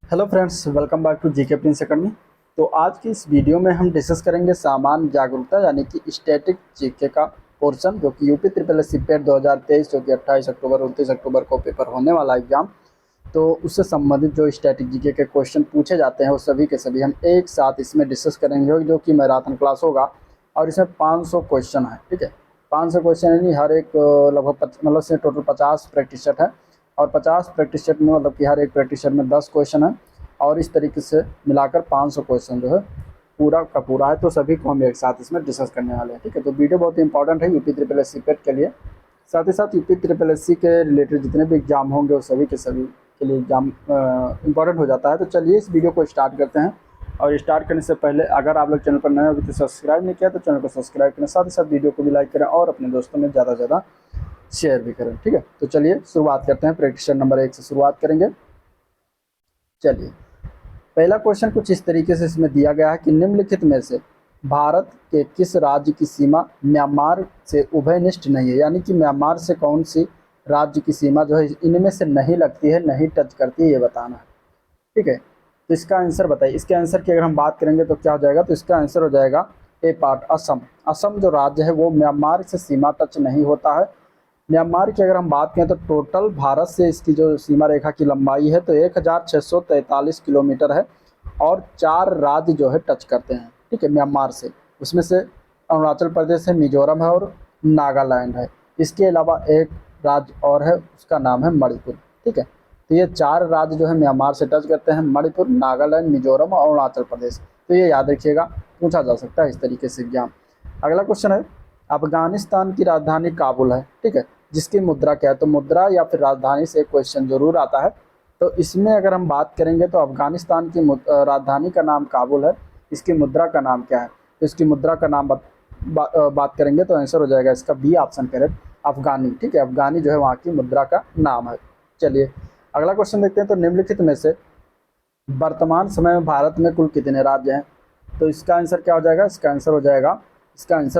Hello friends, welcome back to GK prince academy. तो आज की इस वीडियो में हम डिस्कस करेंगे सामान्य जागरूकता यानी कि स्टैटिक जीके का पोर्शन, जो कि यूपी ट्रिपल एस सी पेट 2023 जो कि 28 अक्टूबर 29 अक्टूबर को पेपर होने वाला एग्जाम। तो उससे संबंधित जो स्टैटिक जीके के क्वेश्चन पूछे जाते हैं वो सभी के सभी हम एक साथ इसमें डिस्कस करेंगे, जो कि मैराथन क्लास होगा। और इसमें 500 क्वेश्चन है, ठीक है। 500 क्वेश्चन यानी हर एक लगभग मतलब से टोटल 50 प्रैक्टिस सेट है। और 50 प्रैक्टिस सेट में मतलब कि हर एक प्रैक्टिस सेट में 10 क्वेश्चन है। और इस तरीके से मिलाकर 500 क्वेश्चन जो है पूरा का पूरा है। तो सभी को हम एक साथ इसमें डिस्कस करने वाले हैं, ठीक है। तो वीडियो बहुत ही इंपॉर्टेंट है यूपी ट्रिपल एस सी पेट के लिए। साथ ही साथ यूपी ट्रिपल एस सी के रिलेटेड जितने भी एग्जाम होंगे वो सभी के सभी के लिए एग्जाम इंपॉर्टेंट हो जाता है। तो चलिए इस वीडियो को स्टार्ट करते हैं। और स्टार्ट करने से पहले अगर आप लोग चैनल पर नए हो अभी तो सब्सक्राइब नहीं किया तो चैनल को सब्सक्राइब करें, साथ ही साथ वीडियो को भी लाइक करें और अपने दोस्तों में ज़्यादा से ज़्यादा शेयर भी करें, ठीक है। तो चलिए शुरुआत करते हैं, प्रैक्टिस नंबर 1 से शुरुआत करेंगे। चलिए, पहला क्वेश्चन कुछ इस तरीके से इसमें दिया गया है कि निम्नलिखित में से भारत के किस राज्य की सीमा म्यांमार से उभयनिष्ठ नहीं है, यानी कि म्यांमार से कौन सी राज्य की सीमा जो है इनमें से नहीं लगती है, नहीं टच करती है, ये बताना है, ठीक है। तो इसका आंसर बताइए। इसके आंसर की अगर हम बात करेंगे तो क्या हो जाएगा, तो इसका आंसर हो जाएगा ए पार्ट असम। असम जो राज्य है वो म्यांमार से सीमा टच नहीं होता है। म्यांमार की अगर हम बात करें तो टोटल भारत से इसकी जो सीमा रेखा की लंबाई है तो 1643 किलोमीटर है। और 4 राज्य जो है टच करते हैं, ठीक है, म्यांमार से। उसमें से अरुणाचल प्रदेश है, मिजोरम है और नागालैंड है। इसके अलावा एक राज्य और है, उसका नाम है मणिपुर, ठीक है। तो ये 4 राज्य जो है म्यांमार से टच करते हैं, मणिपुर, नागालैंड, मिजोरम और अरुणाचल प्रदेश। तो ये याद रखिएगा, पूछा जा सकता है इस तरीके से एग्जाम। अगला क्वेश्चन है, अफगानिस्तान की राजधानी काबुल है, ठीक है। जिसकी मुद्रा क्या है, तो मुद्रा या फिर राजधानी से एक क्वेश्चन जरूर आता है। तो इसमें अगर हम बात करेंगे तो अफगानिस्तान की राजधानी का नाम काबुल है। इसकी मुद्रा का नाम क्या है, तो इसकी मुद्रा का नाम बात करेंगे तो आंसर हो जाएगा इसका बी ऑप्शन करेक्ट, अफगानी, ठीक है। अफगानी जो है वहाँ की मुद्रा का नाम है। चलिए अगला क्वेश्चन देखते हैं। तो निम्नलिखित में से वर्तमान समय में भारत में कुल कितने राज्य हैं, तो इसका आंसर क्या हो जाएगा, इसका आंसर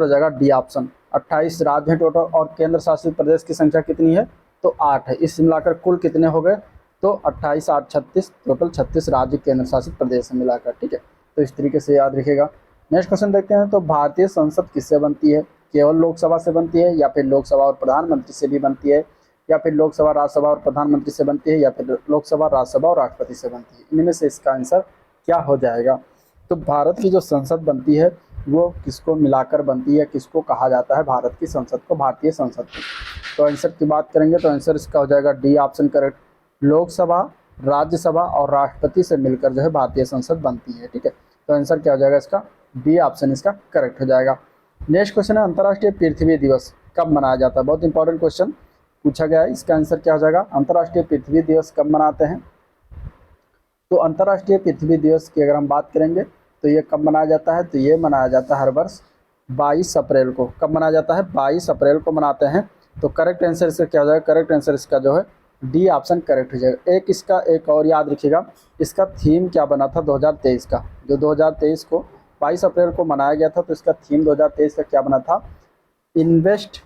हो जाएगा डी ऑप्शन, 28 राज्य हैं टोटल। और केंद्र शासित प्रदेश की संख्या कितनी है, तो 8 है। इस मिलाकर कुल कितने हो गए, तो 28 8 36, टोटल 36 राज्य केंद्र शासित प्रदेश में मिलाकर, ठीक है। तो इस तरीके से याद रखिएगा। नेक्स्ट क्वेश्चन देखते हैं। तो भारतीय संसद किससे बनती है, केवल लोकसभा से बनती है या फिर लोकसभा और प्रधानमंत्री से भी बनती है, या फिर लोकसभा राज्यसभा और प्रधानमंत्री से बनती है, या फिर लोकसभा राज्यसभा और राष्ट्रपति से बनती है। इनमें से इसका आंसर क्या हो जाएगा, तो भारत की जो संसद बनती है वो किसको मिलाकर बनती है, किसको कहा जाता है भारत की संसद को, भारतीय संसद को। तो आंसर की बात करेंगे तो आंसर इसका हो जाएगा D option correct, Lok Sabha, Rajya Sabha और राष्ट्रपति से मिलकर जो है भारतीय संसद बनती है, ठीक है। तो आंसर क्या हो जाएगा इसका, बी ऑप्शन इसका करेक्ट हो जाएगा। नेक्स्ट क्वेश्चन है, अंतर्राष्ट्रीय पृथ्वी दिवस कब मनाया जाता है, बहुत इंपॉर्टेंट क्वेश्चन पूछा गया है। इसका आंसर क्या हो जाएगा, अंतर्राष्ट्रीय पृथ्वी दिवस कब मनाते हैं, तो अंतर्राष्ट्रीय पृथ्वी दिवस की अगर हम बात करेंगे तो ये कब मनाया जाता है, तो ये मनाया जाता है हर वर्ष 22 अप्रैल को। कब मनाया जाता है, 22 अप्रैल को मनाते हैं। तो करेक्ट आंसर इसका क्या हो जाएगा, करेक्ट आंसर इसका जो है डी ऑप्शन करेक्ट हो जाएगा। एक और याद रखिएगा, इसका थीम क्या बना था 2023 का, जो 2023 को 22 अप्रैल को मनाया गया था, तो इसका थीम 2023 का क्या बना था, इन्वेस्ट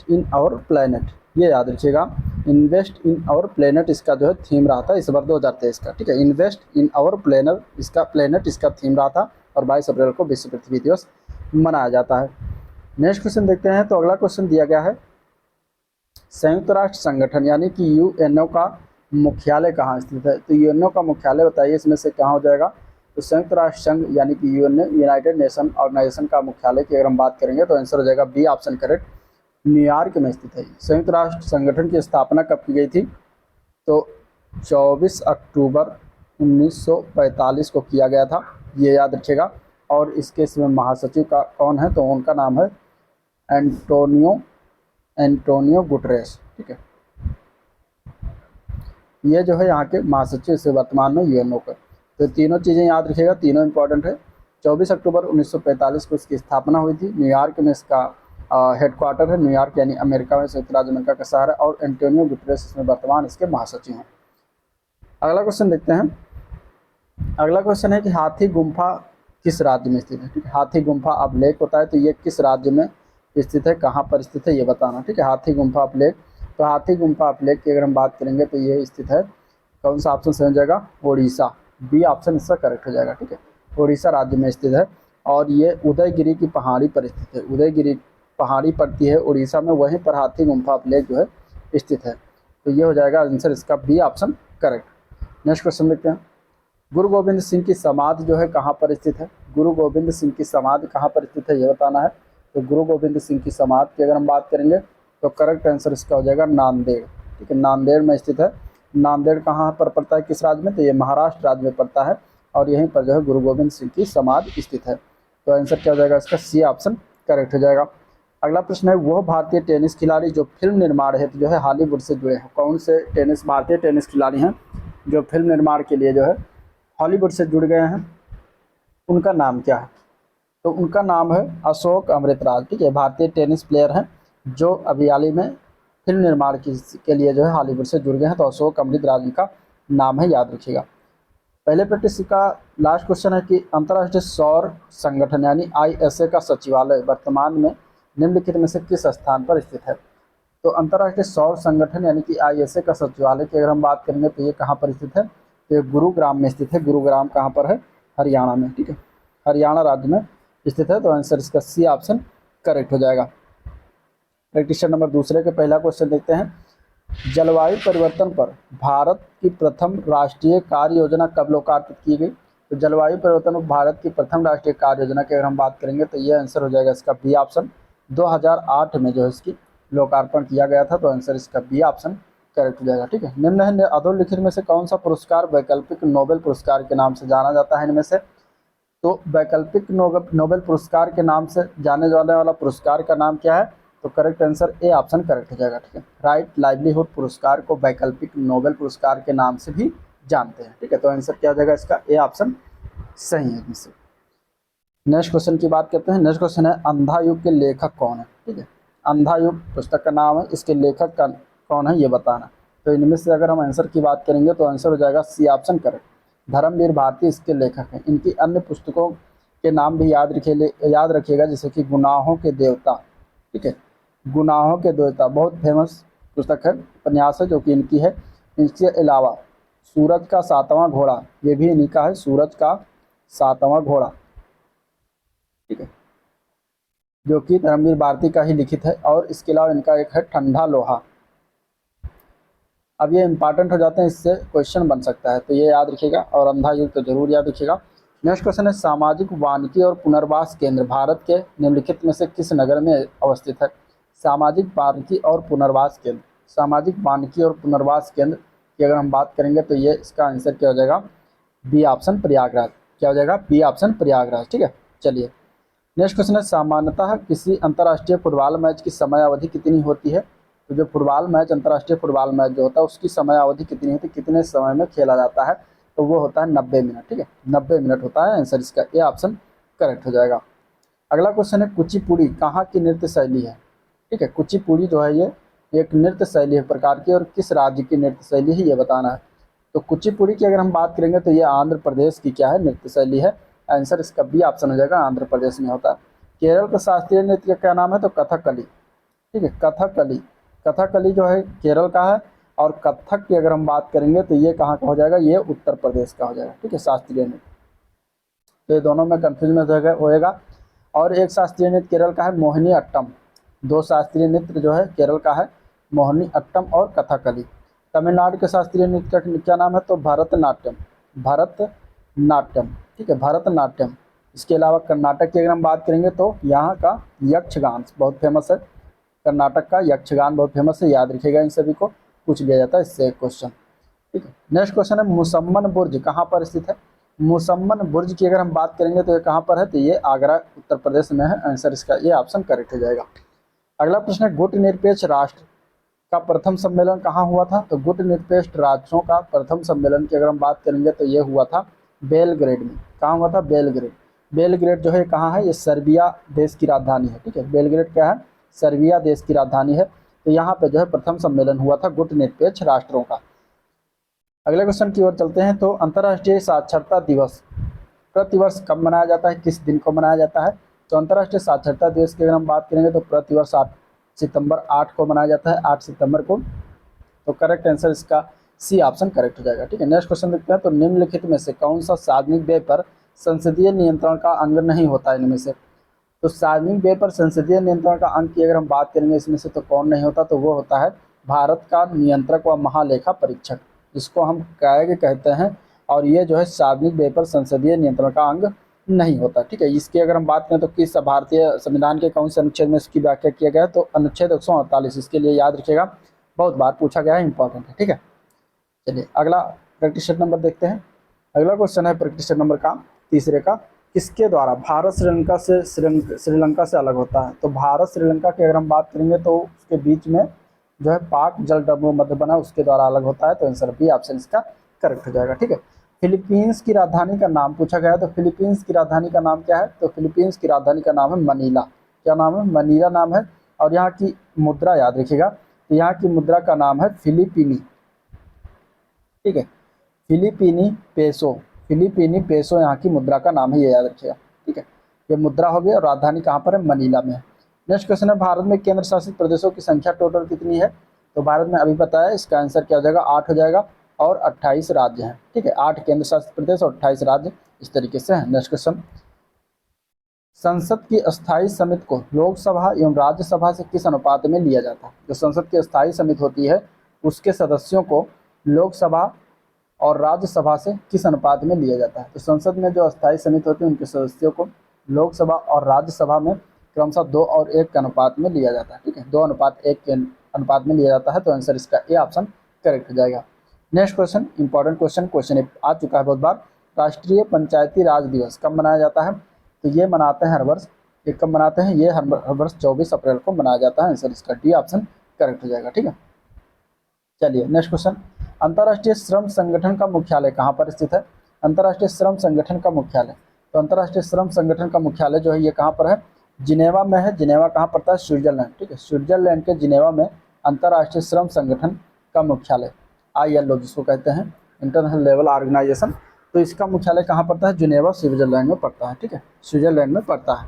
इन आवर प्लेनेट, ये याद रखिएगा। इन्वेस्ट इन आवर प्लेनेट इसका जो है थीम रहा था इस बार 2023 का, ठीक है। इन्वेस्ट इन आवर प्लेनेट इसका थीम रहा था। और 22 अप्रैल को विश्व पृथ्वी दिवस मनाया जाता है। नेक्स्ट क्वेश्चन देखते हैं। तो अगला क्वेश्चन दिया गया है, संयुक्त राष्ट्र संगठन यानी कि यूएनओ का मुख्यालय कहाँ स्थित है, तो यूएनओ का मुख्यालय बताइए इसमें से कहाँ हो जाएगा, तो संयुक्त राष्ट्र संघ यानी कि यूनाइटेड नेशन ऑर्गेनाइजेशन का मुख्यालय की अगर हम बात करेंगे तो आंसर हो जाएगा बी ऑप्शन करेक्ट, न्यूयॉर्क में स्थित है। संयुक्त राष्ट्र संगठन की स्थापना कब की गई थी, तो 24 अक्टूबर 1945 को किया गया था, ये याद रखिएगा। और इसके इसमें महासचिव का कौन है, तो उनका नाम है एंटोनियो गुटरेस, ठीक है। ये जो है यहाँ के महासचिव से वर्तमान में यूएनओ का। तो तीनों चीज़ें याद रखिएगा, तीनों इंपॉर्टेंट है। 24 अक्टूबर 1945 को इसकी स्थापना हुई थी। न्यूयॉर्क में इसका हेडक्वार्टर है, न्यूयॉर्क यानी अमेरिका में, संयुक्त राज्य अमेरिका का शहर है। और एंटोनियो गुटरेस इसमें वर्तमान इसके महासचिव हैं। अगला क्वेश्चन देखते हैं। अगला क्वेश्चन है कि हाथी गुम्फा किस राज्य में स्थित है, ठीक है। हाथी गुम्फा अभिलेख होता है, तो ये किस राज्य में स्थित है, कहाँ पर स्थित है, ये बताना, ठीक है। हाथी गुम्फा अभिलेख, तो हाथी गुम्फा अभिलेख की अगर हम बात करेंगे तो ये स्थित है कौन सा ऑप्शन सही हो जाएगा? उड़ीसा, बी ऑप्शन इसका करेक्ट हो जाएगा। ठीक है, उड़ीसा राज्य में स्थित है और ये उदयगिरी की पहाड़ी पर स्थित है। उदयगिरी पहाड़ी पड़ती है उड़ीसा में, वहीं पर हाथी गुम्फा लेक जो है स्थित है। तो ये हो जाएगा आंसर इसका B option correct. Next question देखते हैं। गुरु गोविंद सिंह की समाधि जो है कहाँ पर स्थित है? गुरु गोविंद सिंह की समाधि कहाँ पर स्थित है ये बताना है। तो गुरु गोविंद सिंह की समाधि की अगर हम बात करेंगे तो करेक्ट आंसर इसका हो जाएगा नांदेड़। ठीक है, नांदेड़ में स्थित है। नांदेड़ कहाँ पर पड़ता है, किस राज्य में? तो ये महाराष्ट्र राज्य में पड़ता है और यहीं पर जो है गुरु गोविंद सिंह की समाधि स्थित है। तो आंसर क्या हो जाएगा इसका? सी ऑप्शन करेक्ट हो जाएगा। अगला प्रश्न है, वह भारतीय टेनिस खिलाड़ी जो फिल्म निर्माण हेतु जो है हॉलीवुड से जुड़े हैं। कौन से भारतीय टेनिस खिलाड़ी हैं जो फिल्म निर्माण के लिए जो है हॉलीवुड से जुड़ गए हैं? उनका नाम क्या है? तो उनका नाम है अशोक अमृतराज। ठीक है, भारतीय टेनिस प्लेयर हैं जो अभी हाल ही में फिल्म निर्माण के लिए जो है हॉलीवुड से जुड़ गए हैं। तो अशोक अमृतराज इनका नाम है, याद रखिएगा। पहले प्रैक्टिस का लास्ट क्वेश्चन है कि अंतर्राष्ट्रीय सौर संगठन यानी ISA का सचिवालय वर्तमान में निम्नलिखित में से किस स्थान पर स्थित है? तो अंतर्राष्ट्रीय सौर संगठन यानी कि ISA का सचिवालय की अगर हम बात करेंगे तो ये कहाँ पर स्थित है? तो ये गुरुग्राम में स्थित है। गुरुग्राम कहाँ पर है? हरियाणा में। ठीक है, हरियाणा राज्य में स्थित है। तो आंसर इसका सी ऑप्शन करेक्ट हो जाएगा। प्रैक्टिस नंबर दूसरे के पहला क्वेश्चन देखते हैं। जलवायु परिवर्तन पर भारत की प्रथम राष्ट्रीय कार्य योजना कब लोकार्पित की गई? तो जलवायु परिवर्तन पर भारत की प्रथम राष्ट्रीय कार्य योजना की अगर हम बात करेंगे तो ये आंसर हो जाएगा इसका बी ऑप्शन। 2008 में जो है इसकी लोकार्पण किया गया था। तो आंसर इसका बी ऑप्शन करेक्ट हो जाएगा। ठीक है, निम्न अधोलिखित में से कौन सा पुरस्कार वैकल्पिक नोबेल पुरस्कार के नाम से जाना जाता है? इनमें से तो वैकल्पिक नोबेल पुरस्कार के नाम से जाने जाने वाला पुरस्कार का नाम क्या है? तो correct answer A option correct हो जाएगा। ठीक है, राइट लाइवलीहुड पुरस्कार को वैकल्पिक नोबेल पुरस्कार के नाम से भी जानते हैं। ठीक है, तो आंसर क्या हो जाएगा इसका? ए ऑप्शन सही है इसमें। नेक्स्ट क्वेश्चन की बात करते हैं। नेक्स्ट क्वेश्चन है, अंधा युग के लेखक कौन है? ठीक है, अंधा युग पुस्तक का नाम है, इसके लेखक का कौन है ये बताना। तो इनमें से अगर हम आंसर की बात करेंगे तो आंसर हो जाएगा C option correct. Dharamvir Bharati इसके लेखक हैं। इनकी अन्य पुस्तकों के नाम भी याद रखिएगा, जैसे कि गुनाहों के देवता। ठीक है, गुनाहों के देवता बहुत फेमस पुस्तक है, उपन्यास है जो कि इनकी है। इसके अलावा सूरज का सातवां घोड़ा, ये भी इन्हीं का है, सूरज का सातवां घोड़ा। ठीक है, जो कि धर्मवीर भारती का ही लिखित है। और इसके अलावा इनका एक है ठंडा लोहा। अब ये इंपॉर्टेंट हो जाते हैं, इससे क्वेश्चन बन सकता है, तो ये याद रखिएगा। और अंधा युग तो जरूर याद रखिएगा। नेक्स्ट क्वेश्चन है, सामाजिक वानिकी और पुनर्वास केंद्र भारत के निम्नलिखित में से किस नगर में अवस्थित है? सामाजिक वानिकी और पुनर्वास केंद्र, सामाजिक वानिकी और पुनर्वास केंद्र की अगर हम बात करेंगे तो ये इसका आंसर क्या हो जाएगा? B option Prayagraj. क्या हो जाएगा? B option Prayagraj. ठीक है, चलिए नेक्स्ट क्वेश्चन है, सामान्यतः किसी अंतर्राष्ट्रीय फुटबॉल मैच की समय अवधि कितनी होती है? तो जो फुटबॉल मैच, अंतर्राष्ट्रीय फुटबॉल मैच जो होता है उसकी समय अवधि कितनी होती है, कितने समय में खेला जाता है? तो वो होता है 90 मिनट। ठीक है, 90 मिनट होता है। आंसर इसका ए ऑप्शन करेक्ट हो जाएगा। अगला क्वेश्चन है, कुचिपुड़ी कहाँ की नृत्य शैली है? ठीक है, कुचिपुड़ी जो है ये एक नृत्य शैली है प्रकार की, और किस राज्य की नृत्य शैली है ये बताना है। तो कुचिपुड़ी की अगर हम बात करेंगे तो ये आंध्र प्रदेश की क्या है? नृत्य शैली है। आंसर इसका बी ऑप्शन हो जाएगा, आंध्र प्रदेश में होता है। केरल का शास्त्रीय नृत्य का क्या नाम है? तो कथकली। ठीक है, कथकली। कथकली जो है केरल का है। और कथक की अगर हम बात करेंगे तो ये कहाँ का हो जाएगा? ये उत्तर प्रदेश का हो जाएगा। ठीक है, शास्त्रीय नृत्य। तो ये दोनों में कन्फ्यूजन होएगा। और एक शास्त्रीय नृत्य केरल का है मोहिनी अट्टम। दो शास्त्रीय नृत्य जो है केरल का है, मोहिनी अट्टम और कथकली। तमिलनाडु के शास्त्रीय नृत्य का क्या नाम है? तो भरतनाट्यम। भरतनाट्यम। ठीक है, भरतनाट्यम। इसके अलावा कर्नाटक की अगर हम बात करेंगे तो यहाँ का यक्षगान बहुत फेमस है। कर्नाटक का यक्षगान बहुत फेमस है, याद रखिएगा। इन सभी को पूछ लिया जाता है इससे एक क्वेश्चन। ठीक है, नेक्स्ट क्वेश्चन है, मुसम्मन बुर्ज कहाँ पर स्थित है? मुसम्मन बुर्ज की अगर हम बात करेंगे तो ये कहाँ पर है? तो ये आगरा उत्तर प्रदेश में है। आंसर इसका ये ऑप्शन करेक्ट हो जाएगा। अगला प्रश्न है, गुटनिरपेक्ष राष्ट्र का प्रथम सम्मेलन कहाँ हुआ था? तो गुटनिरपेक्ष राष्ट्रों का प्रथम सम्मेलन की अगर हम बात करेंगे तो ये हुआ था बेलग्रेड में। कहाँ हुआ था? बेलग्रेड। बेलग्रेड जो है कहाँ है? ये सर्बिया देश की राजधानी है। ठीक है, बेलग्रेड क्या है? सर्बिया देश की राजधानी है। तो यहाँ पे जो है प्रथम सम्मेलन हुआ था गुटनिरपेक्ष राष्ट्रों का। अगले क्वेश्चन की ओर चलते हैं। तो अंतर्राष्ट्रीय साक्षरता दिवस प्रतिवर्ष कब मनाया जाता है? किस दिन को मनाया जाता है? तो अंतर्राष्ट्रीय साक्षरता दिवस की अगर हम बात करेंगे तो प्रतिवर्ष 8 सितंबर 8 को मनाया जाता है, 8 सितंबर को। तो करेक्ट आंसर इसका सी ऑप्शन करेक्ट हो जाएगा। ठीक है, नेक्स्ट क्वेश्चन देखते हैं। तो निम्नलिखित में से कौन सा सार्वजनिक व्यय पर संसदीय नियंत्रण का अंग नहीं होता है? इनमें से तो सार्वजनिक व्यय पर संसदीय नियंत्रण का अंग की अगर हम बात करेंगे इसमें से तो कौन नहीं होता, तो वो होता है भारत का नियंत्रक व महालेखा परीक्षक, जिसको हम कैग कहते हैं। और ये जो है सार्वजनिक व्यय पर संसदीय नियंत्रण का अंग नहीं होता। ठीक है, इसकी अगर हम बात करें तो किस भारतीय संविधान के कौन से अनुच्छेद में इसकी व्याख्या किया गया है? तो अनुच्छेद 148। इसके लिए याद रखिएगा, बहुत बार पूछा गया है, इंपॉर्टेंट है। ठीक है, चलिए अगला प्रैक्टिस सेट नंबर देखते हैं। अगला क्वेश्चन है प्रैक्टिस सेट नंबर का तीसरे का, किसके द्वारा भारत श्रीलंका से अलग होता है? तो भारत श्रीलंका की अगर हम बात करेंगे तो उसके बीच में जो है पाक जल डब्बू मध्य बना, उसके द्वारा अलग होता है। तो आंसर बी ऑप्शन इसका करेक्ट हो जाएगा। ठीक है, फिलीपींस की राजधानी का नाम पूछा गया है। तो फिलीपींस की राजधानी का नाम क्या है? तो फिलीपींस की राजधानी का नाम है मनीला। क्या नाम है? मनीला नाम है। और यहाँ की मुद्रा याद रखिएगा, तो यहाँ की मुद्रा का नाम है फिलीपीनी। ठीक है, फिलीपीनी पेसो, फिलीपीनी पेसो यहाँ की मुद्रा का नाम है, ये याद रखिएगा। ठीक है, ये मुद्रा हो गई और राजधानी कहाँ पर है? मनीला में है। नेक्स्ट क्वेश्चन है, भारत में केंद्र शासित प्रदेशों की संख्या टोटल कितनी है? तो भारत में अभी बताया, इसका आंसर क्या हो जाएगा? 8 हो जाएगा और 28 राज्य हैं। ठीक है, 8 केंद्र शासित प्रदेश और 28 राज्य इस तरीके से हैं। नेक्स्ट क्वेश्चन, संसद की स्थायी समिति को लोकसभा एवं राज्यसभा से किस अनुपात में लिया जाता है? जो संसद की स्थायी समिति होती है उसके सदस्यों को लोकसभा और राज्यसभा से किस अनुपात में लिया जाता है? तो संसद में जो स्थायी समिति होती है उनके सदस्यों को लोकसभा और राज्यसभा में क्रमशः 2 और 1 के अनुपात में लिया जाता है। ठीक है, 2:1 के अनुपात में लिया जाता है। तो आंसर इसका ए ऑप्शन करेक्ट हो जाएगा। नेक्स्ट क्वेश्चन, इंपॉर्टेंट क्वेश्चन आ चुका है बहुत बार। राष्ट्रीय पंचायती राज दिवस कब मनाया जाता है? तो ये मनाते हैं हर वर्ष। ये कब मनाते हैं? ये हर वर्ष 24 अप्रैल को मनाया जाता है। आंसर इसका डी ऑप्शन करेक्ट हो जाएगा। ठीक है, चलिए नेक्स्ट क्वेश्चन, अंतर्राष्ट्रीय श्रम संगठन का मुख्यालय कहाँ पर स्थित है? अंतर्राष्ट्रीय श्रम संगठन का मुख्यालय, तो अंतर्राष्ट्रीय श्रम संगठन का मुख्यालय जो है ये कहाँ पर है? जिनेवा में है। जिनेवा कहाँ पड़ता है? स्विट्जरलैंड। ठीक है, स्विट्जरलैंड के जिनेवा में अंतर्राष्ट्रीय श्रम संगठन का मुख्यालय, ILO जिसको कहते हैं, इंटरनेशनल लेवल ऑर्गेनाइजेशन। तो इसका मुख्यालय कहाँ पड़ता है? जिनेवा स्विट्जरलैंड में पड़ता है। ठीक है, स्विट्जरलैंड में पड़ता है।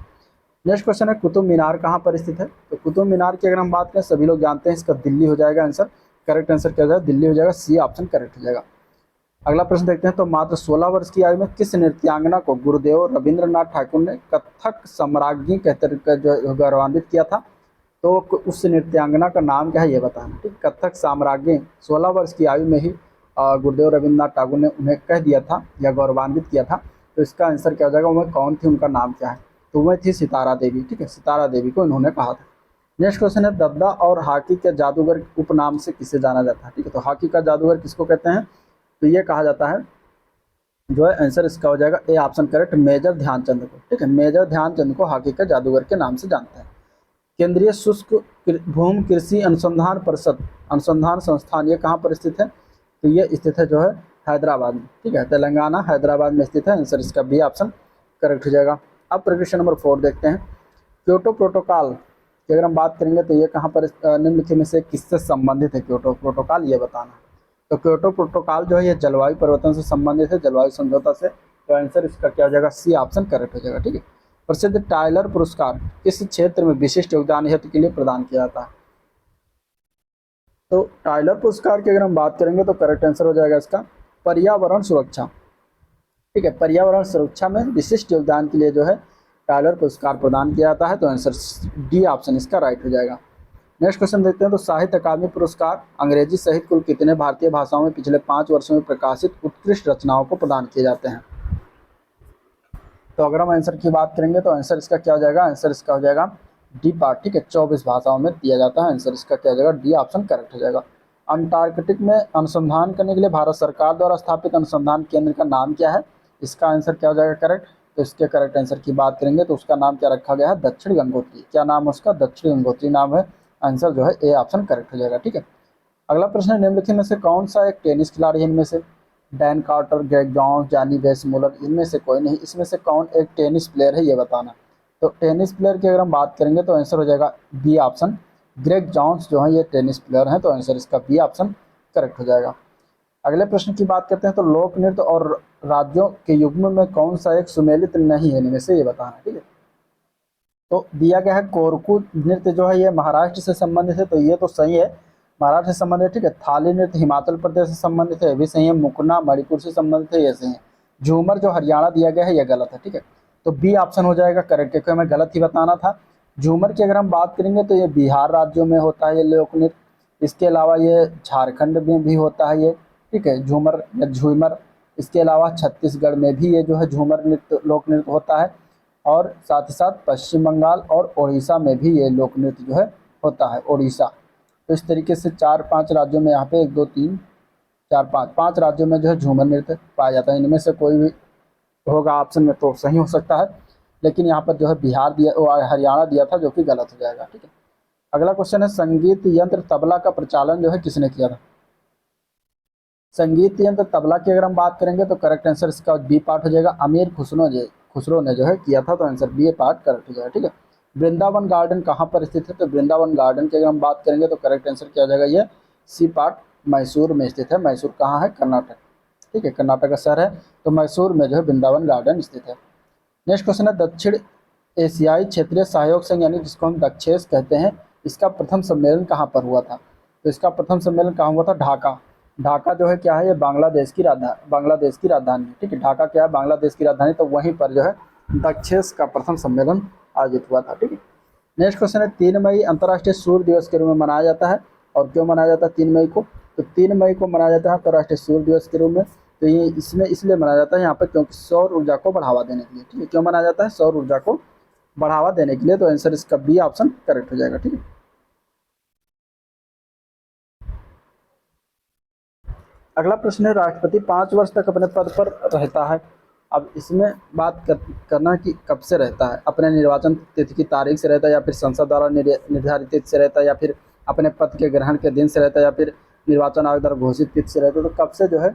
नेक्स्ट क्वेश्चन है, कुतुब मीनार कहाँ पर स्थित है? तो कुतुब मीनार की अगर हम बात करें, सभी लोग जानते हैं, इसका दिल्ली हो जाएगा आंसर। करेक्ट आंसर क्या हो जाएगा? दिल्ली हो जाएगा। सी ऑप्शन करेक्ट हो जाएगा। अगला प्रश्न देखते हैं। तो मात्र 16 वर्ष की आयु में किस नृत्यांगना को गुरुदेव रविंद्रनाथ ठाकुर ने कथक सम्राज्ञी कहकर जो गौरवान्वित किया था? तो उस नृत्यांगना का नाम क्या है ये बताना। ठीक, कथक साम्राज्ञी 16 वर्ष की आयु में ही गुरुदेव रविंद्रनाथ ठाकुर ने उन्हें कह दिया था या गौरवान्वित किया था। तो इसका आंसर क्या हो जाएगा? वह कौन थी, उनका नाम क्या है? तो वह थी सितारा देवी। ठीक है, सितारा देवी को इन्होंने कहा था। नेक्स्ट क्वेश्चन है, दद्दा और हॉकी के जादूगर उपनाम से किसे जाना जाता है? ठीक है, तो हॉकी का जादूगर किसको कहते हैं? तो ये कहा जाता है, जो है आंसर इसका हो जाएगा A option correct, major Dhyanchand को। ठीक है, मेजर ध्यानचंद को हॉकी का जादूगर के नाम से जानते हैं। केंद्रीय शुष्क भूमि कृषि अनुसंधान परिषद अनुसंधान संस्थान ये कहाँ पर स्थित है? तो ये स्थित है जो है हैदराबाद में। ठीक है, तेलंगाना हैदराबाद में स्थित है। आंसर इसका बी ऑप्शन करेक्ट हो जाएगा। अब प्रश्न नंबर 4 देखते हैं। क्योटो प्रोटोकॉल की अगर हम बात करेंगे तो ये कहाँ पर निम्नलिखित में से किससे संबंधित है? क्योटो प्रोटोकॉल ये बताना। तो क्योटो प्रोटोकॉल जो है ये जलवायु परिवर्तन से संबंधित है, जलवायु समझौता से। तो आंसर इसका क्या हो जाएगा? सी ऑप्शन करेक्ट हो जाएगा। ठीक है, प्रसिद्ध टाइलर पुरस्कार किस क्षेत्र में विशिष्ट योगदान हेतु के लिए प्रदान किया जाता है? तो टाइलर पुरस्कार की अगर हम बात करेंगे तो करेक्ट आंसर हो जाएगा इसका पर्यावरण सुरक्षा। ठीक है, पर्यावरण सुरक्षा में विशिष्ट योगदान के लिए जो है टाइलर पुरस्कार प्रदान किया जाता है। तो आंसर डी ऑप्शन इसका राइट हो जाएगा। नेक्स्ट क्वेश्चन देखते हैं। तो साहित्य अकादमी पुरस्कार अंग्रेजी सहित कुल कितने भारतीय भाषाओं में पिछले 5 वर्षों में प्रकाशित उत्कृष्ट रचनाओं को प्रदान किए जाते हैं? तो अगर हम आंसर की बात करेंगे तो आंसर इसका क्या हो जाएगा? आंसर इसका हो जाएगा डी पार्ट। ठीक है, 24 भाषाओं में दिया जाता है। आंसर इसका क्या हो जाएगा? डी ऑप्शन करेक्ट हो जाएगा। अंटार्कटिक में अनुसंधान करने के लिए भारत सरकार द्वारा स्थापित अनुसंधान केंद्र का नाम क्या है? इसका आंसर क्या हो जाएगा? करेक्ट। तो इसके करेक्ट आंसर की बात करेंगे तो उसका नाम क्या रखा गया है? दक्षिण गंगोत्री। क्या नाम उसका? दक्षिण गंगोत्री नाम है। आंसर जो है ए ऑप्शन करेक्ट हो जाएगा। ठीक है, अगला प्रश्न है, निम्नलिखित में से कौन सा एक टेनिस खिलाड़ी है? इनमें से Dan Carter, Greg Johns, Johnny Weissmuller, इनमें से कोई नहीं। इसमें से कौन एक टेनिस प्लेयर है ये बताना। तो टेनिस प्लेयर की अगर हम बात करेंगे तो आंसर हो जाएगा बी ऑप्शन, ग्रेग जॉन्स जो है ये टेनिस प्लेयर हैं। तो आंसर इसका बी ऑप्शन करेक्ट हो जाएगा। अगले प्रश्न की बात करते हैं। तो लोक नृत्य और राज्यों के युग्म में कौन सा एक सुमेलित नहीं है? इनमें से ये बताना। ठीक है, तो दिया गया है कोरकू नृत्य जो है ये महाराष्ट्र से संबंधित है। तो ये तो सही है, महाराष्ट्र से संबंधित, ठीक है। थाली नृत्य हिमाचल प्रदेश से संबंधित है, ये भी सही है। मुकना मणिपुर से संबंधित है, ये सही है। झूमर जो हरियाणा दिया गया है, ये गलत है, ठीक है। तो बी ऑप्शन हो जाएगा करेक्ट, क्योंकि हमें गलत ही बताना था। झूमर की अगर हम बात करेंगे तो ये बिहार राज्यों में होता है ये लोक नृत्य। इसके अलावा ये झारखंड में भी होता है ये, ठीक है, झूमर या झूमर। इसके अलावा छत्तीसगढ़ में भी ये जो है झूमर नृत्य लोक नृत्य होता है, और साथ ही साथ पश्चिम बंगाल और उड़ीसा में भी ये लोक नृत्य जो है होता है, उड़ीसा। तो इस तरीके से 4-5 राज्यों में, यहाँ पे 1 2 3 4 5 राज्यों में जो है झूमर नृत्य पाया जाता है। इनमें से कोई भी होगा ऑप्शन में तो सही हो सकता है, लेकिन यहाँ पर जो है बिहार दिया, हरियाणा दिया था, जो कि गलत हो जाएगा, ठीक है। अगला क्वेश्चन है, संगीत यंत्र तबला का प्रचालन जो है किसने किया था? संगीत यंत्र तबला की अगर हम बात करेंगे तो करेक्ट आंसर इसका बी पार्ट हो जाएगा, अमीर खुसरो ने जो है किया था, तो आंसर बी पार्ट करेक्ट हो जाएगा, ठीक है। वृंदावन गार्डन कहाँ पर स्थित है? तो वृंदावन गार्डन की अगर हम बात करेंगे तो करेक्ट आंसर क्या हो जाएगा, ये सी पार्ट मैसूर में स्थित है। मैसूर कहाँ है? कर्नाटक, ठीक है, कर्नाटक का शहर है, तो मैसूर में जो है वृंदावन गार्डन स्थित है। नेक्स्ट क्वेश्चन है, दक्षिण एशियाई क्षेत्रीय सहयोग संघ यानी जिसको हम दक्षेस कहते हैं, इसका प्रथम सम्मेलन कहाँ पर हुआ था? तो इसका प्रथम सम्मेलन कहाँ हुआ था? ढाका। ढाका जो है क्या है? ये बांग्लादेश की राजधानी है, ठीक है। ढाका क्या है? बांग्लादेश की राजधानी, तो वहीं पर जो है दक्षेस का प्रथम सम्मेलन आयोजित हुआ था, ठीक है। नेक्स्ट क्वेश्चन है, 3 मई अंतर्राष्ट्रीय सूर्य दिवस के रूप में मनाया जाता है, और क्यों मनाया जाता है 3 मई को? तो 3 मई को मनाया जाता है अंतर्राष्ट्रीय सूर्य दिवस के रूप में, तो ये इसमें इसलिए मनाया जाता है यहाँ पर क्योंकि सौर ऊर्जा को बढ़ावा देने के लिए, ठीक है। क्यों मनाया जाता है? सौर ऊर्जा को बढ़ावा देने के लिए, तो आंसर इसका बी ऑप्शन करेक्ट हो जाएगा, ठीक है। अगला प्रश्न है, राष्ट्रपति 5 वर्ष तक अपने पद पर रहता है। अब इसमें करना कि कब से रहता है? अपने निर्वाचन तिथि की तारीख से रहता है, या फिर संसद द्वारा निर्धारित तिथि से रहता है, या फिर अपने पद के ग्रहण के दिन से रहता है, या फिर निर्वाचन आयोग द्वारा घोषित तिथि से रहता है? तो कब से जो है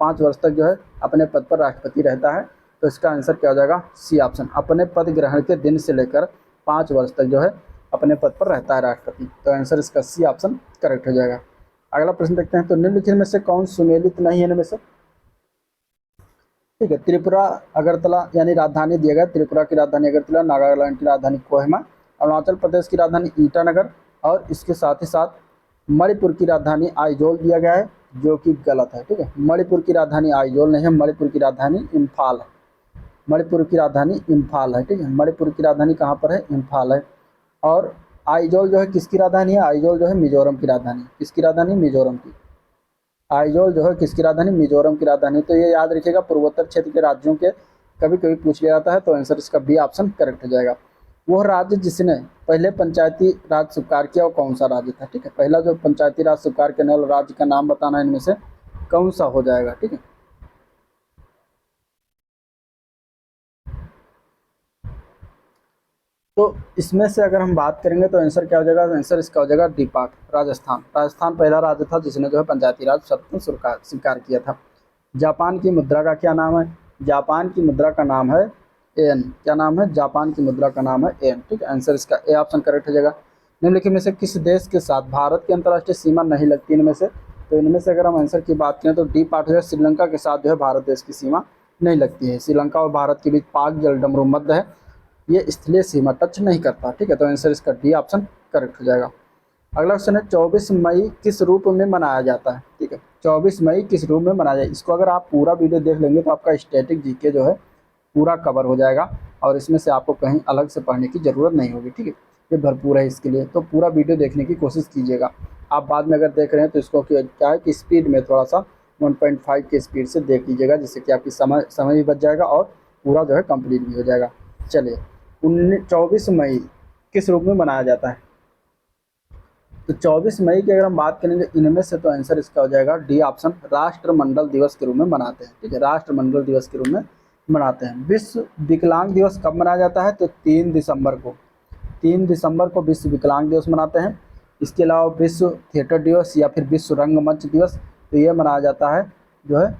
5 वर्ष तक जो है अपने पद पर राष्ट्रपति रहता है? तो इसका आंसर क्या हो जाएगा? सी ऑप्शन, अपने पद ग्रहण के दिन से लेकर 5 वर्ष तक जो है अपने पद पर रहता है राष्ट्रपति, तो आंसर इसका सी ऑप्शन करेक्ट हो जाएगा। अगला प्रश्न देखते हैं, तो निम्नलिखित में से कौन सुमेलित नहीं है इनमें से? ठीक है, त्रिपुरा अगरतला यानी राजधानी दिया गया, त्रिपुरा की राजधानी अगरतला, नागालैंड की राजधानी कोहिमा, अरुणाचल प्रदेश की राजधानी ईटानगर, और इसके साथ ही साथ मणिपुर की राजधानी आइजोल दिया गया है, जो कि गलत है, ठीक है। मणिपुर की राजधानी आइजोल नहीं है, मणिपुर की राजधानी इम्फाल है। मणिपुर की राजधानी इम्फाल है, ठीक है। मणिपुर की राजधानी कहाँ पर है? इम्फाल है। और आइजोल जो है किसकी राजधानी है? आइजोल जो है मिजोरम की राजधानी। किसकी राजधानी? मिजोरम की। आइजोल जो है किसकी राजधानी? मिजोरम की राजधानी। तो ये याद रखिएगा, पूर्वोत्तर क्षेत्र के राज्यों के कभी कभी पूछ लिया जाता है, तो आंसर इसका बी ऑप्शन करेक्ट हो जाएगा। वह राज्य जिसने पहले पंचायती राज स्वीकार किया वो कौन सा राज्य था? ठीक है, पहला जो पंचायती राज स्वीकार करने वाला राज्य का नाम बताना है, इनमें से कौन सा हो जाएगा, ठीक है। तो इसमें से अगर हम बात करेंगे तो आंसर क्या हो जाएगा? आंसर इसका हो जाएगा डी पार्ट, राजस्थान। राजस्थान पहला राज्य था जिसने जो है पंचायती राज शब्द स्वीकार किया था। जापान की मुद्रा का क्या नाम है? जापान की मुद्रा का नाम है एन। क्या नाम है? जापान की मुद्रा का नाम है एन, ठीक है। आंसर इसका ए ऑप्शन करेक्ट हो जाएगा। निम्नलिखित में से किस देश के साथ भारत की अंतर्राष्ट्रीय सीमा नहीं लगती इनमें से? तो इनमें से अगर हम आंसर की बात करें तो डी पार्ट हो जाएगा, श्रीलंका के साथ जो है भारत देश की सीमा नहीं लगती है। श्रीलंका और भारत के बीच पाक जलडमरू मध्य है, ये स्थलीय सीमा टच नहीं करता, ठीक है। तो आंसर इसका डी ऑप्शन करेक्ट हो जाएगा। अगला क्वेश्चन है, 24 मई किस रूप में मनाया जाता है? ठीक है, 24 मई किस रूप में मनाया जाए? इसको अगर आप पूरा वीडियो देख लेंगे तो आपका स्टैटिक जीके जो है पूरा कवर हो जाएगा, और इसमें से आपको कहीं अलग से पढ़ने की ज़रूरत नहीं होगी, ठीक है। ये भरपूर है इसके लिए, तो पूरा वीडियो देखने की कोशिश कीजिएगा। आप बाद में अगर देख रहे हैं तो इसको क्या है कि स्पीड में थोड़ा सा 1.5 की स्पीड से देख लीजिएगा, जिससे कि आपकी समय भी बच जाएगा और पूरा जो है कंप्लीट भी हो जाएगा। चलिए, 24 मई किस रूप में मनाया जाता है? तो 24 मई की अगर हम बात करेंगे इनमें से, तो आंसर इसका हो जाएगा डी ऑप्शन, राष्ट्रमंडल दिवस के रूप में मनाते हैं, ठीक है। राष्ट्रमंडल दिवस के रूप में मनाते हैं। विश्व विकलांग दिवस कब मनाया जाता है? तो 3 दिसंबर को। 3 दिसंबर को विश्व विकलांग दिवस मनाते हैं। इसके अलावा विश्व थिएटर दिवस या फिर विश्व रंगमंच दिवस, तो ये मनाया जाता है जो है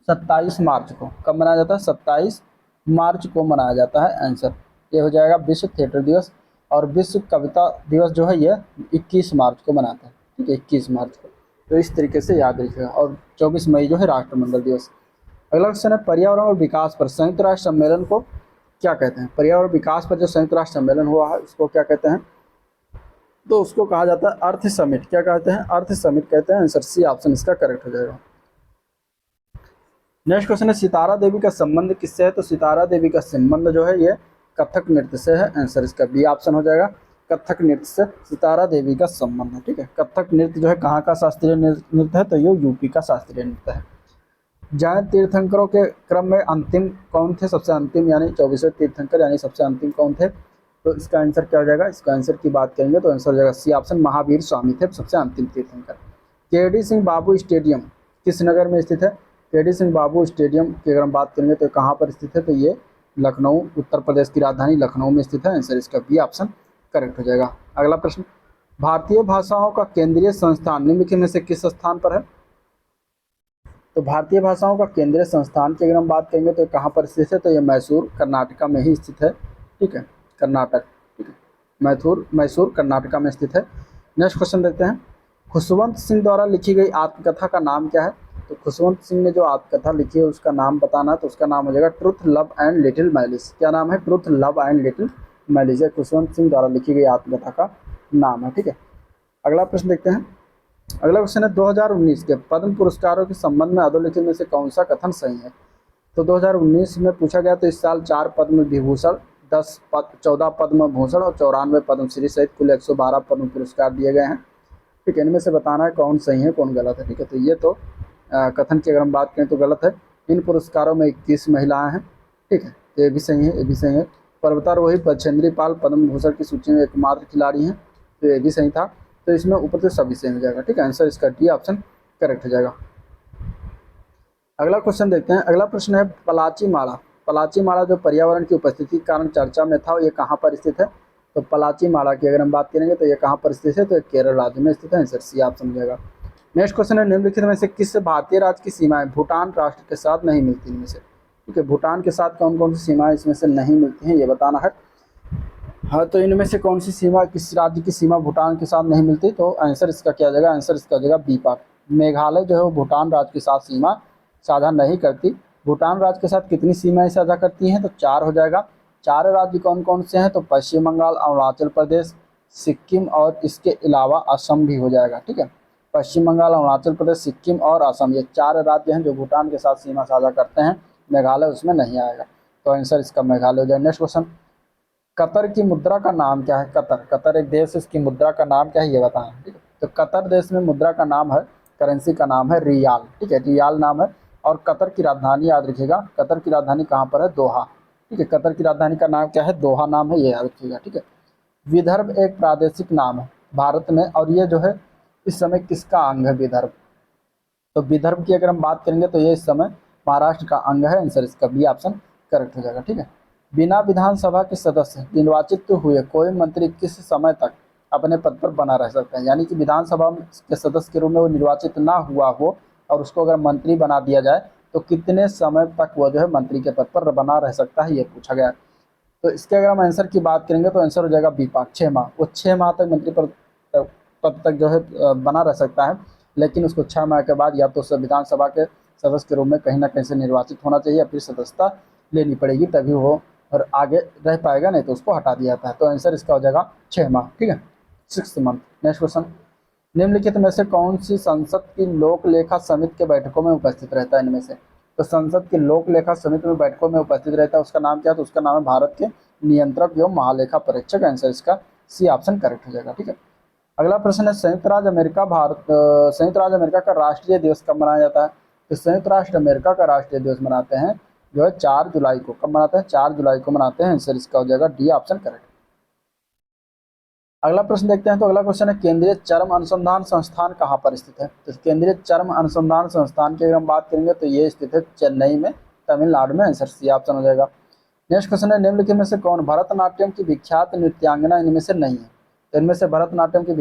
27 मार्च को। कब मनाया जाता है? 27 मार्च को मनाया जाता है। आंसर ये हो जाएगा विश्व थिएटर दिवस। और विश्व कविता दिवस जो है ये 21 मार्च को मनाते हैं, ठीक है, 21 मार्च को। तो इस तरीके से याद रखिएगा। और 24 मई जो है राष्ट्रमंडल दिवस। अगला क्वेश्चन है, पर्यावरण और विकास पर संयुक्त राष्ट्र सम्मेलन को क्या कहते हैं? पर्यावरण और विकास पर जो संयुक्त राष्ट्र सम्मेलन हुआ है उसको क्या कहते हैं? तो उसको कहा जाता है अर्थ समिट। क्या कहते हैं? अर्थ समिट कहते हैं। आंसर सी ऑप्शन इसका करेक्ट हो जाएगा। नेक्स्ट क्वेश्चन है सितारा देवी का संबंध किससे है? तो सितारा देवी का संबंध जो है ये कथक नृत्य से है। आंसर इसका बी ऑप्शन हो जाएगा। कथक नृत्य से सितारा देवी का संबंध है। ठीक है, कथक नृत्य जो है कहाँ का शास्त्रीय नृत्य है? तो ये यूपी का शास्त्रीय नृत्य है। जैन तीर्थंकरों के क्रम में अंतिम कौन थे? सबसे अंतिम यानी 24वें तीर्थंकर यानी सबसे अंतिम कौन थे? तो इसका आंसर क्या हो जाएगा? इसका आंसर की बात करेंगे तो आंसर हो जाएगा सी ऑप्शन, महावीर स्वामी थे सबसे अंतिम तीर्थंकर। केडी सिंह बाबू स्टेडियम किस नगर में स्थित है? केडी सिंह बाबू स्टेडियम की अगर हम बात करेंगे तो कहाँ पर स्थित है? तो ये लखनऊ, उत्तर प्रदेश की राजधानी लखनऊ में स्थित है। आंसर इसका बी ऑप्शन करेक्ट हो जाएगा। अगला प्रश्न, भारतीय भाषाओं का केंद्रीय संस्थान निम्नलिखित में से किस स्थान पर है? तो भारतीय भाषाओं का केंद्रीय संस्थान की अगर हम बात करेंगे तो कहाँ पर स्थित है? तो ये मैसूर कर्नाटका में ही स्थित है। ठीक है, कर्नाटक। ठीक है, मैसूर कर्नाटका में स्थित है। नेक्स्ट क्वेश्चन देखते हैं, खुशवंत सिंह द्वारा लिखी गई आत्मकथा का नाम क्या है? तो खुशवंत सिंह ने जो आत्मकथा लिखी है उसका नाम बताना है। तो उसका नाम हो जाएगा truth love and little malice. क्या नाम है? Truth love and little malice. Khushwant Singh द्वारा लिखी गई आत्मकथा का नाम है। ठीक है, अगला प्रश्न देखते हैं। अगला क्वेश्चन है 2019 के पद्म पुरस्कारों के संबंध में अधोलिखित में से कौन सा कथन सही है? तो 2019 में पूछा गया तो इस साल 4 पद्म विभूषण, 14 पद्म भूषण और 94 पद्मश्री सहित कुल 112 पद्म पुरस्कार दिए गए हैं। ठीक है, इनमें से बताना है कौन सही है कौन गलत है। ठीक है, तो ये तो कथन की अगर हम बात करें तो गलत है। इन पुरस्कारों में 21 महिलाएं हैं। ठीक है, तो ये भी सही है, ये भी सही है। पर्वतारोही बछेंद्री पाल पद्म भूषण की सूची में एकमात्र खिलाड़ी हैं, तो ये भी सही था। तो इसमें ऊपर से सभी सही हो जाएगा। ठीक है, आंसर इसका डी ऑप्शन करेक्ट हो जाएगा। अगला क्वेश्चन देखते हैं। अगला प्रश्न है पलाची माला। पलाची माला जो पर्यावरण की उपस्थिति के कारण चर्चा में था, ये कहाँ पर स्थित है? तो पलाची माला की अगर हम बात करेंगे तो ये कहाँ पर स्थित है? तो केरल राज्य में स्थित है। आंसर सी ऑप्शन हो जाएगा। नेक्स्ट क्वेश्चन है निम्नलिखित में से किस भारतीय राज्य की सीमाएं भूटान राष्ट्र के साथ नहीं मिलती? इनमें से ठीक है, भूटान के साथ कौन कौन सी सीमाएं इसमें से नहीं मिलती हैं ये बताना है। हाँ, तो इनमें से कौन सी सीमा, किस राज्य की सीमा भूटान के साथ नहीं मिलती? तो आंसर इसका क्या आ जाएगा? आंसर इसका आ जाएगा बी पार्ट। मेघालय जो है वो भूटान राज्य के साथ सीमा साझा नहीं करती। भूटान राज्य के साथ कितनी सीमाएं साझा करती हैं? तो 4 हो जाएगा। 4 राज्य कौन कौन से हैं? तो पश्चिम बंगाल, अरुणाचल प्रदेश, सिक्किम और इसके अलावा असम भी हो जाएगा। ठीक है, पश्चिम बंगाल, अरुणाचल प्रदेश, सिक्किम और असम, ये 4 राज्य हैं जो भूटान के साथ सीमा साझा करते हैं। मेघालय उसमें नहीं आएगा, तो आंसर इसका मेघालय हो जाएगा। नेक्स्ट क्वेश्चन, कतर की मुद्रा का नाम क्या है? कतर एक देश है, इसकी मुद्रा का नाम क्या है ये बताएं। ठीक है, तो कतर देश में मुद्रा का नाम है, करेंसी का नाम है रियाल। ठीक है, रियाल नाम है। और कतर की राजधानी याद रखिएगा, कतर की राजधानी कहाँ पर है? दोहा। ठीक है, कतर की राजधानी का नाम क्या है? दोहा नाम है, ये याद रखिएगा। ठीक है, विदर्भ एक प्रादेशिक नाम है भारत में, और ये जो है इस समय किसका अंग है? विदर्भ। तो विदर्भ की अगर हम बात करेंगे तो ये इस समय महाराष्ट्र का अंग है। आंसर इसका बी ऑप्शन करेक्ट हो जाएगा। ठीक है, बिना विधानसभा के सदस्य निर्वाचित हुए कोई मंत्री किस समय तक अपने पद पर बना रह सकते हैं? यानी कि विधानसभा के सदस्य के रूप में वो निर्वाचित ना हुआ हो और उसको अगर मंत्री बना दिया जाए तो कितने समय तक वो जो है मंत्री के पद पर बना रह सकता है, ये पूछा गया है। तो इसके अगर हम आंसर की बात करेंगे तो आंसर हो जाएगा बी पार्ट, 6 माह। वो 6 माह तक मंत्री पद तक जो है बना रह सकता है, लेकिन उसको 6 माह के बाद या तो विधानसभा के सदस्य के रूप में कहीं ना कहीं से निर्वाचित होना चाहिए या फिर सदस्यता लेनी पड़ेगी, तभी वो और आगे रह पाएगा, नहीं तो उसको हटा दिया जाता है। तो आंसर इसका हो जाएगा 6 माह। ठीक है, 6 मंथ। नेक्स्ट क्वेश्चन, निम्नलिखित में से कौन सी संसद की लोक लेखा समिति के बैठकों में उपस्थित रहता है? इनमें से तो संसद की लोक लेखा समिति में बैठकों में उपस्थित रहता है, उसका नाम क्या है? तो उसका नाम है भारत के नियंत्रक एवं महालेखा परीक्षक। आंसर इसका सी ऑप्शन करेक्ट हो जाएगा। ठीक है, अगला प्रश्न है संयुक्त राज्य अमेरिका का राष्ट्रीय दिवस कब मनाया जाता है? तो संयुक्त राष्ट्र अमेरिका का राष्ट्रीय दिवस मनाते हैं जो है 4 जुलाई को। कब मनाते हैं? 4 जुलाई को मनाते हैं। आंसर इसका हो जाएगा डी ऑप्शन करेक्ट। अगला प्रश्न देखते हैं। तो अगला क्वेश्चन है केंद्रीय चर्म अनुसंधान संस्थान कहाँ पर स्थित है? तो केंद्रीय चर्म अनुसंधान संस्थान की अगर हम बात करेंगे तो ये स्थित है चेन्नई में, तमिलनाडु में। आंसर सी ऑप्शन हो जाएगा। नेक्स्ट क्वेश्चन है निम्नलिखित में से कौन भरतनाट्यम की विख्यात नृत्यांगना इनमें से नहीं है? तो इनमें से भरतनाट्यम की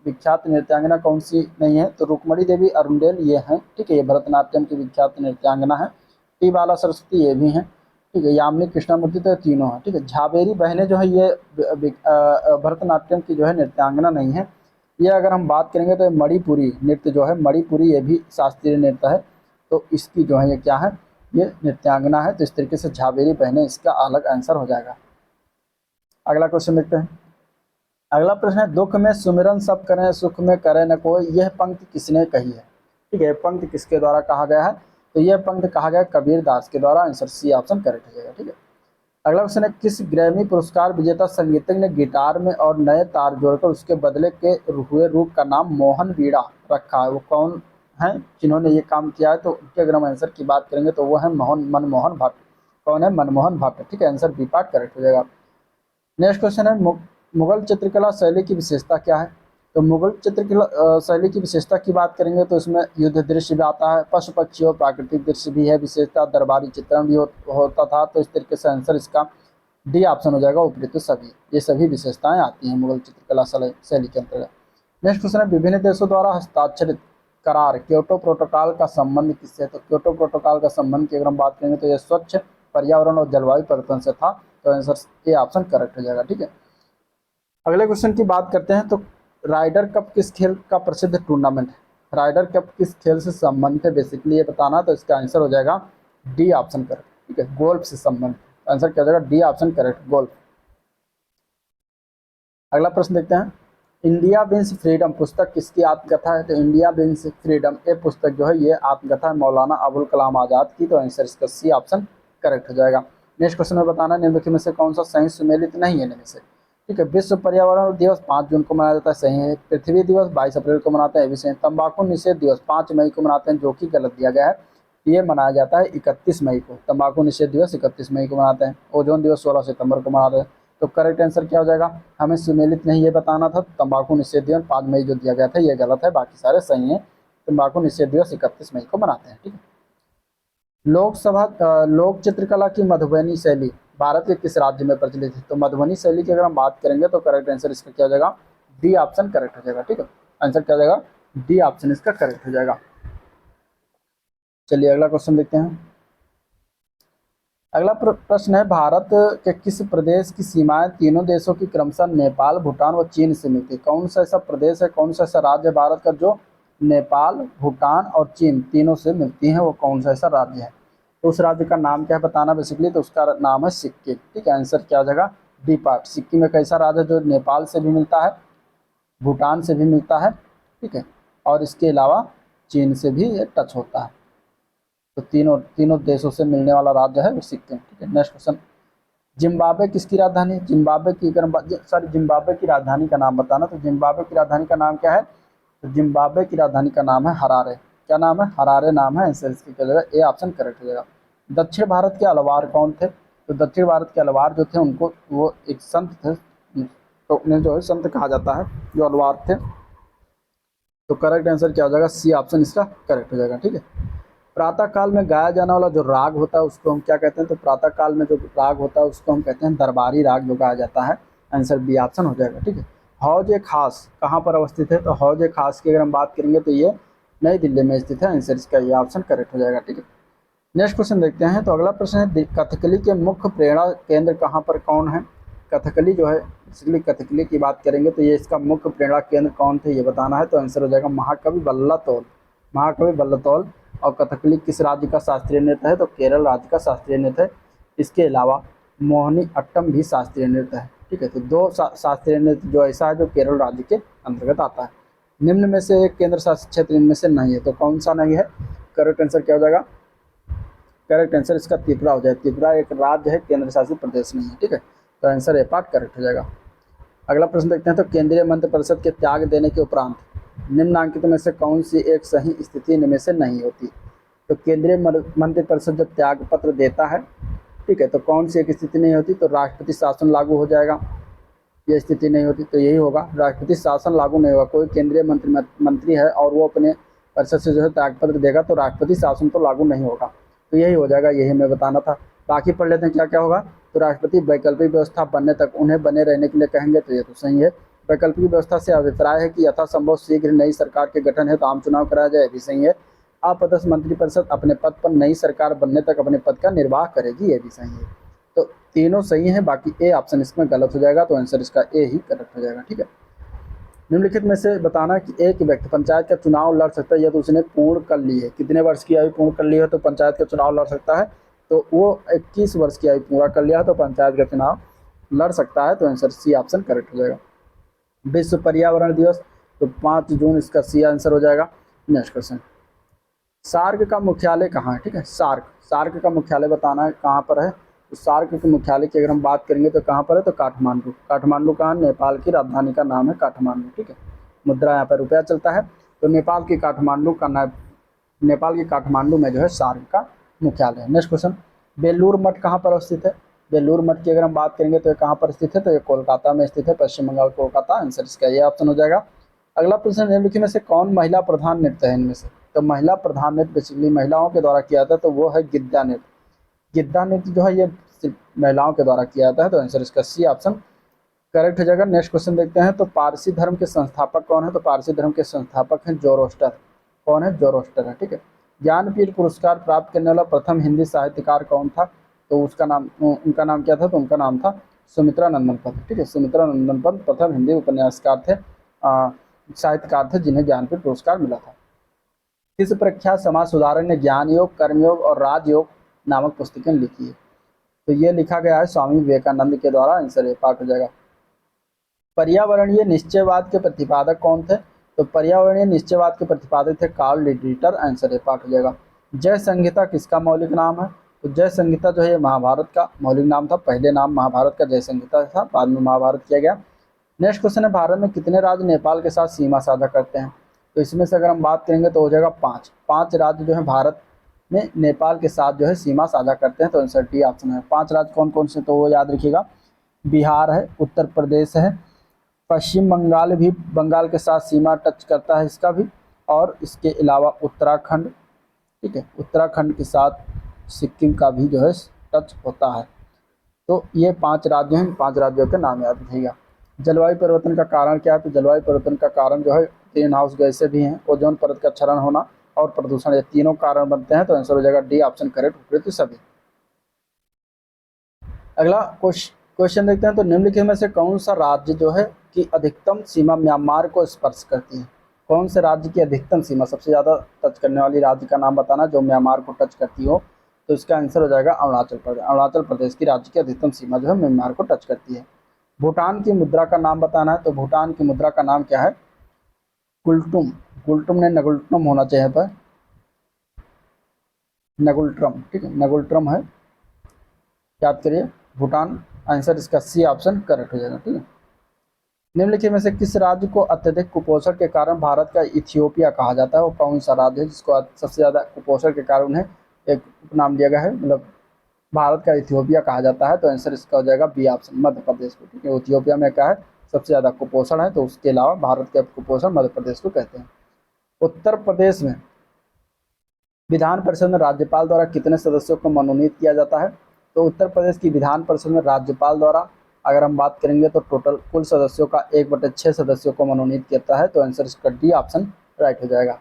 विख्यात नृत्यांगना कौन सी नहीं है? तो रुक्मणी देवी अरुंडेल ये हैं। ठीक है, ये भरतनाट्यम की विख्यात नृत्यांगना है। टी बाला सरस्वती ये भी हैं। ठीक है, यामिनी कृष्णमूर्ति, तो तीनों हैं। ठीक है, झावेरी बहनें जो है ये भरतनाट्यम की जो है नृत्यांगना नहीं है। ये अगर हम बात करेंगे तो मणिपुरी नृत्य जो है, मणिपुरी ये भी शास्त्रीय नृत्य है, तो इसकी जो है ये क्या है? ये नृत्यांगना है। तो इस तरीके से झावेरी बहनें इसका अलग आंसर हो जाएगा। अगला क्वेश्चन देखते हैं। अगला प्रश्न है, दुख में सुमिरन सब करें सुख में करे न कोई, यह पंक्ति किसने कही है। ठीक है, पंक्ति किसके द्वारा कहा गया है, तो यह पंक्ति कहा गया कबीर दास के द्वारा। आंसर सी ऑप्शन करेक्ट हो जाएगा। ठीक है, अगला क्वेश्चन है, किस ग्रैमी पुरस्कार विजेता संगीतज्ञ ने गिटार में और नए तार जोड़कर उसके बदले के हुए रूप का नाम मोहन वीणा रखा है, वो कौन है जिन्होंने ये काम किया है, तो उनके अगर हम आंसर की बात करेंगे तो वो है मनमोहन भट्ट। कौन है, मनमोहन भट्ट। ठीक है, आंसर बी पार्ट करेक्ट हो जाएगा। नेक्स्ट क्वेश्चन है, मुगल चित्रकला शैली की विशेषता क्या है, तो मुगल चित्रकला शैली की विशेषता की बात करेंगे तो इसमें युद्ध दृश्य भी आता है, पशु पक्षी और प्राकृतिक दृश्य भी है विशेषता, दरबारी चित्रण भी होता था। तो इस तरीके से आंसर इसका डी ऑप्शन हो जाएगा, उपयुक्त सभी, ये सभी विशेषताएं आती हैं मुगल चित्रकला शैली के अंतर्गत। नेक्स्ट क्वेश्चन है, विभिन्न देशों द्वारा हस्ताक्षरित करार क्योटो प्रोटोकॉल का संबंध किससे है, तो क्योटो प्रोटोकॉल का संबंध की अगर हम बात करेंगे तो यह स्वच्छ पर्यावरण और जलवायु परिवर्तन से था। तो आंसर ए ऑप्शन करेक्ट हो जाएगा। ठीक है, अगले क्वेश्चन की बात करते हैं, तो राइडर कप किस खेल का प्रसिद्ध टूर्नामेंट है, राइडर कप किस खेल से संबंधित है, बेसिकली ये बताना। तो इसका आंसर हो जाएगा डी ऑप्शन करेक्ट। ठीक है, गोल्फ से संबंधित, आंसर क्या हो जाएगा, डी ऑप्शन करेक्ट, गोल्फ। अगला प्रश्न देखते हैं, इंडिया विंस फ्रीडम पुस्तक किसकी आत्मकथा है, तो इंडिया विंस फ्रीडम ये पुस्तक जो है ये आत्मकथा है मौलाना अबुल कलाम आज़ाद की। तो आंसर इसका सी ऑप्शन करेक्ट हो जाएगा। नेक्स्ट क्वेश्चन में बताना, निम्नलिखित में से कौन सा सही सुमेलित नहीं है इनमें से। ठीक है, विश्व पर्यावरण दिवस 5 जून को मनाया जाता है, सही है। पृथ्वी दिवस 22 अप्रैल को मनाते हैं, ये भी सही। तंबाकू निषेध दिवस 5 मई को मनाते हैं, जो कि गलत दिया गया है, ये मनाया जाता है 31 मई को। तंबाकू निषेध दिवस 31 मई को मनाते हैं। ओजोन दिवस 16 सितंबर को मनाते हैं। तो करेक्ट आंसर क्या हो जाएगा, हमें सुमेलित नहीं ये बताना था, तंबाकू निषेध दिवस 5 मई जो दिया गया था ये गलत है, बाकी सारे सही हैं। तंबाकू निषेध दिवस 31 मई को मनाते हैं। ठीक है, लोक चित्रकला की मधुबनी शैली भारत के किस राज्य में प्रचलित है, तो मधुबनी शैली की अगर हम बात करेंगे तो करेक्ट आंसर इसका क्या हो जाएगा, डी ऑप्शन करेक्ट हो जाएगा। ठीक है, आंसर क्या हो जाएगा, डी ऑप्शन इसका करेक्ट हो जाएगा। चलिए अगला क्वेश्चन देखते हैं। अगला प्रश्न है, भारत के किस प्रदेश की सीमाएं तीनों देशों की क्रमशः नेपाल, भूटान व चीन से मिलती है। कौन सा ऐसा प्रदेश है, कौन सा ऐसा राज्य है भारत का जो नेपाल, भूटान और चीन तीनों से मिलती है, वो कौन सा ऐसा राज्य है। तो उस राज्य का नाम क्या है बताना बेसिकली, तो उसका नाम है सिक्किम। ठीक है, आंसर क्या हो जाएगा, डी पार्ट। सिक्किम एक ऐसा राज्य है जो नेपाल से भी मिलता है, भूटान से भी मिलता है, ठीक है, और इसके अलावा चीन से भी ये टच होता है। तो तीनों देशों से मिलने वाला राज्य है वो सिक्किम। ठीक है, नेक्स्ट क्वेश्चन, जिम्बाब्वे किसकी राजधानी, जिम्बाब्वे की जिम्बाब्वे की राजधानी का नाम बताना। तो जिम्बाब्वे की राजधानी का नाम क्या है, तो जिम्बाब्वे की राजधानी का नाम है हरारे। क्या नाम है, हरारे नाम है। आंसर इसकी क्या जाएगा, ए ऑप्शन करेक्ट हो जाएगा। दक्षिण भारत के अलवार कौन थे, तो दक्षिण भारत के अलवार जो थे उनको वो एक संत थे, तो उन्हें जो है संत कहा जाता है जो अलवार थे। तो करेक्ट आंसर क्या हो जाएगा, सी ऑप्शन इसका करेक्ट हो जाएगा। ठीक है, प्रातः काल में गाया जाने वाला जो राग होता है उसको हम क्या कहते हैं, तो प्रातः काल में जो राग होता है उसको हम कहते हैं दरबारी राग जो गाया जाता है। आंसर बी ऑप्शन हो जाएगा। ठीक है, हौज ए खास कहाँ पर अवस्थित है, तो हौज ए खास की अगर हम बात करेंगे तो ये नई दिल्ली में स्थित है। आंसर इसका ये ऑप्शन करेक्ट हो जाएगा। ठीक है, नेक्स्ट क्वेश्चन देखते हैं। तो अगला प्रश्न है, कथकली के मुख्य प्रेरणा केंद्र कहाँ पर कौन है। कथकली जो है, इसलिए कथकली की बात करेंगे तो ये इसका मुख्य प्रेरणा केंद्र कौन थे ये बताना है। तो आंसर हो जाएगा महाकवि वल्लतोल, महाकवि वल्लतोल। और कथकली किस राज्य का शास्त्रीय नृत्य है, तो केरल राज्य का शास्त्रीय नृत्य है। इसके अलावा मोहिनी अट्टम भी शास्त्रीय नृत्य है। ठीक है, तो दो शास्त्रीय नृत्य जो ऐसा है जो केरल राज्य के अंतर्गत आता है। निम्न में से एक केंद्र शासित क्षेत्र इनमें से नहीं है, तो कौन सा नहीं है। करेक्ट आंसर क्या हो जाएगा, करेक्ट आंसर इसका त्रिपुरा हो जाएगा। त्रिपुरा एक राज्य है, केंद्र शासित प्रदेश नहीं है। ठीक है, तो आंसर ए पार्ट करेक्ट हो जाएगा। अगला प्रश्न देखते हैं। तो केंद्रीय मंत्रिपरिषद के त्याग देने के उपरांत निम्नलिखित में से कौन सी एक सही स्थिति इनमें से नहीं होती। तो केंद्रीय मंत्रिपरिषद जब त्याग पत्र देता है, ठीक है, तो कौन सी एक स्थिति नहीं होती, तो राष्ट्रपति शासन लागू हो जाएगा, ये स्थिति नहीं होती। तो यही होगा, राष्ट्रपति शासन लागू नहीं होगा। कोई केंद्रीय मंत्री है और वो अपने परिषद से जो है त्याग पत्र देगा तो राष्ट्रपति शासन तो लागू नहीं होगा। तो यही हो जाएगा, यही हमें बताना था। बाकी पढ़ लेते हैं क्या क्या होगा। तो राष्ट्रपति वैकल्पिक व्यवस्था बनने तक उन्हें बने रहने के लिए कहेंगे, तो ये तो सही है। वैकल्पिक व्यवस्था से अभिप्राय है कि यथासंभव शीघ्र नई सरकार के गठन है तो आम चुनाव कराया जाए, भी सही है। अपदस्थ मंत्रिपरिषद अपने पद पर नई सरकार बनने तक अपने पद का निर्वाह करेगी, ये भी सही है। तो तीनों सही हैं, बाकी ए ऑप्शन इसमें गलत हो जाएगा। तो आंसर इसका ए ही करेक्ट हो जाएगा। ठीक है, निम्नलिखित में से बताना कि एक व्यक्ति पंचायत का चुनाव लड़ सकता है यदि उसने पूर्ण कर ली है, कितने वर्ष की आयु पूर्ण कर ली है तो पंचायत का चुनाव लड़ सकता है। तो वो 21 वर्ष की आयु पूरा कर लिया है तो पंचायत का चुनाव लड़ सकता है। तो आंसर सी ऑप्शन करेक्ट हो जाएगा। विश्व पर्यावरण दिवस, तो 5 जून इसका सी आंसर हो जाएगा। नेक्स्ट क्वेश्चन, सार्क का मुख्यालय कहाँ है? ठीक है, सार्क का मुख्यालय बताना है कहाँ पर है। तो सार्क के मुख्यालय की अगर हम बात करेंगे तो कहाँ पर है? तो काठमांडू। काठमांडू कहाँ? नेपाल की राजधानी का नाम है काठमांडू। ठीक है, मुद्रा यहाँ पर रुपया चलता है। तो नेपाल की काठमांडू में जो है सार्क का मुख्यालय है। नेक्स्ट क्वेश्चन, बेलूर मठ कहाँ पर स्थित है? बेलूर मठ की अगर हम बात करेंगे तो ये कहाँ पर स्थित है? तो ये कोलकाता में स्थित है, पश्चिम बंगाल कोलकाता। आंसर इसका ये ऑप्शन हो जाएगा। अगला प्रश्न, निम्नलिखित में से कौन महिला प्रधान नृत्य है इनमें से? तो महिला प्रधान नृत्य बेसिकली महिलाओं के द्वारा किया जाता है, तो वो है गिद्दा नृत्य। गिद्दा नृत्य जो है ये सिर्फ महिलाओं के द्वारा किया जाता है, तो आंसर इसका सी ऑप्शन करेक्ट हो जाएगा। नेक्स्ट क्वेश्चन देखते हैं, तो पारसी धर्म के संस्थापक कौन है? तो पारसी धर्म के संस्थापक हैं जोरोस्टर। कौन है? जोरोस्टर है। ठीक है, ज्ञानपीठ पुरस्कार प्राप्त करने वाला प्रथम हिंदी साहित्यकार कौन था? तो उनका नाम क्या था? तो उनका नाम था सुमित्रा नंदन पन्त। ठीक है, सुमित्रा नंदन पन्त प्रथम हिंदी उपन्यासकार थे, साहित्यकार थे जिन्हें ज्ञानपीठ पुरस्कार मिला था। किस प्रख्यात समाज सुधारक ने ज्ञान योग, कर्मयोग और राजयोग नामक पुस्तकें लिखी है? तो ये लिखा गया है स्वामी विवेकानंद के द्वारा। आंसर ये पार्ट हो जाएगा। पर्यावरणीय निश्चयवाद के प्रतिपादक कौन थे? तो पर्यावरणीय निश्चयवाद के प्रतिपादक थे कार्ल लिटरेचर। आंसर ये पार्ट हो जाएगा। जय संहिता किसका मौलिक नाम है? तो जय संहिता जो है ये महाभारत का मौलिक नाम था। पहले नाम महाभारत का जय संहिता था, बाद में महाभारत किया गया। नेक्स्ट क्वेश्चन है, भारत में कितने राज्य नेपाल के साथ सीमा साझा करते हैं? तो इसमें से अगर हम बात करेंगे तो हो जाएगा 5 राज्य जो है भारत में नेपाल के साथ जो है सीमा साझा करते हैं, तो आंसर डी ऑप्शन है। 5 राज्य कौन कौन से? तो वो याद रखिएगा, बिहार है, उत्तर प्रदेश है, पश्चिम बंगाल भी बंगाल के साथ सीमा टच करता है इसका भी, और इसके अलावा उत्तराखंड। ठीक है, उत्तराखंड के साथ सिक्किम का भी जो है टच होता है। तो ये 5 राज्य हैं, 5 राज्यों के नाम याद रखिएगा। जलवायु परिवर्तन का कारण क्या है? तो जलवायु परिवर्तन का कारण जो है ग्रीन हाउस गैसें भी हैं, ओजोन परत का क्षरण होना और प्रदूषण, ये तीनों कारण बनते हैं, तो आंसर हो जाएगा डी ऑप्शन करेक्ट, उपयुक्त सभी। अगला क्वेश्चन देखते हैं, तो निम्नलिखित में से कौन सा राज्य जो है कि अधिकतम सीमा म्यांमार को स्पर्श करती है? कौन से राज्य की अधिकतम सीमा, सबसे ज़्यादा टच करने वाली राज्य का नाम बताना जो म्यांमार को टच करती हो? तो इसका आंसर हो जाएगा अरुणाचल प्रदेश। अरुणाचल प्रदेश की राज्य की अधिकतम सीमा जो है म्यांमार को टच करती है। भूटान की मुद्रा का नाम बताना है, तो भूटान की मुद्रा का नाम क्या है? गुल्टुम। गुल्टुम ने नगुल्टम होना चाहिए पर नगुल्ट्रम। ठीक है, नगुल्ट्रम है, याद करिए भूटान। आंसर इसका सी ऑप्शन करेक्ट हो जाएगा। ठीक है, निम्नलिखित में से किस राज्य को अत्यधिक कुपोषण के कारण भारत का इथियोपिया कहा जाता है? वो कौन सा राज्य है जिसको सबसे ज़्यादा कुपोषण के कारण उन्हें एक उपनाम दिया गया है, मतलब भारत का इथियोपिया कहा जाता है? तो आंसर इसका हो जाएगा बी ऑप्शन, मध्य प्रदेश को। ठीक है, इथियोपिया में क्या है? सबसे ज़्यादा कुपोषण है, तो उसके अलावा भारत के कुपोषण मध्य प्रदेश को कहते हैं। उत्तर प्रदेश में विधान परिषद में राज्यपाल द्वारा कितने सदस्यों को मनोनीत किया जाता है? तो उत्तर प्रदेश की विधान परिषद में राज्यपाल द्वारा अगर हम बात करेंगे तो टोटल कुल सदस्यों का 1/6 सदस्यों को मनोनीत किया है, तो आंसर इसका डी ऑप्शन राइट हो जाएगा।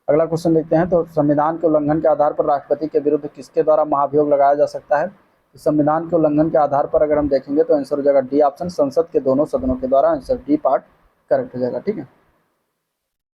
अगला क्वेश्चन देखते हैं, तो संविधान के उल्लंघन के आधार पर राष्ट्रपति के विरुद्ध किसके द्वारा महाभियोग लगाया जा सकता है? तो संविधान के उल्लंघन के आधार पर अगर हम देखेंगे तो आंसर हो जाएगा डी ऑप्शन, संसद के दोनों सदनों के द्वारा। आंसर डी पार्ट करेक्ट हो जाएगा। ठीक है,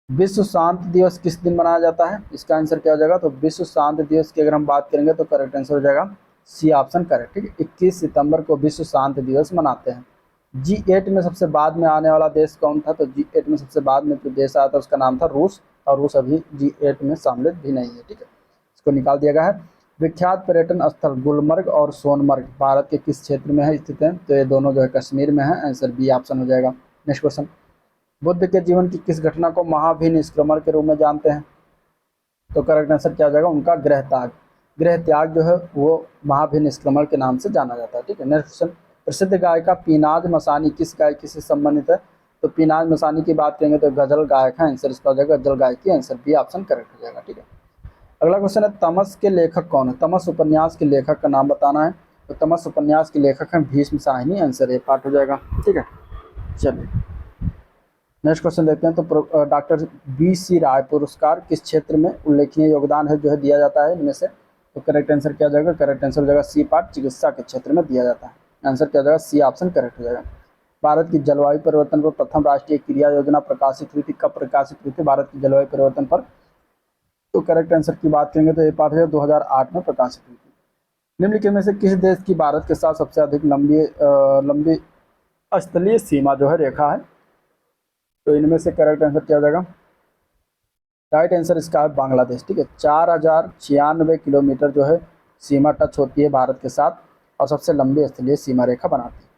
विश्व शांति दिवस किस दिन मनाया जाता है? इसका आंसर क्या हो जाएगा? तो विश्व शांति दिवस की अगर हम बात करेंगे तो करेक्ट आंसर हो जाएगा सी ऑप्शन करेक्ट। ठीक है, 21 सितंबर को विश्व शांति दिवस मनाते हैं। G8 में सबसे बाद में आने वाला देश कौन था? तो G8 में सबसे बाद में जो देश आया था उसका नाम था रूस, और रूस अभी G8 में सम्मिलित भी नहीं है। ठीक है, इसको निकाल दिया गया है। विख्यात पर्यटन स्थल गुलमर्ग और सोनमर्ग भारत के किस क्षेत्र में है स्थित है? तो ये दोनों जो है कश्मीर में है। आंसर बी ऑप्शन हो जाएगा। नेक्स्ट क्वेश्चन, बुद्ध के जीवन की किस घटना को महाभिनिष्क्रमण के रूप में जानते हैं? तो करेक्ट आंसर क्या हो जाएगा? उनका गृह त्याग। गृह त्याग जो है वो महाभिनिष्क्रमण के नाम से जाना जाता है। ठीक है, नेक्स्ट क्वेश्चन, प्रसिद्ध गायिका पीनाज मसानी किस गायकी से संबंधित है? तो पीनाज मसानी की बात करेंगे तो गजल गायक है। आंसर इसका हो जाएगा गजल गायकी। आंसर बी ऑप्शन करेक्ट हो जाएगा। ठीक है, अगला क्वेश्चन है, तमस के लेखक कौन है? तमस उपन्यास के लेखक का नाम बताना है। तो तमस उपन्यास के लेखक हैं Bhishma Sahni. Answer A part हो जाएगा। ठीक है, चलिए नेक्स्ट क्वेश्चन देखते हैं, तो डॉक्टर BC राय पुरस्कार किस क्षेत्र में उल्लेखनीय योगदान है जो है दिया जाता है इनमें से? तो करेक्ट आंसर क्या हो जाएगा? करेक्ट आंसर हो जाएगा सी पार्ट, चिकित्सा के क्षेत्र में दिया जाता है। आंसर क्या हो जाएगा? सी ऑप्शन करेक्ट हो जाएगा। भारत की जलवायु परिवर्तन पर प्रथम राष्ट्रीय क्रिया योजना प्रकाशित हुई थी, कब प्रकाशित हुई थी भारत की जलवायु परिवर्तन पर? तो करेक्ट आंसर की बात करेंगे तो ये पार्ट है 2008 में प्रकाशित हुई थी। निम्नलिखित में से किस देश की भारत के साथ सबसे अधिक लंबी स्थलीय सीमा जो है रेखा है? तो इनमें से करेक्ट आंसर क्या हो जाएगा? राइट आंसर इसका है बांग्लादेश। ठीक है, 4096 किलोमीटर जो है सीमा टच होती है भारत के साथ और सबसे लंबी स्थलीय सीमा रेखा बनाती है।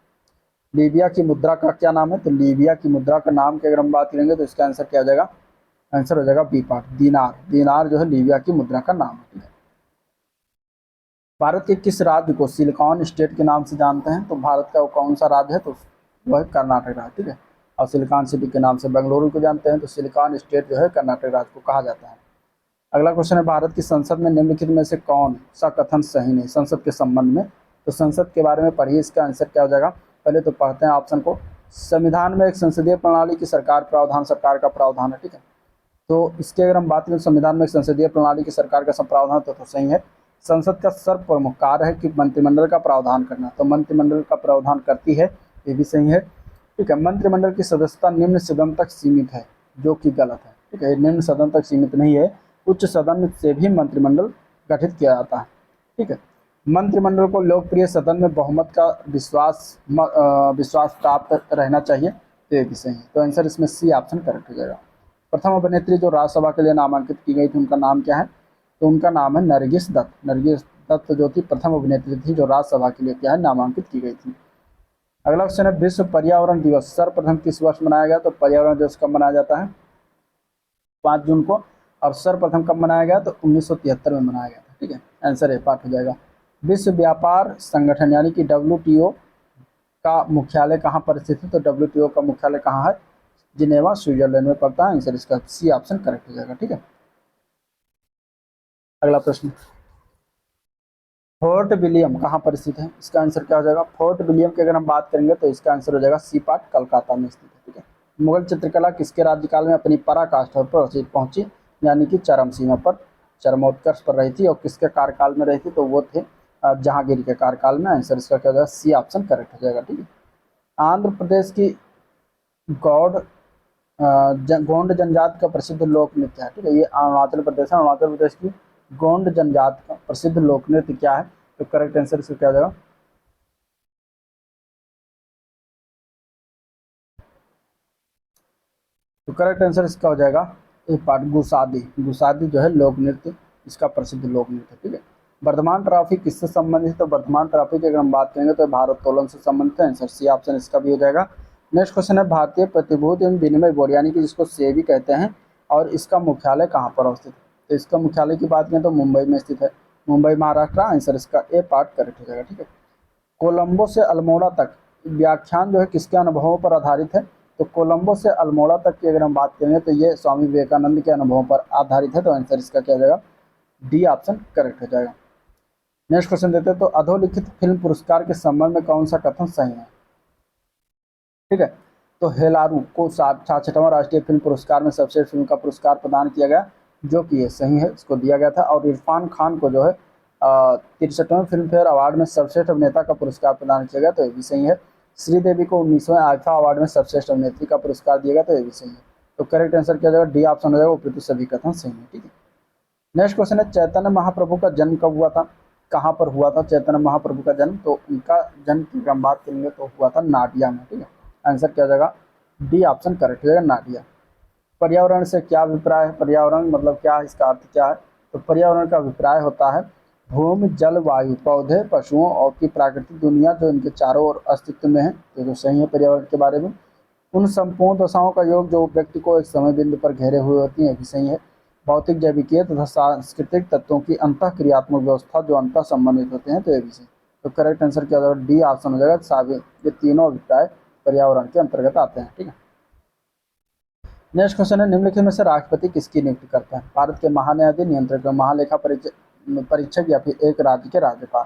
लीबिया की मुद्रा का क्या नाम है? तो लीबिया की मुद्रा का नाम की अगर हम बात करेंगे तो इसका आंसर क्या हो जाएगा? आंसर हो जाएगा बी पार्ट, दिनार। दिनार जो है लीबिया की मुद्रा का नाम है। ठीक है, भारत के किस राज्य को सिलिकॉन स्टेट के नाम से जानते हैं? तो भारत का वो कौन सा राज्य है? तो वह है कर्नाटक राज्य। ठीक है, और सिलिकॉन सिटी के नाम से बेंगलुरु को जानते हैं, तो सिलिकॉन स्टेट जो है कर्नाटक राज्य को कहा जाता है। अगला क्वेश्चन है, भारत की संसद में निम्नलिखित में से कौन सा कथन सही नहीं? संसद के संबंध में, तो संसद के बारे में पढ़िए, इसका आंसर क्या हो जाएगा? पहले तो पढ़ते हैं ऑप्शन को। संविधान में एक संसदीय प्रणाली की सरकार प्रावधान, सरकार का प्रावधान है। ठीक है, तो इसके अगर हम बात करें संविधान में एक संसदीय प्रणाली की सरकार का प्रावधान तो सही है। संसद का सर्वप्रमुख कार्य है कि मंत्रिमंडल का प्रावधान करना, तो मंत्रिमंडल का प्रावधान करती है, ये भी सही है। ठीक है, मंत्रिमंडल की सदस्यता निम्न सदन तक सीमित है, जो कि गलत है। ठीक है, निम्न सदन तक सीमित नहीं है, उच्च सदन से भी मंत्रिमंडल गठित किया जाता है। ठीक है, मंत्रिमंडल को लोकप्रिय सदन में बहुमत का विश्वास प्राप्त रहना चाहिए, तो ये भी सही है। तो आंसर इसमें सी ऑप्शन करेक्ट हो जाएगा। प्रथम अभिनेत्री जो राज्यसभा के लिए नामांकित की गई थी उनका नाम क्या है? तो उनका नाम है नरगिस दत्त। नरगिस दत्त जो थी प्रथम अभिनेत्री थी जो राज्यसभा के लिए क्या है नामांकित की गई थी। अगला क्वेश्चन है, विश्व पर्यावरण दिवस सर्वप्रथम किस वर्ष मनाया गया? तो पर्यावरण दिवस कब मनाया जाता है? 5 जून को। और सर्वप्रथम कब मनाया गया? तो 1973 में मनाया गया था। ठीक है, आंसर ए पार्ट हो जाएगा। विश्व व्यापार संगठन यानी कि WTO का मुख्यालय कहाँ पर स्थित है? तो WTO का मुख्यालय कहाँ है? जिनेवा, स्विट्जरलैंड में पड़ता है। आंसर इसका सी ऑप्शन करेक्ट हो जाएगा। ठीक है, अगला प्रश्न, फोर्ट विलियम कहाँ पर स्थित है? इसका आंसर क्या हो जाएगा? फोर्ट विलियम की अगर हम बात करेंगे तो इसका आंसर हो जाएगा सी पार्ट, कलकत्ता में स्थित है। ठीक है, मुगल चित्रकला किसके राज्यकाल में अपनी पराकाष्ठा पर पहुंची, यानी कि चरम सीमा पर, चरमोत्कर्ष पर रही थी, और किसके कार्यकाल में रही थी? तो वो थे जहांगीर के कार्यकाल में। आंसर इसका क्या हो जाएगा? सी ऑप्शन करेक्ट हो जाएगा। ठीक है, आंध्र प्रदेश की गौड़ गोंड जनजाति का प्रसिद्ध लोक नृत्य है। ठीक है, ये अरुणाचल प्रदेश है। अरुणाचल प्रदेश की गोंड जनजाति का प्रसिद्ध लोक नृत्य क्या है? तो करेक्ट आंसर इसका क्या हो जाएगा? तो करेक्ट आंसर इसका हो जाएगा ए पार्ट, गुसादी। गुसादी जो है लोक नृत्य, इसका प्रसिद्ध लोक नृत्य। ठीक है, वर्धमान ट्रॉफी किससे संबंधित है? तो वर्धमान ट्रॉफी की अगर हम बात करेंगे तो भारोत्तोलन से संबंधित है। आंसर सी ऑप्शन इसका भी हो जाएगा। नेक्स्ट क्वेश्चन है, भारतीय प्रतिभूति एवं विनिमय बोर्ड यानी कि जिसको सेबी कहते हैं, और इसका मुख्यालय कहाँ पर अवस्थित है? तो इसका मुख्यालय की बात करें तो मुंबई में स्थित है, मुंबई महाराष्ट्र। आंसर इसका ए पार्ट करेक्ट हो जाएगा। ठीक है, कोलंबो से अल्मोड़ा तक व्याख्यान जो है किसके अनुभवों पर आधारित है? तो कोलंबो से अल्मोड़ा तक की अगर हम बात करेंगे तो ये स्वामी विवेकानंद के अनुभवों पर आधारित है। तो आंसर इसका क्या हो जाएगा? डी ऑप्शन करेक्ट हो जाएगा। नेक्स्ट क्वेश्चन देते हैं, तो अधोलिखित फिल्म पुरस्कार के संबंध में कौन सा कथन सही है? ठीक है, तो हेलारू को 66वां राष्ट्रीय फिल्म पुरस्कार में सर्वश्रेष्ठ फिल्म का पुरस्कार प्रदान किया गया, जो कि ये सही है, इसको दिया गया था। और इरफान खान को जो है 63वें फिल्म फेयर अवार्ड में सर्वश्रेष्ठ अभिनेता का पुरस्कार प्रदान किया गया, तो ये भी सही है। श्रीदेवी को 19वें आईफा अवार्ड में सर्वश्रेष्ठ अभिनेत्री का पुरस्कार दिया गया, तो ये भी सही है। तो करेक्ट आंसर क्या जाएगा? डी ऑप्शन हो जाएगा, उपयुक्त सभी कथन सही है। ठीक है, नेक्स्ट क्वेश्चन है, चैतन्य महाप्रभु का जन्म कब हुआ था? कहाँ पर हुआ था चैतन्य महाप्रभु का जन्म? तो उनका जन्म की हम बात करेंगे तो हुआ था नाडिया में। ठीक है, आंसर क्या हो जाएगा? डी ऑप्शन करेक्ट हो जाएगा, नाडिया। पर्यावरण से क्या अभिप्राय है? पर्यावरण मतलब क्या है, इसका अर्थ क्या है? तो पर्यावरण का अभिप्राय होता है भूमि, जल, वायु, पौधे, पशुओं और की प्राकृतिक दुनिया जो इनके चारों ओर अस्तित्व में है, तो जो सही है पर्यावरण के बारे में। उन संपूर्ण दशाओं का योग जो व्यक्ति को एक समय बिंदु पर घेरे हुए होती है, भी सही है। भौतिक, जैविकीय तथा सांस्कृतिक तत्वों की अंतः क्रियात्मक व्यवस्था जो अंतः संबंधित होते हैं, तो ये भी सही। तो करेक्ट आंसर क्या होगा? डी ऑप्शन हो जाएगा। ये तीनों अभिप्राय पर्यावरण के अंतर्गत आते हैं। ठीक है, नेक्स्ट क्वेश्चन है, निम्नलिखित में से राष्ट्रपति किसकी नियुक्ति करता है? भारत के महान्यायाधीश, नियंत्रक, महालेखा परीक्षक या फिर एक राज्य के राज्यपाल?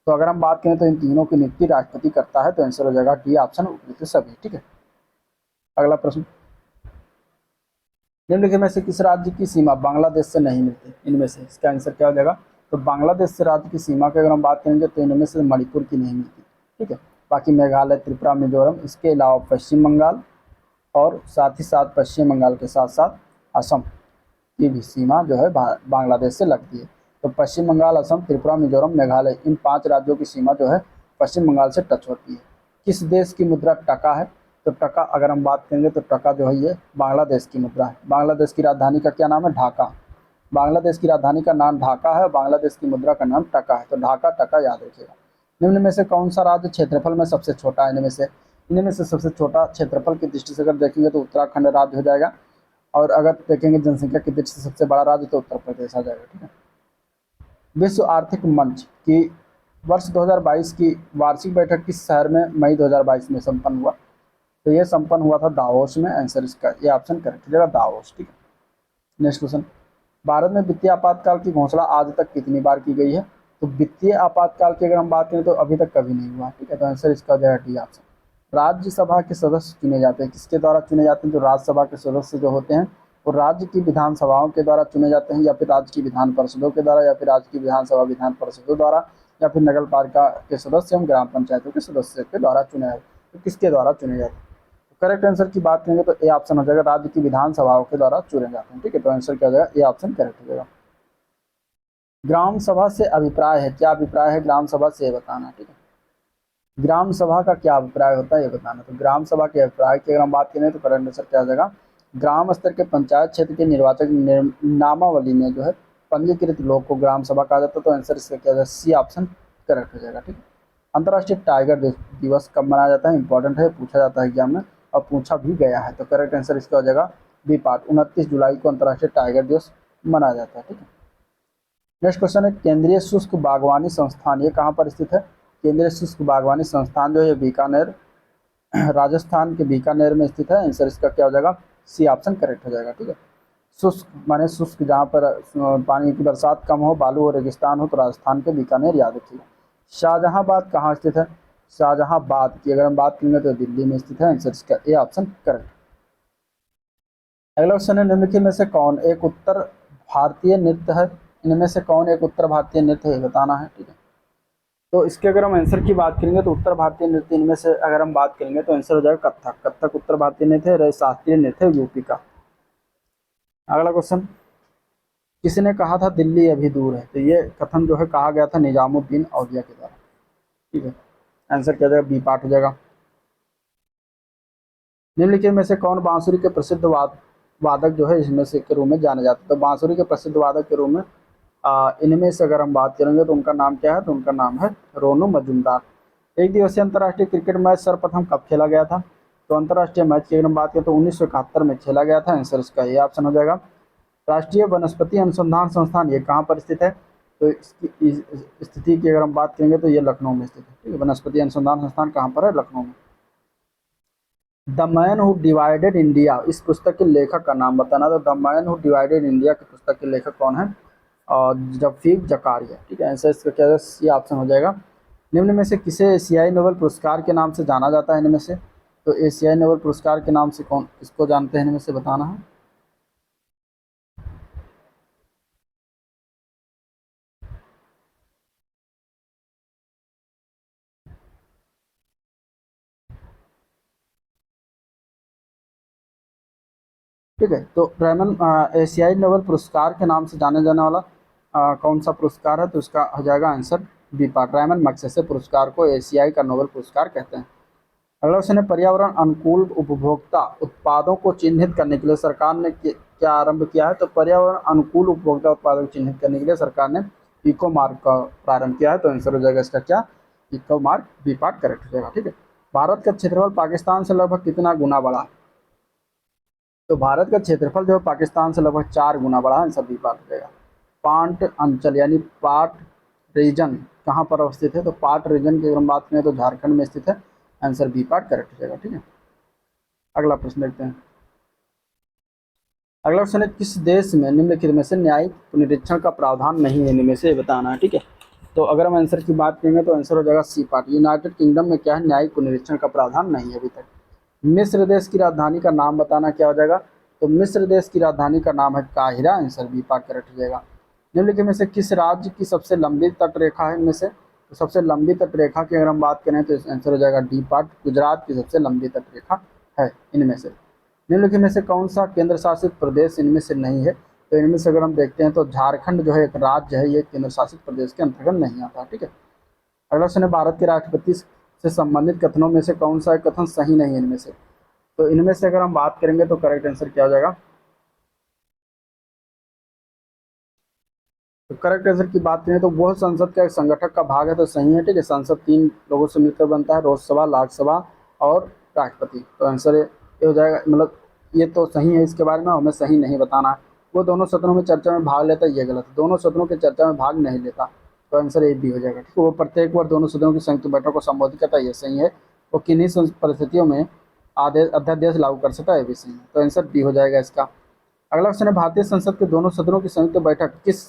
तो अगर हम बात करें तो इन तीनों की नियुक्ति राष्ट्रपति करता है, तो आंसर हो जाएगा डी ऑप्शन, उपयुक्त सभी। ठीक है, अगला प्रश्न, निम्नलिखित में से किस राज्य की सीमा बांग्लादेश से नहीं मिलती? इनमें से इसका आंसर क्या हो जाएगा? तो बांग्लादेश से राज्य की सीमा की अगर हम बात करेंगे तो इनमें से मणिपुर की नहीं मिलती। ठीक है, बाकी मेघालय, त्रिपुरा, मिजोरम, इसके अलावा पश्चिम बंगाल और साथ ही साथ पश्चिम बंगाल के साथ साथ असम की भी सीमा जो है बांग्लादेश से लगती है। तो पश्चिम बंगाल, असम, त्रिपुरा, मिजोरम, मेघालय, इन 5 राज्यों की सीमा जो है पश्चिम बंगाल से टच होती है। किस देश की मुद्रा टका है? तो टका अगर हम बात करेंगे तो टका जो है ये बांग्लादेश की मुद्रा है। बांग्लादेश की राजधानी का क्या नाम है? ढाका। बांग्लादेश की राजधानी का नाम ढाका है, बांग्लादेश की मुद्रा का नाम टका है। तो ढाका टका याद रखिएगा। निम्न में से कौन सा राज्य क्षेत्रफल में सबसे छोटा है? इनमें से सबसे छोटा क्षेत्रफल की दृष्टि से अगर देखेंगे तो उत्तराखंड राज्य हो जाएगा, और अगर देखेंगे जनसंख्या की दृष्टि से सबसे बड़ा राज्य तो उत्तर प्रदेश आ जाएगा। ठीक है। विश्व आर्थिक मंच की वर्ष 2022 की वार्षिक बैठक किस शहर में मई 2022 में संपन्न हुआ? तो ये संपन्न हुआ था दावोस में। आंसर इसका ये ऑप्शन करेक्ट हो जाएगा, दावोस। ठीक है। नेक्स्ट क्वेश्चन, भारत में वित्तीय आपातकाल की घोषणा आज तक कितनी बार की गई है? तो वित्तीय आपातकाल की अगर हम बात करें तो अभी तक कभी नहीं हुआ। ठीक है। तो आंसर इसका हो जाएगा डी ऑप्शन। राज्यसभा के सदस्य चुने जाते हैं, किसके द्वारा चुने जाते हैं? तो राज्यसभा के सदस्य जो होते हैं वो राज्य की विधानसभाओं के द्वारा चुने जाते हैं, या फिर राज्य की विधान परिषदों के द्वारा, या फिर राज्य की विधानसभा विधान परिषदों द्वारा, या फिर नगर पालिका के सदस्य एवं ग्राम पंचायतों के सदस्य के द्वारा चुने जाते हैं। तो किसके द्वारा चुने जाते हैं? तो करेक्ट आंसर की बात करेंगे तो ए ऑप्शन हो जाएगा, राज्य की विधानसभाओं के द्वारा चुने जाते हैं। ठीक है। तो आंसर क्या हो जाएगा? ए ऑप्शन करेक्ट हो जाएगा। ग्राम सभा से अभिप्राय है, क्या अभिप्राय है ग्राम सभा से, बताना। ठीक है। ग्राम सभा का क्या अभिप्राय होता है ये बताना। तो ग्राम सभा के अभिप्राय की अगर हम बात करें तो करेक्ट आंसर क्या हो जाएगा? ग्राम स्तर के पंचायत क्षेत्र के निर्वाचक नामावली में जो है पंजीकृत लोग को ग्राम सभा कहा जाता है। तो आंसर इसका क्या हो जाएगा? सी ऑप्शन करेक्ट हो जाएगा। ठीक है। अंतर्राष्ट्रीय टाइगर दिवस कब मनाया जाता है? इंपॉर्टेंट है, पूछा जाता है एग्जाम में और पूछा भी गया है। तो करेक्ट आंसर इसका हो जाएगा बी पार्ट। 29 जुलाई को अंतर्राष्ट्रीय टाइगर दिवस मनाया जाता है। ठीक है। नेक्स्ट क्वेश्चन है, केंद्रीय शुष्क बागवानी संस्थान ये कहाँ पर स्थित है? केंद्रीय शुष्क बागवानी संस्थान जो है बीकानेर, राजस्थान के बीकानेर में स्थित है। आंसर इसका क्या हो जाएगा? सी ऑप्शन करेक्ट हो जाएगा। ठीक है। शुष्क माने शुष्क जहाँ पर पानी की बरसात कम हो, बालू और रेगिस्तान हो, तो राजस्थान के बीकानेर याद रखिएगा। शाहजहांबाद कहाँ स्थित है? शाहजहांबाद की अगर हम बात करेंगे तो दिल्ली में स्थित है। आंसर इसका ए ऑप्शन करेक्ट। अगला क्वेश्चन है, निम्नलिखित में से कौन एक उत्तर भारतीय नृत्य है? इनमें से कौन एक उत्तर भारतीय नृत्य है बताना है। ठीक है। तो इसके अगर हम आंसर की बात करेंगे तो उत्तर भारतीय नृत्य इनमें से अगर हम बात करेंगे तो आंसर हो जाएगा कथक। कथक उत्तर भारतीय नृत्य है, शास्त्रीय नृत्य यूपी का। अगला क्वेश्चन, किसने कहा था दिल्ली अभी दूर है? तो ये कथन जो है कहा गया था निजामुद्दीन औलिया के द्वारा। ठीक है। आंसर क्या जाएगा? बी पार्ट हो जाएगा। निम्नलिखित में से कौन बांसुरी के प्रसिद्ध वादक जो है इसमें से के रूप में जाने जाते हैं? तो बांसुरी के प्रसिद्ध वादक के रूप में इनमें से अगर हम बात करेंगे तो उनका नाम क्या है? तो उनका नाम है रोनू मजूमदार। एक दिवसीय अंतर्राष्ट्रीय क्रिकेट मैच सर्वप्रथम कब खेला गया था? तो अंतर्राष्ट्रीय मैच की अगर हम बात करें तो 1971 में खेला गया था। आंसर इसका ये ऑप्शन हो जाएगा। राष्ट्रीय वनस्पति अनुसंधान संस्थान ये कहाँ पर स्थित है? तो इसकी स्थिति की अगर हम बात करेंगे तो ये लखनऊ में स्थित है। ठीक है। वनस्पति अनुसंधान संस्थान कहाँ पर है? लखनऊ में। The man who divided India इस पुस्तक के लेखक का नाम बताना। तो the man who divided India की पुस्तक के लेखक कौन है? और रफीक जकारिया। ठीक है। आंसर इसका क्या है? सी ऑप्शन हो जाएगा। निम्न में से किसे एशियाई नोबेल पुरस्कार के नाम से जाना जाता है? इनमें से तो एशियाई नोबेल पुरस्कार के नाम से कौन किसको जानते हैं? इनमें से बताना है। ठीक है। तो रैमन एशियाई नोबेल पुरस्कार के नाम से जाने जाने वाला कौन सा पुरस्कार है? तो इसका हो जाएगा answer B part. Ramon Magsaysay पुरस्कार को एशियाई का नोबेल पुरस्कार कहते हैं। अगला क्वेश्चन है, पर्यावरण अनुकूल उपभोक्ता उत्पादों को चिन्हित करने के लिए सरकार ने क्या आरंभ किया है? तो पर्यावरण अनुकूल उपभोक्ता उत्पादों को चिन्हित करने के लिए सरकार ने इको मार्क का प्रारंभ किया है। तो आंसर हो जाएगा इसका क्या? Eco mark. B part correct हो जाएगा। ठीक है। भारत का क्षेत्रफल पाकिस्तान से लगभग कितना गुना बड़ा? तो भारत का क्षेत्रफल जो है पाकिस्तान से लगभग 4 गुना बड़ा है। आंसर बी पार्ट हो जाएगा। पार्ट अंचल यानी पार्ट रीजन कहाँ पर अवस्थित है? तो पार्ट रीजन की अगर हम बात करें तो झारखंड में स्थित है। आंसर बी पार्ट करेक्ट हो जाएगा। ठीक है। अगला प्रश्न देखते हैं। अगला क्वेश्चन है, किस देश में निम्नलिखित में से न्यायिक पुनरीक्षण का प्रावधान नहीं है? इनमें से बताना है। ठीक है। तो अगर हम आंसर की बात करेंगे तो आंसर हो जाएगा सी पार्ट। यूनाइटेड किंगडम में क्या है? न्यायिक पुनरीक्षण का प्रावधान नहीं है अभी तक। मिस्र देश की राजधानी का नाम बताना क्या हो जाएगा? तो मिस्र देश की राजधानी का नाम है काहिरा। आंसर बी पार्ट करेक्ट हो जाएगा। निम्नलिखित में से किस राज्य की सबसे लंबी तटरेखा है? इनमें से तो सबसे लंबी तटरेखा की अगर हम बात करें तो आंसर हो जाएगा डी पार्ट। गुजरात की सबसे लंबी तटरेखा है इनमें से। निम्नलिखित में से कौन सा केंद्र शासित प्रदेश इनमें से नहीं है? तो इनमें से अगर हम देखते हैं तो झारखंड जो है एक राज्य है, ये केंद्र शासित प्रदेश के अंतर्गत नहीं आता। ठीक है। अगला क्वेश्चन है, भारत के राष्ट्रपति से संबंधित कथनों में से कौन सा कथन सही नहीं है? इनमें से तो इनमें से अगर हम बात करेंगे तो करेक्ट आंसर क्या हो जाएगा? तो करेक्ट आंसर की बात करें तो वह संसद का एक संगठक का भाग है, तो सही है। ठीक है, संसद 3 लोगों से मिलकर बनता है, राज्यसभा, लोकसभा और राष्ट्रपति। तो आंसर ये हो जाएगा, मतलब ये तो सही है, इसके बारे में हमें सही नहीं बताना है। वो दोनों सदनों में चर्चा में भाग लेता है, ये गलत है, दोनों सदनों की चर्चा में भाग नहीं लेता। तो आंसर ए भी हो जाएगा। ठीक है, वो प्रत्येक बार दोनों सदनों की संयुक्त बैठक को संबोधित करता है, ये सही है। वो किन्हीं परिस्थितियों में आदेश अध्यादेश लागू कर सकता है, ये भी सही है। तो आंसर बी हो जाएगा इसका। अगला क्वेश्चन है, भारतीय संसद के दोनों सदनों की संयुक्त बैठक किस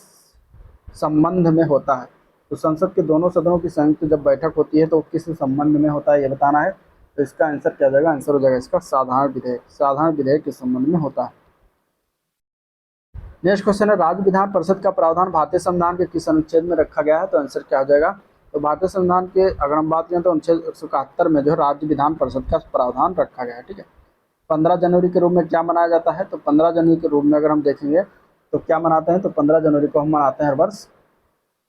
संबंध में होता है? तो संसद के दोनों सदनों की संयुक्त जब बैठक होती है तो किस संबंध में होता है, ये बताना है। तो इसका आंसर क्या जाएगा? आंसर हो जाएगा इसका साधारण विधेयक। साधारण विधेयक के संबंध में होता है। नेक्स्ट क्वेश्चन है, राज्य विधान परिषद का प्रावधान भारतीय संविधान के किस अनुच्छेद में रखा गया है? तो आंसर क्या हो जाएगा? तो भारतीय संविधान के अगर हम बात करें तो अनुच्छेद 171 में जो है राज्य विधान परिषद का प्रावधान रखा गया है। ठीक है, 15 जनवरी के रूप में क्या मनाया जाता है? तो 15 जनवरी के रूप में अगर हम देखेंगे तो क्या मनाते हैं? तो 15 जनवरी को हम मनाते हैं हर वर्ष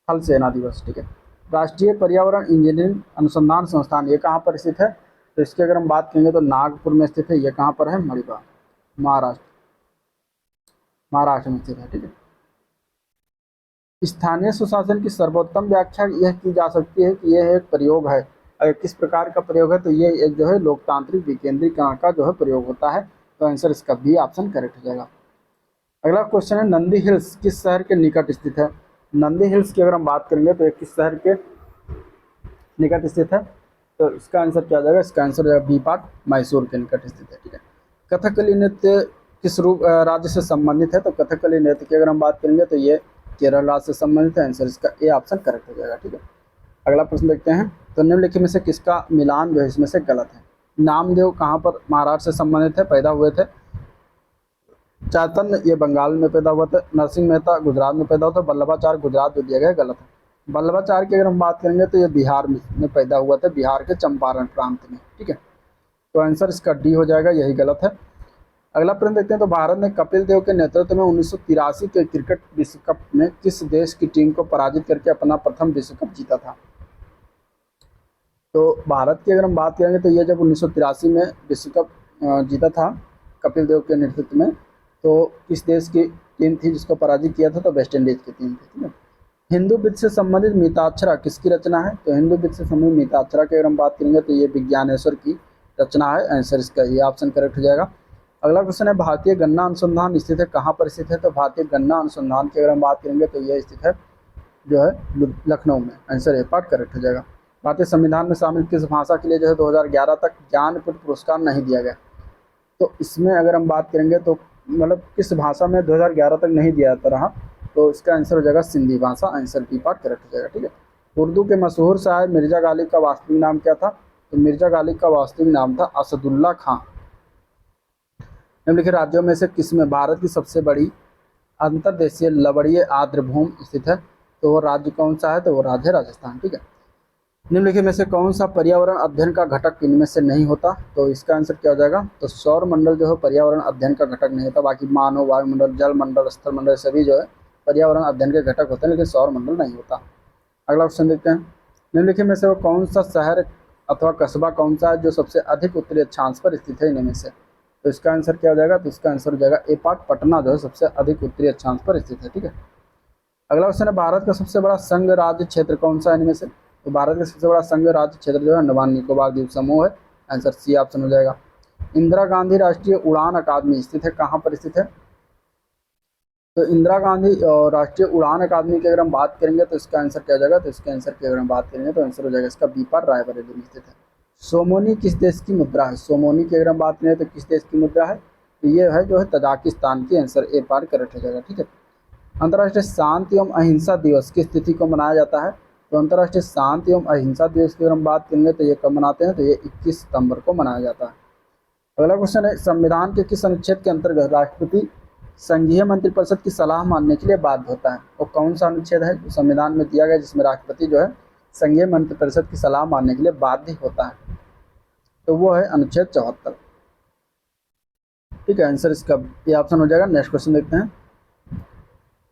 थल सेना दिवस। ठीक है, राष्ट्रीय पर्यावरण इंजीनियरिंग अनुसंधान संस्थान ये कहाँ पर स्थित है? तो इसकी अगर हम बात करेंगे तो नागपुर में स्थित है। ये कहाँ पर है? मणिपुर, महाराष्ट्र, महाराष्ट्र में स्थित है। ठीक है, स्थानीय सुशासन की सर्वोत्तम व्याख्या यह की जा सकती है कि यह एक प्रयोग है। अगर किस प्रकार का प्रयोग है? तो ये एक जो है लोकतांत्रिक विकेंद्रीकरण का जो है प्रयोग होता है। तो आंसर इसका बी ऑप्शन करेक्ट हो जाएगा। अगला क्वेश्चन है, नंदी हिल्स किस शहर के निकट स्थित है? नंदी हिल्स की अगर हम बात करेंगे तो ये किस शहर के निकट स्थित है? तो इसका आंसर क्या हो जाएगा? इसका आंसर हो जाएगा बी पार्ट, मैसूर के निकट स्थित है। ठीक है, कथकली नृत्य किस रूप राज्य से संबंधित है? तो कथकली नृत्य की अगर हम बात करेंगे तो ये केरल राज्य से संबंधित है। आंसर इसका ए ऑप्शन करेक्ट हो जाएगा। ठीक है, अगला प्रश्न देखते हैं। तो निम्नलिखित में से किसका मिलान जो है इसमें से गलत है? नामदेव कहाँ पर महाराष्ट्र से संबंधित है, पैदा हुए थे? चैतन्य ये बंगाल में पैदा हुआ था। नरसिंह मेहता गुजरात में पैदा हुआ था। वल्लभाचार्य गुजरात में दिया गया, गलत है। वल्लभाचार्य की अगर हम बात करेंगे तो ये बिहार में पैदा हुआ था, बिहार के चंपारण प्रांत में। ठीक है, तो आंसर इसका डी हो जाएगा, यही गलत है। अगला प्रश्न देखते हैं। तो भारत ने कपिल देव के नेतृत्व में 1983 के क्रिकेट विश्व कप में किस देश की टीम को पराजित करके अपना प्रथम विश्व कप जीता था? तो भारत की अगर हम बात करेंगे तो ये जब 1983 में विश्व कप जीता था कपिल देव के नेतृत्व में, तो किस देश की टीम थी जिसको पराजित किया था? तो वेस्ट इंडीज की टीम थी। ठीक है, हिंदू वित्त से संबंधित मिताक्षरा किसकी रचना है? तो हिंदू वित्त से संबंधित मिताक्षरा की अगर हम बात करेंगे तो ये विज्ञानेश्वर की रचना है। आंसर इसका ये ऑप्शन करेक्ट हो जाएगा। अगला क्वेश्चन है, भारतीय गन्ना अनुसंधान स्थित है कहाँ पर स्थित है? तो भारतीय गन्ना अनुसंधान की अगर हम बात करेंगे तो ये स्थित है जो है लखनऊ में। आंसर ए पार्ट करेक्ट हो जाएगा। भारतीय संविधान में शामिल किस भाषा के लिए जो है 2011 तक ज्ञानपीठ पुरस्कार नहीं दिया गया? तो इसमें अगर हम बात करेंगे तो मतलब किस भाषा में 2011 तक नहीं दिया जाता रहा? तो इसका आंसर हो जाएगा सिंधी भाषा। आंसर बी पार्ट करेक्ट हो जाएगा। ठीक है, उर्दू के मशहूर शायर मिर्जा गालिब का वास्तविक नाम क्या था? तो मिर्जा गालिब का वास्तविक नाम था असदुल्ला खां। निम्नलिखित राज्यों में से किसमें भारत की सबसे बड़ी अंतर्देशीय लवणीय आर्द्रभूमि स्थित है? तो वो राज्य कौन सा है? तो वो राज्य है राजस्थान। ठीक है, निम्नलिखित में से कौन सा पर्यावरण अध्ययन का घटक इनमें से नहीं होता? तो इसका आंसर क्या हो जाएगा? तो सौर मंडल जो है पर्यावरण अध्ययन का घटक नहीं होता। बाकी मानव, वायुमंडल, जल मंडल, स्थल मंडल सभी जो है पर्यावरण अध्ययन के घटक होते हैं, लेकिन सौर मंडल नहीं होता। अगला क्वेश्चन देखते हैं। निम्नलिखित में से वो कौन सा शहर अथवा कस्बा कौन सा है जो सबसे अधिक उत्तरी अक्षांश पर स्थित है इनमें से? तो इसका आंसर क्या हो जाएगा? तो इसका आंसर हो जाएगा ए पार्ट, पटना जो है सबसे अधिक उत्तरी अक्षांश पर स्थित है। ठीक है, अगला क्वेश्चन है, भारत का सबसे बड़ा संघ राज्य क्षेत्र कौन सा है इनमें से? तो भारत का सबसे बड़ा संघ राज्य क्षेत्र जो है अंडमान निकोबार द्वीप समूह है। आंसर सी ऑप्शन हो जाएगा। इंदिरा गांधी राष्ट्रीय उड़ान अकादमी स्थित है कहाँ पर स्थित है? तो इंदिरा गांधी राष्ट्रीय उड़ान अकादमी की अगर हम बात करेंगे तो इसका आंसर क्या हो जाएगा? तो इसके आंसर की अगर हम बात करेंगे तो आंसर हो जाएगा इसका बी पार्ट, रायबरेली में स्थित है। सोमोनी किस देश की मुद्रा है? सोमोनी की अगर हम बात करें तो किस देश की मुद्रा है? तो ये है जो है तजाकिस्तान की। आंसर ए पार्ट करेक्ट हो जाएगा। ठीक है, अंतर्राष्ट्रीय शांति एवं अहिंसा दिवस किस तिथि को मनाया जाता है? तो अंतर्राष्ट्रीय शांति एवं अहिंसा दिवस की अगर हम बात करेंगे तो ये कब मनाते हैं? तो ये 21 सितंबर को मनाया जाता है। अगला क्वेश्चन है, संविधान के किस अनुच्छेद के अंतर्गत राष्ट्रपति संघीय मंत्रिपरिषद की सलाह मानने के लिए बाध्य होता है? वो कौन सा अनुच्छेद है जो संविधान में दिया गया जिसमें राष्ट्रपति जो है संघीय मंत्रिपरिषद की सलाह मानने के लिए बाध्य होता है? तो वो है अनुच्छेद 74। ठीक है, आंसर इसका ये ऑप्शन हो जाएगा। नेक्स्ट क्वेश्चन देखते हैं।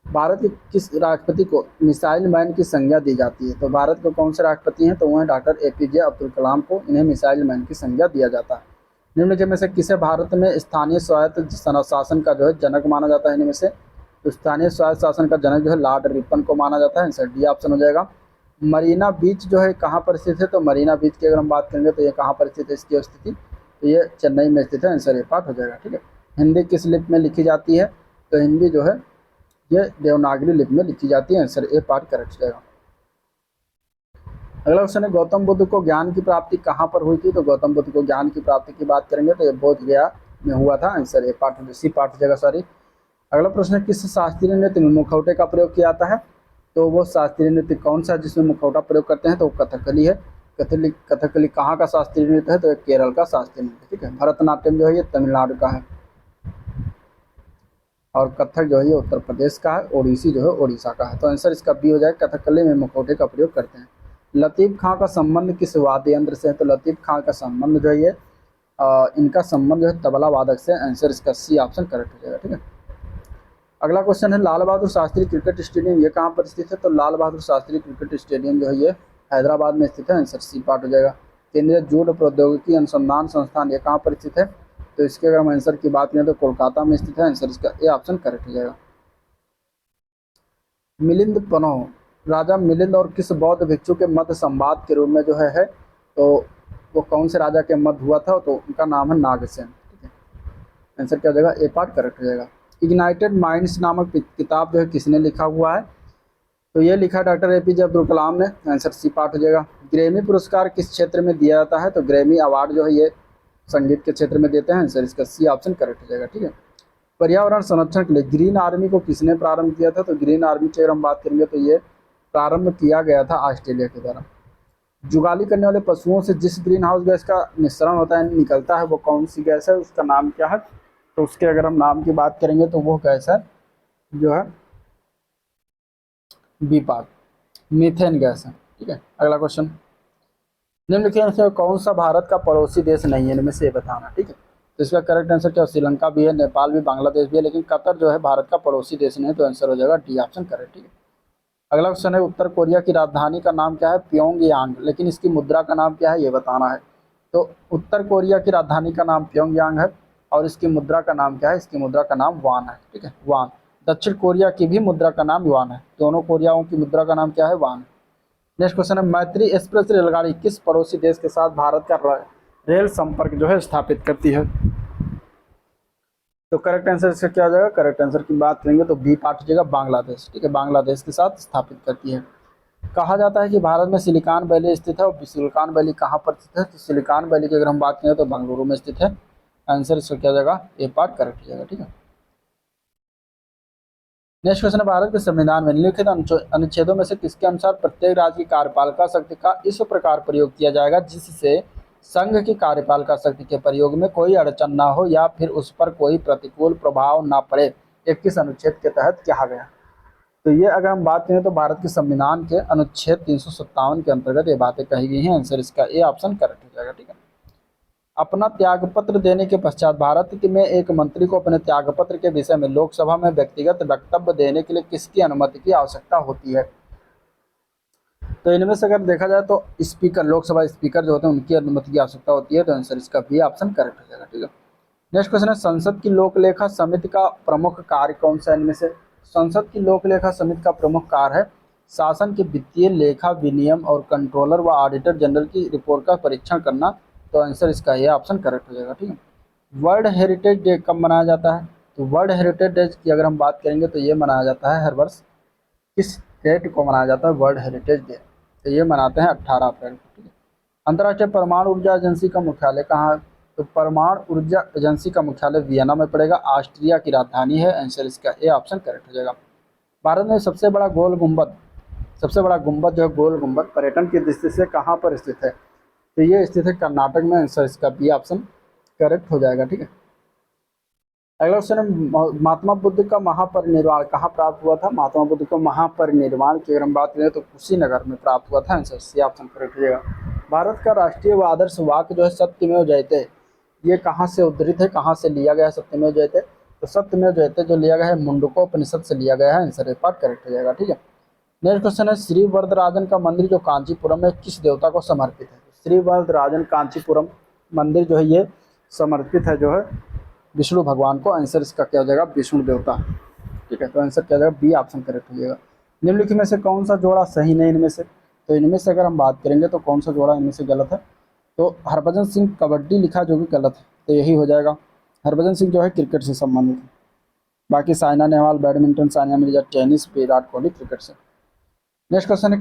भारत के किस राष्ट्रपति को मिसाइल मैन की संज्ञा दी जाती है? तो भारत के कौन से राष्ट्रपति हैं? तो वो हैं डॉक्टर APJ अब्दुल कलाम को इन्हें मिसाइल मैन की संज्ञा दिया जाता है। निम्नलिखित में से किसे भारत में स्थानीय स्वायत्त शासन का जो है जनक माना जाता है? इनमें से तो स्थानीय स्वायत्त शासन का जनक जो है लॉर्ड रिपन को माना जाता है। आंसर डी ऑप्शन हो जाएगा। मरीना बीच जो है कहाँ पर स्थित है? तो मरीना बीच की अगर हम बात करेंगे तो ये कहाँ पर स्थित है इसकी स्थिति? तो ये चेन्नई में स्थित है। आंसर ए पार्ट हो जाएगा। ठीक है। हिंदी किस लिपि में लिखी जाती है? तो हिंदी जो है ये देवनागरी लिपि में लिखी जाती है। आंसर ए पार्ट करेक्ट हो जाएगा। अगला क्वेश्चन है गौतम बुद्ध को ज्ञान की प्राप्ति कहाँ पर हुई थी? तो गौतम बुद्ध को ज्ञान की प्राप्ति की बात करेंगे तो ये बोध गया में हुआ था। Answer A part C part हो जाएगा, सॉरी। अगला प्रश्न है किस शास्त्रीय नृत्य में मुखौटे का प्रयोग किया जाता है? तो वो शास्त्रीय नृत्य कौन सा है जिसमें मुखौटा प्रयोग करते हैं? तो वो कथकली है। कथकली कहाँ का शास्त्रीय नृत्य है? तो ये केरल का शास्त्रीय नृत्य। ठीक है। भरतनाट्यम जो है ये तमिलनाडु का है और कथक जो है ये उत्तर प्रदेश का है। ओडिसी जो है ओडिशा का है। तो आंसर इसका बी हो जाएगा। कथकली में मुखौटे का प्रयोग करते हैं। लतीफ़ खां का संबंध किस वाद्य यंत्र से है? तो लतीफ़ खां का संबंध जो है ये इनका संबंध जो है तबला वादक से। आंसर इसका सी ऑप्शन करेक्ट हो जाएगा। ठीक है। अगला क्वेश्चन है लाल बहादुर शास्त्री क्रिकेट स्टेडियम ये कहाँ पर स्थित है? तो लाल बहादुर शास्त्री क्रिकेट स्टेडियम जो है ये हैदराबाद में स्थित है। आंसर सी पार्ट हो जाएगा। केंद्रीय जूट प्रौद्योगिकी अनुसंधान संस्थान ये कहाँ पर स्थित है? तो इसके अगर हम आंसर की बात करें तो कोलकाता में स्थित है। आंसर इसका ए ऑप्शन करेक्ट हो जाएगा। मिलिंद पनोह राजा मिलिंद और किस बौद्ध भिक्षु के मध्य संवाद के रूप में जो है तो वो कौन से राजा के मध्य हुआ था? तो उनका नाम है नागसेन। ठीक है। आंसर क्या हो जाएगा? ए पार्ट करेक्ट हो जाएगा। इग्नाइटेड माइंड्स नामक किताब जो है किसने लिखा हुआ है? तो ये लिखा डॉक्टर एपीजे अब्दुल कलाम ने। आंसर सी पार्ट हो जाएगा। ग्रैमी पुरस्कार किस क्षेत्र में दिया जाता है? तो ग्रैमी अवार्ड जो है ये संगीत के क्षेत्र में देते हैं। आंसर इसका सी ऑप्शन करेक्ट हो जाएगा। ठीक है। पर्यावरण संरक्षण के लिए ग्रीन आर्मी को किसने प्रारंभ किया था? तो ग्रीन आर्मी की अगर हम बात करेंगे तो ये प्रारंभ किया गया था ऑस्ट्रेलिया के द्वारा। जुगाली करने वाले पशुओं से जिस ग्रीन हाउस गैस का मिश्रण होता है निकलता है वो कौन सी गैस है? उसका नाम क्या है? तो उसके अगर हम नाम की बात करेंगे तो वो गैस है जो है बी पार्ट मीथेन गैस है। ठीक है। अगला क्वेश्चन निम्नलिखित में से कौन सा भारत का पड़ोसी देश नहीं है? इनमें से बताना। ठीक है। तो इसका करेक्ट आंसर क्या? श्रीलंका भी है, नेपाल भी, बांग्लादेश भी है, लेकिन कतर जो है भारत का पड़ोसी देश नहीं है। तो आंसर हो जाएगा डी ऑप्शन करेक्ट। ठीक है। अगला क्वेश्चन है उत्तर कोरिया की राजधानी का नाम क्या है? प्योंगयांग, लेकिन इसकी मुद्रा का नाम क्या है ये बताना है। तो उत्तर कोरिया की राजधानी का नाम प्योंगयांग है और इसकी मुद्रा का नाम क्या है? इसकी मुद्रा का नाम वान है। ठीक है, वान। दक्षिण कोरिया की भी मुद्रा का नाम युआन है। दोनों कोरियाओं की मुद्रा का नाम क्या है? वान। नेक्स्ट क्वेश्चन है मैत्री एक्सप्रेस रेलगाड़ी किस पड़ोसी देश के साथ भारत का रेल संपर्क जो है स्थापित करती है? तो करेक्ट आंसर इसका क्या हो जाएगा? करेक्ट आंसर की बात करेंगे तो बी पार्ट हो जाएगा बांग्लादेश। ठीक है, बांग्लादेश के साथ स्थापित करती है। कहा जाता है कि भारत में सिलिकॉन वैली स्थित है और सिलिकॉन वैली कहाँ पर स्थित है? तो सिलिकॉन वैली की अगर हम बात करें तो बेंगलुरु में स्थित है। आंसर इसका क्या हो जाएगा? ए पार्ट करेक्ट हो जाएगा। ठीक है। नेक्स्ट क्वेश्चन है भारत के संविधान में निम्नलिखित अनुच्छेदों में से किसके अनुसार प्रत्येक राज्य की कार्यपालिका शक्ति का इस प्रकार प्रयोग किया जाएगा जिससे संघ की कार्यपालिका शक्ति के प्रयोग में कोई अड़चन ना हो या फिर उस पर कोई प्रतिकूल प्रभाव ना पड़े? 21 अनुच्छेद के तहत कहा गया। तो ये अगर हम बात करें तो भारत के संविधान के अनुच्छेद 357 के अंतर्गत ये बातें कही गई हैं। आंसर इसका ए ऑप्शन करेक्ट हो जाएगा। ठीक है। अपना त्यागपत्र देने के पश्चात भारत में एक मंत्री को अपने त्यागपत्र के विषय में लोकसभा में व्यक्तिगत वक्तव्य देने के लिए किसकी अनुमति की आवश्यकता होती है? तो इनमें से अगर देखा जाए तो स्पीकर, लोकसभा स्पीकर जो होते हैं उनकी अनुमति की आवश्यकता होती है। तो आंसर इसका बी ऑप्शन करेक्ट हो जाएगा। ठीक है। नेक्स्ट क्वेश्चन है संसद की लोकलेखा समिति का प्रमुख कार्य कौन सा है? इनमें से संसद की लोकलेखा समिति का प्रमुख कार्य है शासन के वित्तीय लेखा विनियम और कंट्रोलर व ऑडिटर जनरल की रिपोर्ट का परीक्षण करना। तो आंसर इसका ये ऑप्शन करेक्ट हो जाएगा। ठीक है। वर्ल्ड हेरिटेज डे कब मनाया जाता है? तो वर्ल्ड हेरिटेज डे की अगर हम बात करेंगे तो ये मनाया जाता है हर वर्ष। किस डेट को मनाया जाता है वर्ल्ड हेरिटेज डे? तो ये मनाते हैं 18 अप्रैल को। ठीक है। अंतर्राष्ट्रीय परमाणु ऊर्जा एजेंसी का मुख्यालय कहाँ है? तो परमाणु ऊर्जा एजेंसी का मुख्यालय वियना में पड़ेगा, ऑस्ट्रिया की राजधानी है। आंसर इसका ए ऑप्शन करेक्ट हो जाएगा। भारत में सबसे बड़ा गुंबद जो है गोल गुंबद पर्यटन की दृष्टि से कहाँ पर स्थित है? तो ये स्थित है कर्नाटक में। आंसर इसका बी ऑप्शन करेक्ट हो जाएगा। ठीक है। अगला क्वेश्चन है महात्मा बुद्ध का महापरिनिर्वाण कहाँ प्राप्त हुआ था? महात्मा बुद्ध का महापरिनिर्वाण की अगर हम बात करें तो कुशीनगर में प्राप्त हुआ था। आंसर सी ऑप्शन करेक्ट हो जाएगा। भारत का राष्ट्रीय व आदर्श वाक्य जो है सत्यमेव जयते, ये कहाँ से उद्धृत है, कहाँ से लिया गया है सत्यमेव जयते? तो सत्यमेव जयते जो लिया गया है मुंडकोपनिषद से लिया गया है। आंसर ए पार्ट करेक्ट हो जाएगा। ठीक है। नेक्स्ट क्वेश्चन है श्री वरदराजन का मंदिर जो कांचीपुरम में किस देवता को समर्पित है? श्री वरदराजन कांचीपुरम मंदिर जो है ये समर्पित है जो है विष्णु भगवान को। आंसर इसका क्या हो जाएगा, विष्णु देवता। ठीक है, तो आंसर क्या हो जाएगा, बी ऑप्शन करेक्ट हो जाएगा। निम्नलिखित में से कौन सा जोड़ा सही नहीं इनमें से, तो इनमें से अगर हम बात करेंगे तो कौन सा जोड़ा इनमें से गलत है, तो हरभजन सिंह कबड्डी लिखा जो कि गलत है, तो यही हो जाएगा। हरभजन सिंह जो है क्रिकेट से संबंधित है। बाकी Saina Nehwal badminton, Sania Mirza tennis, Virat Kohli cricket से। नेक्स्ट क्वेश्चन है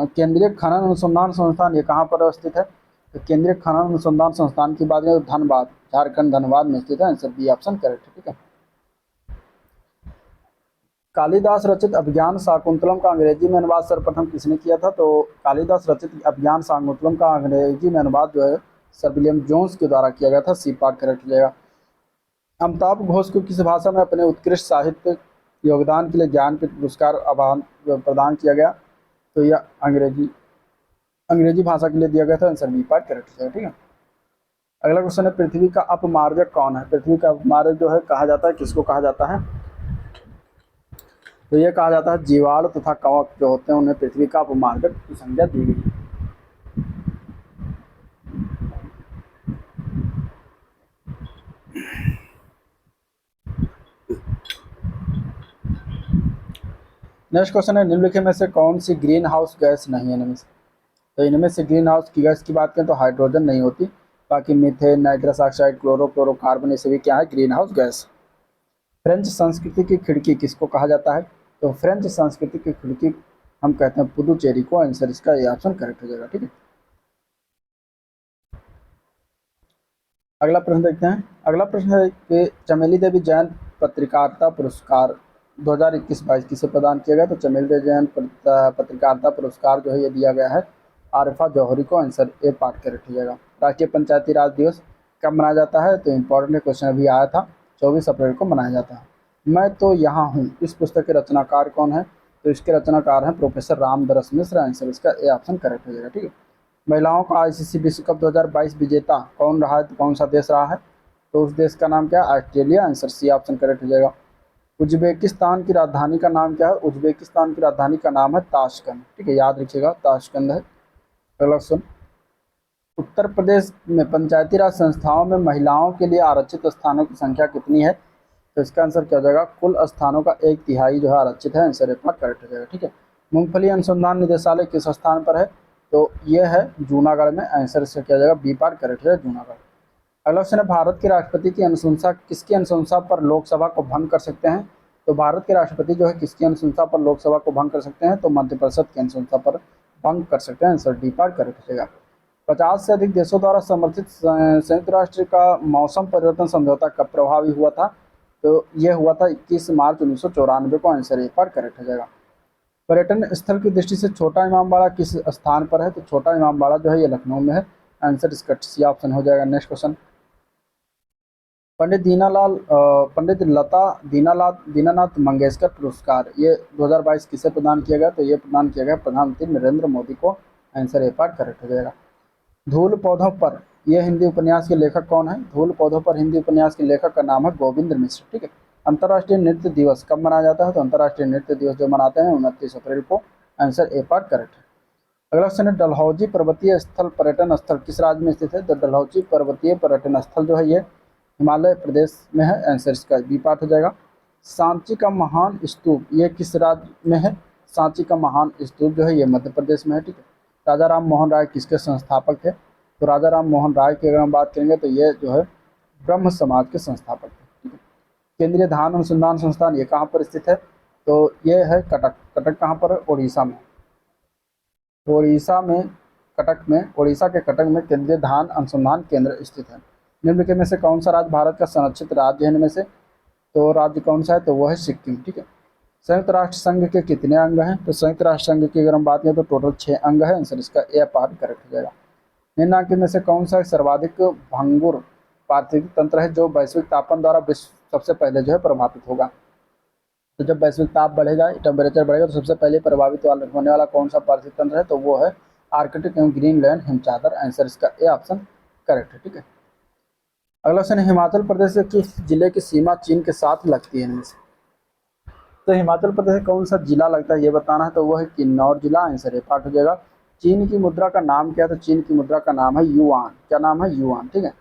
केंद्रीय खनन अनुसंधान संस्थान ये कहाँ पर स्थित है, तो केंद्रीय खनन अनुसंधान संस्थान की बात करें तो धनबाद, झारखंड धनबाद में स्थित है। आंसर बी ऑप्शन करेक्ट है। ठीक है, कालिदास रचित अभिज्ञान शाकुंतलम का अंग्रेजी में अनुवाद सर्वप्रथम किसने किया था, तो कालिदास रचित अभिज्ञान शाकुंतलम का अंग्रेजी में अनुवाद जो है सर विलियम जोन्स के द्वारा किया गया था। सी पार्ट करेक्ट हो जाएगा। अमिताभ घोष को किस भाषा में अपने उत्कृष्ट साहित्य योगदान के लिए ज्ञानपीठ पुरस्कार आह्वान प्रदान किया गया, तो यह अंग्रेजी भाषा के लिए दिया गया था। आंसर बी पार्ट करेक्ट है। ठीक है, अगला क्वेश्चन है पृथ्वी का अपमार्जक कौन है। पृथ्वी का अपमार्जक जो है कहा जाता है, किसको कहा जाता है, तो यह कहा जाता है जीवाणु तथा कवक जो होते हैं उन्हें पृथ्वी का अपमार्जक की संज्ञा दी गई। नेक्स्ट क्वेश्चन है निम्नलिखित में से कौन सी ग्रीन हाउस गैस नहीं है इनमें से, तो इनमें से ग्रीन हाउस की गैस की बात करें तो हाइड्रोजन नहीं होती, बाकी मीथेन, नाइट्रस ऑक्साइड, क्लोरोफ्लोरोकार्बन ये सभी क्या है, ग्रीन हाउस गैस। फ्रेंच संस्कृति की खिड़की किसको कहा जाता है, तो फ्रेंच संस्कृति की खिड़की हम कहते हैं पुदुचेरी को। आंसर इसका ये ऑप्शन करेक्ट हो जाएगा। ठीक है, अगला प्रश्न देखते हैं। अगला प्रश्न है कि चमेली देवी जैन पत्रकारिता पुरस्कार 2021-22 किसे प्रदान किया गया, तो चमेली देवी जैन पत्रकारिता पुरस्कार जो है ये दिया गया है आरिफा जौहरी को। आंसर ए पार्ट करेक्ट हो जाएगा। राष्ट्रीय पंचायती राज दिवस कब मनाया जाता है, तो इम्पोर्टेंट क्वेश्चन अभी आया था, 24 अप्रैल को मनाया जाता है। मैं तो यहाँ हूँ इस पुस्तक के रचनाकार कौन है, तो इसके रचनाकार हैं प्रोफेसर रामदरस मिश्र। आंसर इसका ए ऑप्शन करेक्ट हो जाएगा। ठीक है, महिलाओं का आईसीसी विश्व कप 2022 विजेता कौन रहा है, तो कौन सा देश रहा है, तो उस देश का नाम क्या है, Australia. Answer C option correct हो जाएगा। उज्बेकिस्तान की राजधानी का नाम क्या है, उज्बेकिस्तान की राजधानी का नाम है ताशकंद। ठीक है, याद रखिएगा ताशकंद है। अगला क्वेश्चन, उत्तर प्रदेश में पंचायती राज संस्थाओं में महिलाओं के लिए आरक्षित स्थानों की संख्या कितनी है, तो इसका आंसर क्या हो जाएगा, कुल स्थानों का 1/3 जो है आरक्षित है। आंसर एक करेक्ट हो जाएगा। ठीक है, मूंगफली अनुसंधान निदेशालय किस स्थान पर है, तो ये है जूनागढ़ में। आंसर इसका क्या हो जाएगा, बी पार्ट करेक्ट है, जूनागढ़। अगला क्वेश्चन है भारत के राष्ट्रपति की अनुशंसा किसकी अनुशंसा पर लोकसभा को भंग कर सकते हैं, तो भारत के राष्ट्रपति जो है किसकी अनुशंसा पर लोकसभा को भंग कर सकते हैं, तो मंत्रिपरिषद की अनुशंसा पर भंग कर सकते हैं। आंसर डी पार्ट करेक्ट हो जाएगा। 50 से अधिक देशों द्वारा समर्थित संयुक्त राष्ट्र का मौसम परिवर्तन समझौता कब प्रभावी हुआ था, तो यह हुआ था 21 मार्च 1994 को। आंसर ए पार्ट करेक्ट हो जाएगा। पर्यटन स्थल की दृष्टि से छोटा इमामबाड़ा किस स्थान पर है, तो छोटा इमामबाड़ा जो है ये लखनऊ में है। आंसर इसका सी ऑप्शन हो जाएगा। नेक्स्ट क्वेश्चन, पंडित लता दीनानाथ मंगेशकर पुरस्कार ये 2022 किसे प्रदान किया गया, तो ये प्रदान किया गया प्रधानमंत्री नरेंद्र मोदी को। आंसर ए पार्ट करेक्ट हो जाएगा। धूल पौधों पर यह हिंदी उपन्यास के लेखक कौन है, धूल पौधों पर हिंदी उपन्यास के लेखक का नाम है गोविंद मिश्र। ठीक है, अंतर्राष्ट्रीय नृत्य दिवस कब मनाया जाता है, तो अंतर्राष्ट्रीय नृत्य दिवस जो मनाते हैं 29 अप्रैल को। आंसर ए पार्ट करेक्ट है। अगला क्वेश्चन है डलहौजी पर्वतीय स्थल पर्यटन स्थल किस राज्य में स्थित है, तो डलहौजी पर्वतीय पर्यटन स्थल जो है ये हिमालय प्रदेश में है। आंसर इसका बी पार्ट हो जाएगा। सांची का महान स्तूप ये किस राज्य में है, सांची का महान स्तूप जो है ये मध्य प्रदेश में है। ठीक है, राजा राम मोहन राय किसके संस्थापक थे, तो राजा राम मोहन राय की अगर हम बात करेंगे तो ये जो है ब्रह्म समाज के संस्थापक थे। ठीक है, केंद्रीय धान अनुसंधान संस्थान ये कहाँ पर स्थित है, तो ये है कटक। कटक कहाँ पर है, उड़ीसा में। उड़ीसा के कटक में केंद्रीय धान अनुसंधान केंद्र स्थित है। निम्नलिखित में से कौन सा राज्य भारत का संरक्षित राज्य है इनमें से, तो राज्य कौन सा है, तो वह है सिक्किम। ठीक है, संयुक्त राष्ट्र संघ के कितने अंग हैं, तो संयुक्त राष्ट्र संघ की अगर हम बात करें तो टोटल 6 अंग है। आंसर इसका ए पार्ट करेक्ट हो जाएगा। निम्नलिखित में से कौन सा सर्वाधिक भंगुर पारिस्थितिक तंत्र है जो वैश्विक तापमान द्वारा विश्व सबसे पहले जो है प्रभावित होगा, तो जब वैश्विक ताप बढ़ेगा, टेम्परेचर बढ़ेगा, तो सबसे पहले प्रभावित होने वाला कौन सा पारिस्थितिक तंत्र है, तो वो है आर्कटिक एवं ग्रीनलैंड हिमचादर। आंसर इसका ए ऑप्शन करेक्ट है। ठीक है, अगला क्वेश्चन है हिमाचल प्रदेश के किस जिले की सीमा चीन के साथ लगती है इनमें से, तो हिमाचल प्रदेश कौन सा जिला लगता है ये बताना है, तो वो है किन्नौर जिला। आंसर ए पार्ट हो जाएगा। चीन की मुद्रा का नाम क्या है, तो चीन की मुद्रा का नाम है युआन। क्या नाम है, युआन। ठीक है,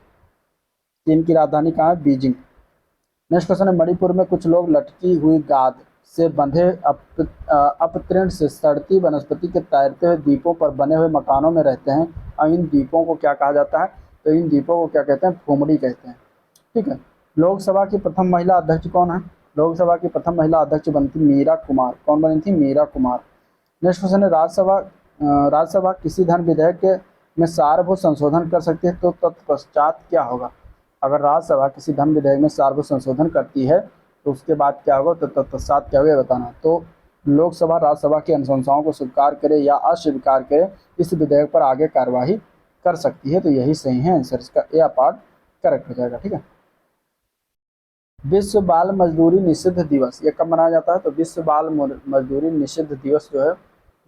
चीन की राजधानी कहाँ है? बीजिंग। नेक्स्ट क्वेश्चन है, मणिपुर में कुछ लोग लटकी हुई गाद से बंधे अपतृण से सड़ती वनस्पति के तैरते हुए द्वीपों पर बने हुए मकानों में रहते हैं और इन द्वीपों को क्या कहा जाता है? तो इन द्वीपों को क्या कहते हैं? फुमड़ी कहते हैं। ठीक है। लोकसभा की प्रथम महिला अध्यक्ष कौन है? लोकसभा की प्रथम महिला अध्यक्ष बनी थी मीरा कुमार। कौन बनी थी? मीरा कुमार। नेक्स्ट क्वेश्चन है, राज्यसभा किसी धन विधेयक में सारभूत संशोधन कर सकती है तो तत्पश्चात क्या होगा? अगर राज्यसभा किसी धन विधेयक में सारभूत संशोधन करती है तो उसके बाद क्या होगा? तो तत्पश्चात क्या होगा बताना। तो लोकसभा राज्यसभा की अनुशंसाओं को स्वीकार करे या अस्वीकार करे, इस विधेयक पर आगे कार्यवाही कर सकती है। तो यही सही है आंसर, इसका ए पार्ट करेक्ट हो जाएगा। ठीक है। विश्व बाल मजदूरी निषिद्ध दिवस ये कब मनाया जाता है? तो विश्व बाल मजदूरी निषिद्ध दिवस जो है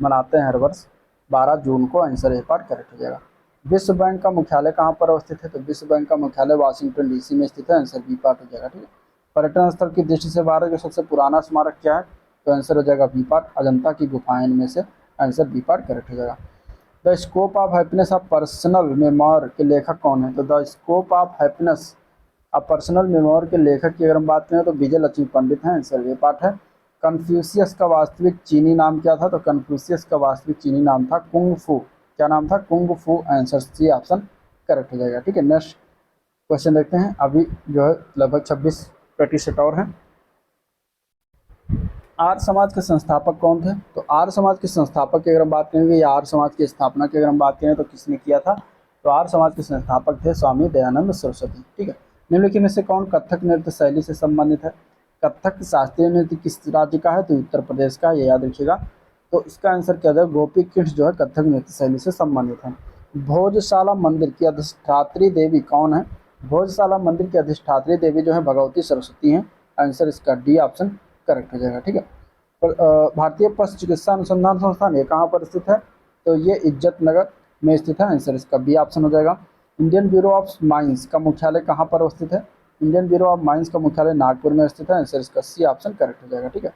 मनाते हैं हर वर्ष 12 जून को। आंसर ए पार्ट करेक्ट हो जाएगा। विश्व बैंक का मुख्यालय कहाँ पर अवस्थित है? तो विश्व बैंक का मुख्यालय वाशिंगटन डीसी में स्थित है। आंसर बी पार्ट हो जाएगा। ठीक है। पर्यटन स्थल की दृष्टि से भारत का सबसे पुराना स्मारक क्या है? तो आंसर हो जाएगा बी पार्ट, अजंता की गुफाएं में से। आंसर बी पार्ट करेक्ट हो जाएगा। The scope of happiness of personal memoir के लेखक कौन है? तो द स्कोप ऑफ हैप्पीनेस अब पर्सनल मेमोर के लेखक की अगर हम बात करें तो विजय लक्ष्मी पंडित हैं। आंसर ये पार्ट है। कन्फ्यूशियस का वास्तविक चीनी नाम क्या था? तो कन्फ्यूशियस का वास्तविक चीनी नाम था कुंग फू। क्या नाम था? कुंग फू। आंसर सी ऑप्शन करेक्ट हो जाएगा। ठीक है। नेक्स्ट क्वेश्चन देखते हैं। अभी जो है लगभग 26% और हैं। आर्य समाज के संस्थापक कौन थे? तो आर्य समाज के संस्थापक की अगर हम बात करेंगे या आर्य समाज की स्थापना की अगर हम बात करें तो किसने किया था? तो आर्य समाज के संस्थापक थे स्वामी दयानंद सरस्वती। ठीक है। निम्नलिखित में से कौन कथक नृत्य शैली से संबंधित है? कथक शास्त्रीय नृत्य किस राज्य का है? तो उत्तर प्रदेश का, ये याद रखिएगा। तो इसका आंसर क्या है? गोपी कृष्ण जो है कथक नृत्य शैली से संबंधित है। भोजशाला मंदिर की अधिष्ठात्री देवी कौन है? भोजशाला मंदिर की अधिष्ठात्री देवी जो है भगवती सरस्वती हैं। आंसर इसका डी ऑप्शन करेक्ट हो जाएगा। ठीक है। भारतीय पशु चिकित्सा अनुसंधान संस्थान ये कहाँ पर स्थित है? तो ये इज्जत नगर में स्थित है। आंसर इसका बी ऑप्शन हो जाएगा। इंडियन ब्यूरो ऑफ माइंस का मुख्यालय कहाँ पर स्थित है? इंडियन ब्यूरो ऑफ माइंस का मुख्यालय नागपुर में स्थित है। आंसर इसका सी ऑप्शन करेक्ट हो जाएगा। ठीक है।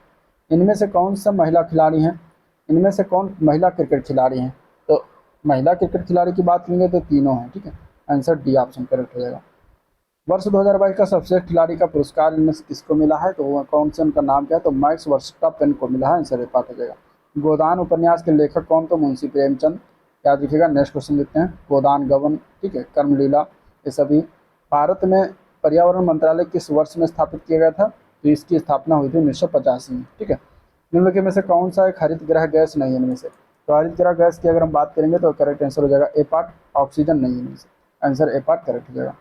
इनमें से कौन सा महिला खिलाड़ी हैं? इनमें से कौन महिला क्रिकेट खिलाड़ी हैं? तो महिला क्रिकेट खिलाड़ी की बात करेंगे तो तीनों हैं। ठीक है। आंसर डी ऑप्शन करेक्ट हो जाएगा। वर्ष 2022 का सबसे खिलाड़ी का पुरस्कार इनमें से किसको मिला है? तो वो कौन से, उनका नाम क्या है? तो मैक्स वर्स्टपेन को मिला है। आंसर ए पार्ट हो जाएगा। गोदान उपन्यास के लेखक कौन? तो मुंशी प्रेमचंद, याद रखिएगा। नेक्स्ट क्वेश्चन देखते हैं। गोदान गबन, ठीक है, कर्मलीला, ये सभी। भारत में पर्यावरण मंत्रालय किस वर्ष में स्थापित किया गया था? तो इसकी स्थापना हुई थी 1985 में। ठीक है। निम्नलिखित में से कौन सा एक हरित गृह गैस नहीं है इनमें से? तो हरित गृह गैस की अगर हम बात करेंगे तो करेक्ट आंसर हो जाएगा ए पार्ट, ऑक्सीजन नहीं है इनमें से। आंसर ए पार्ट करेक्ट हो जाएगा।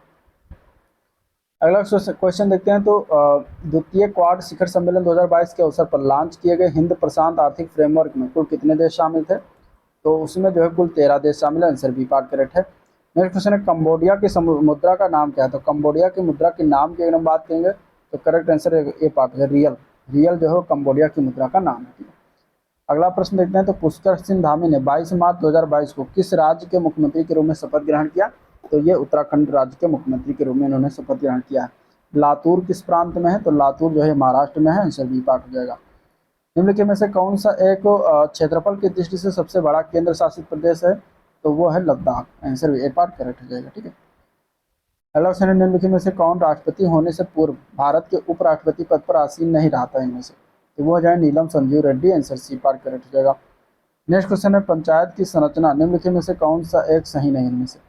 अगला क्वेश्चन देखते हैं। तो द्वितीय क्वाड शिखर सम्मेलन 2022 के अवसर पर लॉन्च किए गए हिंद प्रशांत आर्थिक फ्रेमवर्क में कुल कितने देश शामिल थे? तो उसमें जो है कुल 13 देश शामिल है। आंसर बी पार्ट करेक्ट है। नेक्स्ट क्वेश्चन है, कंबोडिया की मुद्रा का नाम क्या है? तो कंबोडिया की मुद्रा के नाम की अगर हम बात करेंगे तो करेक्ट आंसर ए पार्ट है रियल। रियल जो है कंबोडिया की मुद्रा का नाम है। अगला प्रश्न देखते हैं। तो पुष्कर सिंह धामी ने 22 मार्च 2022 को किस राज्य के मुख्यमंत्री के रूप में शपथ ग्रहण किया? तो ये उत्तराखंड राज्य के मुख्यमंत्री के रूप में इन्होंने शपथ ग्रहण किया है। लातूर किस प्रांत में है? तो लातूर जो है महाराष्ट्र में है। आंसर बी पार्ट हो जाएगा। निम्नलिखित में से कौन सा एक क्षेत्रफल की दृष्टि से सबसे बड़ा केंद्र शासित प्रदेश है? तो वो है Ladakh. Answer A part correct हो जाएगा। ठीक है। अगला क्वेश्चन है, निम्नलिखित में से कौन राष्ट्रपति होने से पूर्व भारत के उपराष्ट्रपति पद पर आसीन नहीं रहा था इनमें से? तो वो हो जाए Neelam Sanjiva Reddy. Answer C part correct हो जाएगा। नेक्स्ट क्वेश्चन है, पंचायत की संरचना निम्नलिखित में से कौन सा एक सही नहीं इनमें से?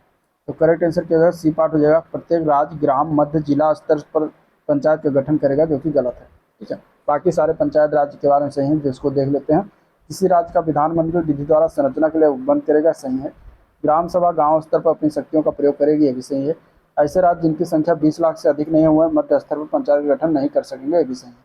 तो करेक्ट आंसर क्या होगा? सी पार्ट हो जाएगा। प्रत्येक राज्य, ग्राम, मध्य, जिला स्तर पर पंचायत का गठन करेगा, जो कि गलत है। ठीक है। बाकी सारे पंचायत राज्य के बारे में सही है, जिसको देख लेते हैं। किसी राज्य का विधानमंडल विधि द्वारा संरचना के लिए बंद करेगा, सही है। ग्राम सभा गांव स्तर पर अपनी शक्तियों का प्रयोग करेगी, ये भी सही है। ऐसे राज्य जिनकी संख्या 20 लाख से अधिक नहीं हुए मध्य स्तर पर पंचायत का गठन नहीं कर सकेंगे, ये भी सही है।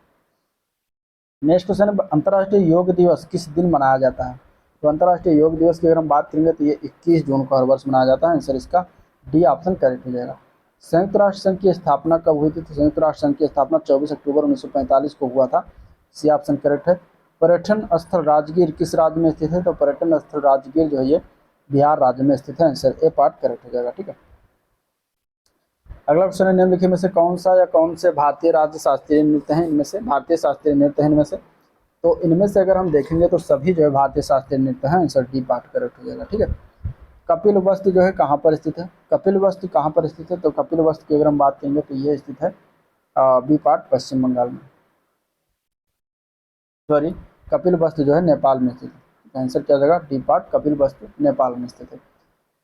नेक्स्ट क्वेश्चन है, अंतर्राष्ट्रीय योग दिवस किस दिन मनाया जाता है? तो अंतर्राष्ट्रीय योग दिवस की अगर हम बात करेंगे तो ये 21 जून को हर वर्ष मनाया जाता है। आंसर इसका डी ऑप्शन करेक्ट हो जाएगा। संयुक्त राष्ट्र संघ की स्थापना कब हुई थी? तो संयुक्त राष्ट्र संघ की स्थापना 24 अक्टूबर 1945 को हुआ था। सी ऑप्शन करेक्ट है। पर्यटन स्थल राजगीर किस राज्य में स्थित है? तो पर्यटन स्थल राजगीर जो है ये बिहार राज्य में स्थित है। आंसर ए पार्ट करेक्ट हो जाएगा। ठीक है। अगला क्वेश्चन है, निम्नलिखित में से कौन सा या कौन से भारतीय राज्य शास्त्रीय नृत्य हैं इनमें से? भारतीय शास्त्रीय नृत्य हैं इनमें से? तो इनमें से अगर हम देखेंगे तो सभी जो है भारतीय शास्त्रीय नृत्य हैं। आंसर डी पार्ट करेक्ट हो जाएगा। ठीक है। कपिल वस्तु जो है कहाँ पर स्थित है, कपिल वस्तु कहाँ पर स्थित है, तो कपिल वस्तु की अगर हम बात करेंगे तो ये स्थित है बी पार्ट पश्चिम बंगाल में, सॉरी कपिल वस्तु जो है नेपाल में स्थित है। आंसर क्या जाएगा, डी पार्ट कपिल वस्तु नेपाल में स्थित है।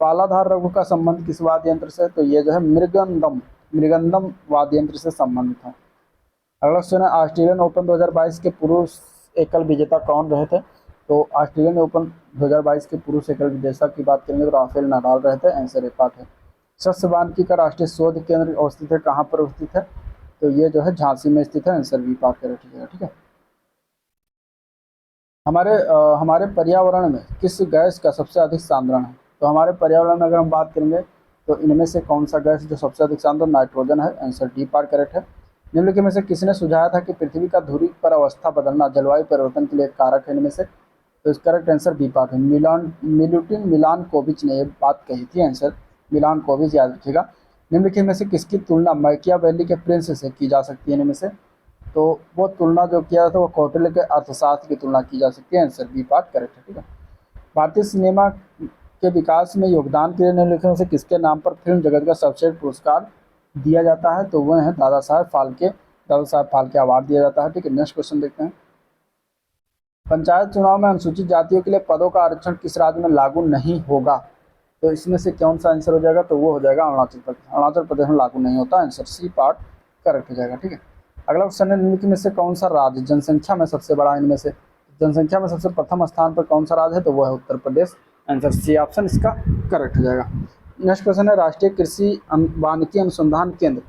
पालाधार रघु का संबंध किस वाद्य यंत्र से, तो ये जो है मृगंदम, मृगंदम वाद्य यंत्र से संबंधित है। अगला क्वेश्चन है ऑस्ट्रेलियन ओपन 2022 के पुरुष एकल विजेता कौन रहे थे, तो ऑस्ट्रेलियन ओपन 2022 के पुरुष एकल विजेता की बात करेंगे तो राफेल नाडाल रहे थे। आंसर ए पार्ट है। शस्य वानिकी का राष्ट्रीय शोध केंद्र अवस्थित है, कहाँ पर स्थित है, तो ये जो है झांसी में स्थित है। आंसर बी पार्ट करेक्ट है। ठीक है, हमारे पर्यावरण में किस गैस का सबसे अधिक सांद्रण है, तो हमारे पर्यावरण में अगर हम बात करेंगे तो इनमें से कौन सा गैस जो सबसे अधिक सांद्रण, नाइट्रोजन है। आंसर डी पार्ट करेक्ट है। निम्नलिखित में से किसने सुझाया था कि पृथ्वी का धुरी पर अवस्था बदलना जलवायु परिवर्तन के लिए एक कारक है इनमें से, तो इसका करेक्ट आंसर बी पार्ट है। मिलुटिन मिलानकोविच ने ये बात कही थी। आंसर मिलानकोविच, याद रखिएगा। निम्नलिखित में से किसकी तुलना मैकियावेली के प्रिंस से की जा सकती है इनमें से, तो वो तुलना जो किया था वो कौटिल्य के अर्थशास्त्र की तुलना की जा सकती है। आंसर बी पार्ट करेक्ट है। ठीक है, भारतीय सिनेमा के विकास में योगदान के लिए निम्नलिखित में से किसके नाम पर फिल्म जगत का सर्वश्रेष्ठ पुरस्कार दिया जाता है, तो वह है दादा साहेब फाल्के अवार्ड दिया जाता है। ठीक है, नेक्स्ट क्वेश्चन देखते हैं। पंचायत चुनाव में अनुसूचित जातियों के लिए पदों का आरक्षण किस राज्य में लागू नहीं होगा, तो इसमें से कौन सा आंसर हो जाएगा, तो वो हो जाएगा अरुणाचल प्रदेश। अरुणाचल प्रदेश में लागू नहीं होता। आंसर सी पार्ट करेक्ट हो जाएगा। ठीक है, अगला क्वेश्चन है निम्नलिखित में से कौन सा राज्य जनसंख्या में सबसे बड़ा, इनमें से जनसंख्या में सबसे प्रथम स्थान पर कौन सा राज्य है, तो वह है Uttar Pradesh. Answer C option इसका करेक्ट हो जाएगा। नेक्स्ट क्वेश्चन है राष्ट्रीय कृषि वानिकी अनुसंधान केंद्र,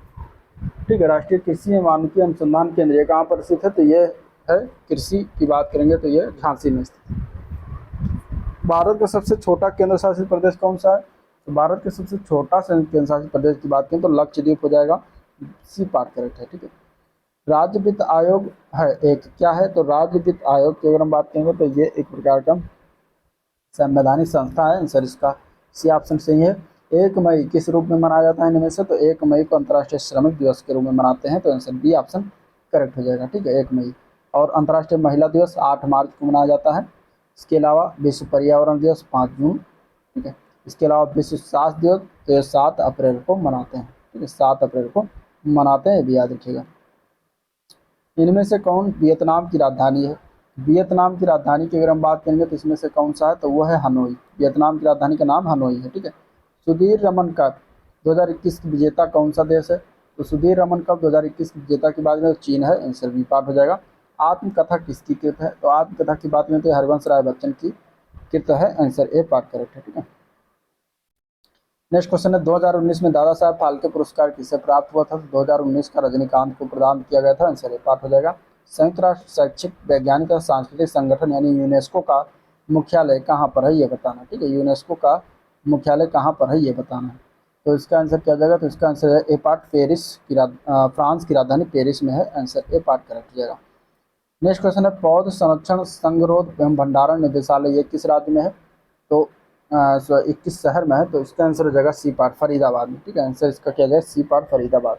ठीक है, राष्ट्रीय कृषि वानिकी अनुसंधान केंद्र ये कहाँ पर स्थित है, तो ये है, कृषि की बात करेंगे तो ये झांसी में स्थित है। भारत का सबसे छोटा केंद्र शासित प्रदेश कौन सा है, तो भारत के सबसे छोटा केंद्र शासित प्रदेश की बात करें तो लक्षद्वीप हो जाएगा। सी पार्ट करेक्ट है। ठीक है, राज्य वित्त आयोग है एक, क्या है, तो राज्य वित्त आयोग की अगर हम बात करेंगे तो ये एक प्रकार का संवैधानिक संस्था है। आंसर इसका सी ऑप्शन सही है। 1 मई किस रूप में मनाया जाता है इनमें से, तो 1 मई को अंतर्राष्ट्रीय श्रमिक दिवस के रूप में मनाते हैं। तो आंसर बी ऑप्शन करेक्ट हो जाएगा। ठीक है, 1 मई। और अंतर्राष्ट्रीय महिला दिवस 8 मार्च को मनाया जाता है। इसके अलावा विश्व पर्यावरण दिवस 5 जून। ठीक है, इसके अलावा विश्व स्वास्थ्य दिवस तो ये 7 अप्रैल को मनाते हैं। ठीक है, 7 अप्रैल को मनाते हैं, ये भी याद रखिएगा। इनमें से कौन वियतनाम की राजधानी है, वियतनाम की राजधानी की अगर हम बात करेंगे तो इसमें से कौन सा है, तो वो है हनोई। वियतनाम की राजधानी का नाम हनोई है। ठीक है, सुधीर रमन कप 2021 की विजेता कौन सा देश है, तो सुधीर रमन कप 2021 की विजेता की बात करें तो चीन है। आंसर बी पार्ट हो जाएगा। आत्मकथा किसकी कृत है, तो आत्मकथा की बात करें तो हरिवंश राय बच्चन की कृत है। आंसर ए पार्ट करेक्ट है। ठीक है, नेक्स्ट क्वेश्चन है 2019 में दादा साहब फाल्के पुरस्कार किसे प्राप्त हुआ था, 2019 का रजनीकांत को प्रदान किया गया था। आंसर ए पार्ट हो जाएगा। संयुक्त राष्ट्र शैक्षिक वैज्ञानिक और सांस्कृतिक संगठन यानी यूनेस्को का मुख्यालय कहाँ पर है ये बताना। ठीक है, यूनेस्को का मुख्यालय कहाँ पर है ये बताना है, तो इसका आंसर क्या जाएगा, तो इसका आंसर है ए पार्ट पेरिस की फ्रांस की राजधानी पेरिस में है। आंसर ए पार्ट करेक्ट हो जाएगा। नेक्स्ट क्वेश्चन है पौध संरक्षण संगरोध एवं भंडारण निदेशालय ये किस राज्य में है, तो 21 शहर में है। तो इसका आंसर हो जाएगा सी पार्ट फरीदाबाद में। ठीक है, आंसर इसका क्या जाएगा, सी पार्ट फरीदाबाद।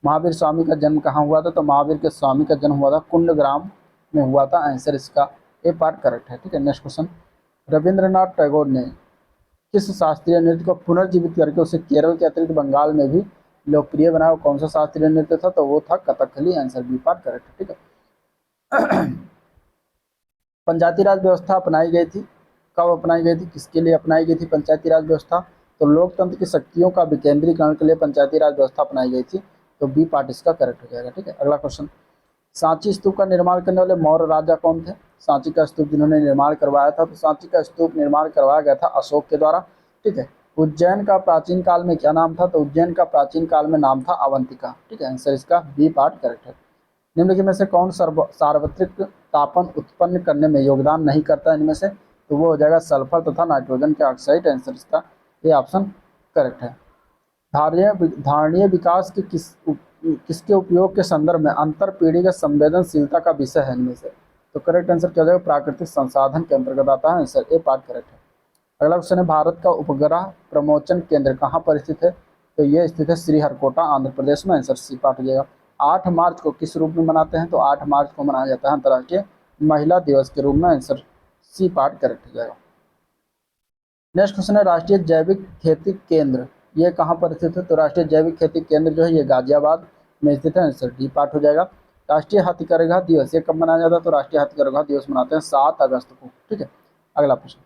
महावीर स्वामी का जन्म कहाँ हुआ था, तो महावीर के स्वामी का जन्म हुआ था कुंडग्राम में हुआ था। आंसर इसका ए पार्ट करेक्ट है। ठीक है, नेक्स्ट क्वेश्चन रविंद्रनाथ टैगोर ने किस शास्त्रीय नृत्य को पुनर्जीवित करके उसे केरल के अतिरिक्त बंगाल में भी लोकप्रिय बनाया, कौन सा शास्त्रीय नृत्य था, तो वो था Kathakali. Answer B part correct है। ठीक है, पंचायती राज व्यवस्था अपनाई गई थी, कब अपनाई गई थी, किसके लिए अपनाई गई थी पंचायती राज व्यवस्था, तो लोकतंत्र की शक्तियों का विकेंद्रीकरण के लिए पंचायती राज व्यवस्था अपनाई गई थी। तो बी पार्ट इसका करेक्ट हो जाएगा। ठीक है, अगला क्वेश्चन सांची स्तूप का निर्माण करने वाले मौर्य राजा कौन थे, सांची का स्तूप जिन्होंने निर्माण करवाया था, तो सांची का स्तूप निर्माण करवाया गया था अशोक के द्वारा। ठीक है, उज्जैन का प्राचीन काल में क्या नाम था, तो उज्जैन का प्राचीन काल में नाम था अवंतिका। ठीक है, आंसर इसका बी पार्ट करेक्ट है। निम्नलिखित में से कौन सार्वत्रिक तापन उत्पन्न करने में योगदान नहीं करता इनमें से, तो वो हो जाएगा सल्फर तथा नाइट्रोजन के ऑक्साइड। आंसर इसका ये ऑप्शन करेक्ट है। धारणीय विकास के किसके उपयोग के संदर्भ में अंतर पीढ़ीगत संवेदनशीलता का विषय है इनमें से, तो करेक्ट आंसर क्या हो जाएगा, प्राकृतिक संसाधन के अंतर्गत आता है। आंसर ए पार्ट करेक्ट है। अगला क्वेश्चन है भारत का उपग्रह प्रमोचन केंद्र कहाँ पर स्थित है, तो ये स्थित है श्रीहरिकोटा आंध्र प्रदेश में। आंसर सी पार्ट हो जाएगा। 8 मार्च को किस रूप में मनाते हैं, तो 8 मार्च को मनाया जाता है अंतर्राष्ट्रीय महिला दिवस के रूप में। आंसर सी पार्ट करेक्ट हो जाएगा। नेक्स्ट क्वेश्चन है राष्ट्रीय जैविक खेती केंद्र ये कहाँ पर स्थित है? तो राष्ट्रीय जैविक खेती केंद्र जो है ये गाजियाबाद में स्थित है। आंसर डी पार्ट हो जाएगा। राष्ट्रीय हथकरघा दिवस ये कब मनाया जाता है? तो राष्ट्रीय हथकरघा दिवस मनाते हैं 7 अगस्त को। ठीक है, अगला प्रश्न,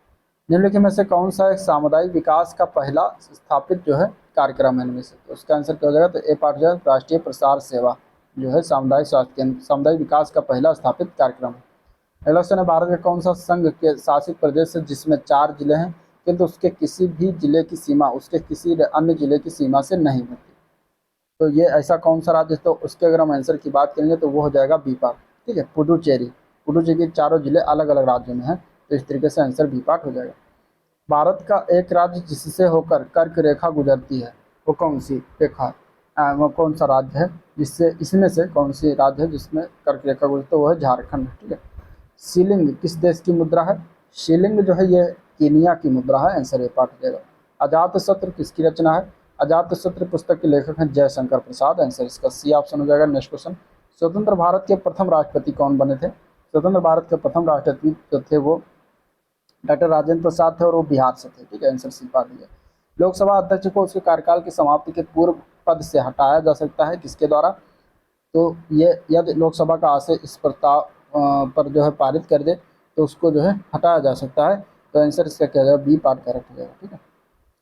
निम्नलिखित में से कौन सा एक सामुदायिक विकास का पहला स्थापित जो है कार्यक्रम है इनमें से? तो उसका आंसर क्या हो जाएगा? तो ए पार्ट जो है राष्ट्रीय प्रसार सेवा जो है सामुदायिक स्वास्थ्य केंद्र सामुदायिक विकास का पहला स्थापित कार्यक्रम है। अगला क्वेश्चन है भारत का कौन सा संघ के शासित प्रदेश है जिसमें 4 जिले हैं किंतु उसके किसी भी जिले की सीमा उसके किसी अन्य जिले की सीमा से नहीं मिलती? तो ये ऐसा कौन सा राज्य? तो उसके अगर हम आंसर की बात करेंगे तो वो हो जाएगा बी पार्ट। ठीक है, पुडुचेरी। पुडुचेरी चारों जिले अलग अलग राज्यों में हैं, तो इस तरीके से आंसर बी पार्ट हो जाएगा। भारत का एक राज्य जिससे होकर कर्क रेखा गुजरती है वो कौन सी रेखा वो कौन सा राज्य है जिससे इसमें से कौन सी राज्य है जिसमें कर्क रेखा गुजरती है? वो है झारखंड। ठीक है, शिलिंग किस देश की मुद्रा है? शिलिंग जो है ये कीनिया की मुद्रा है। आंसर ए पार्ट हो जाएगा। अजातशत्रु किसकी रचना है? अजातशत्रु पुस्तक के लेखक हैं जयशंकर प्रसाद। आंसर इसका सी ऑप्शन हो जाएगा। नेक्स्ट क्वेश्चन, स्वतंत्र भारत के प्रथम राष्ट्रपति कौन बने थे? स्वतंत्र भारत के प्रथम राष्ट्रपति जो थे वो डॉक्टर राजेंद्र प्रसाद थे और वो बिहार से थे। ठीक है, आंसर सी पार्ट है। लोकसभा अध्यक्ष को उसके कार्यकाल की समाप्ति के पूर्व पद से हटाया जा सकता है किसके द्वारा? तो ये यदि लोकसभा का आशय इस प्रस्ताव पर जो है पारित कर दे तो उसको जो है हटाया जा सकता है। तो आंसर इसका क्या जाएगा? बी पार्ट करेक्ट हो जाएगा। ठीक है,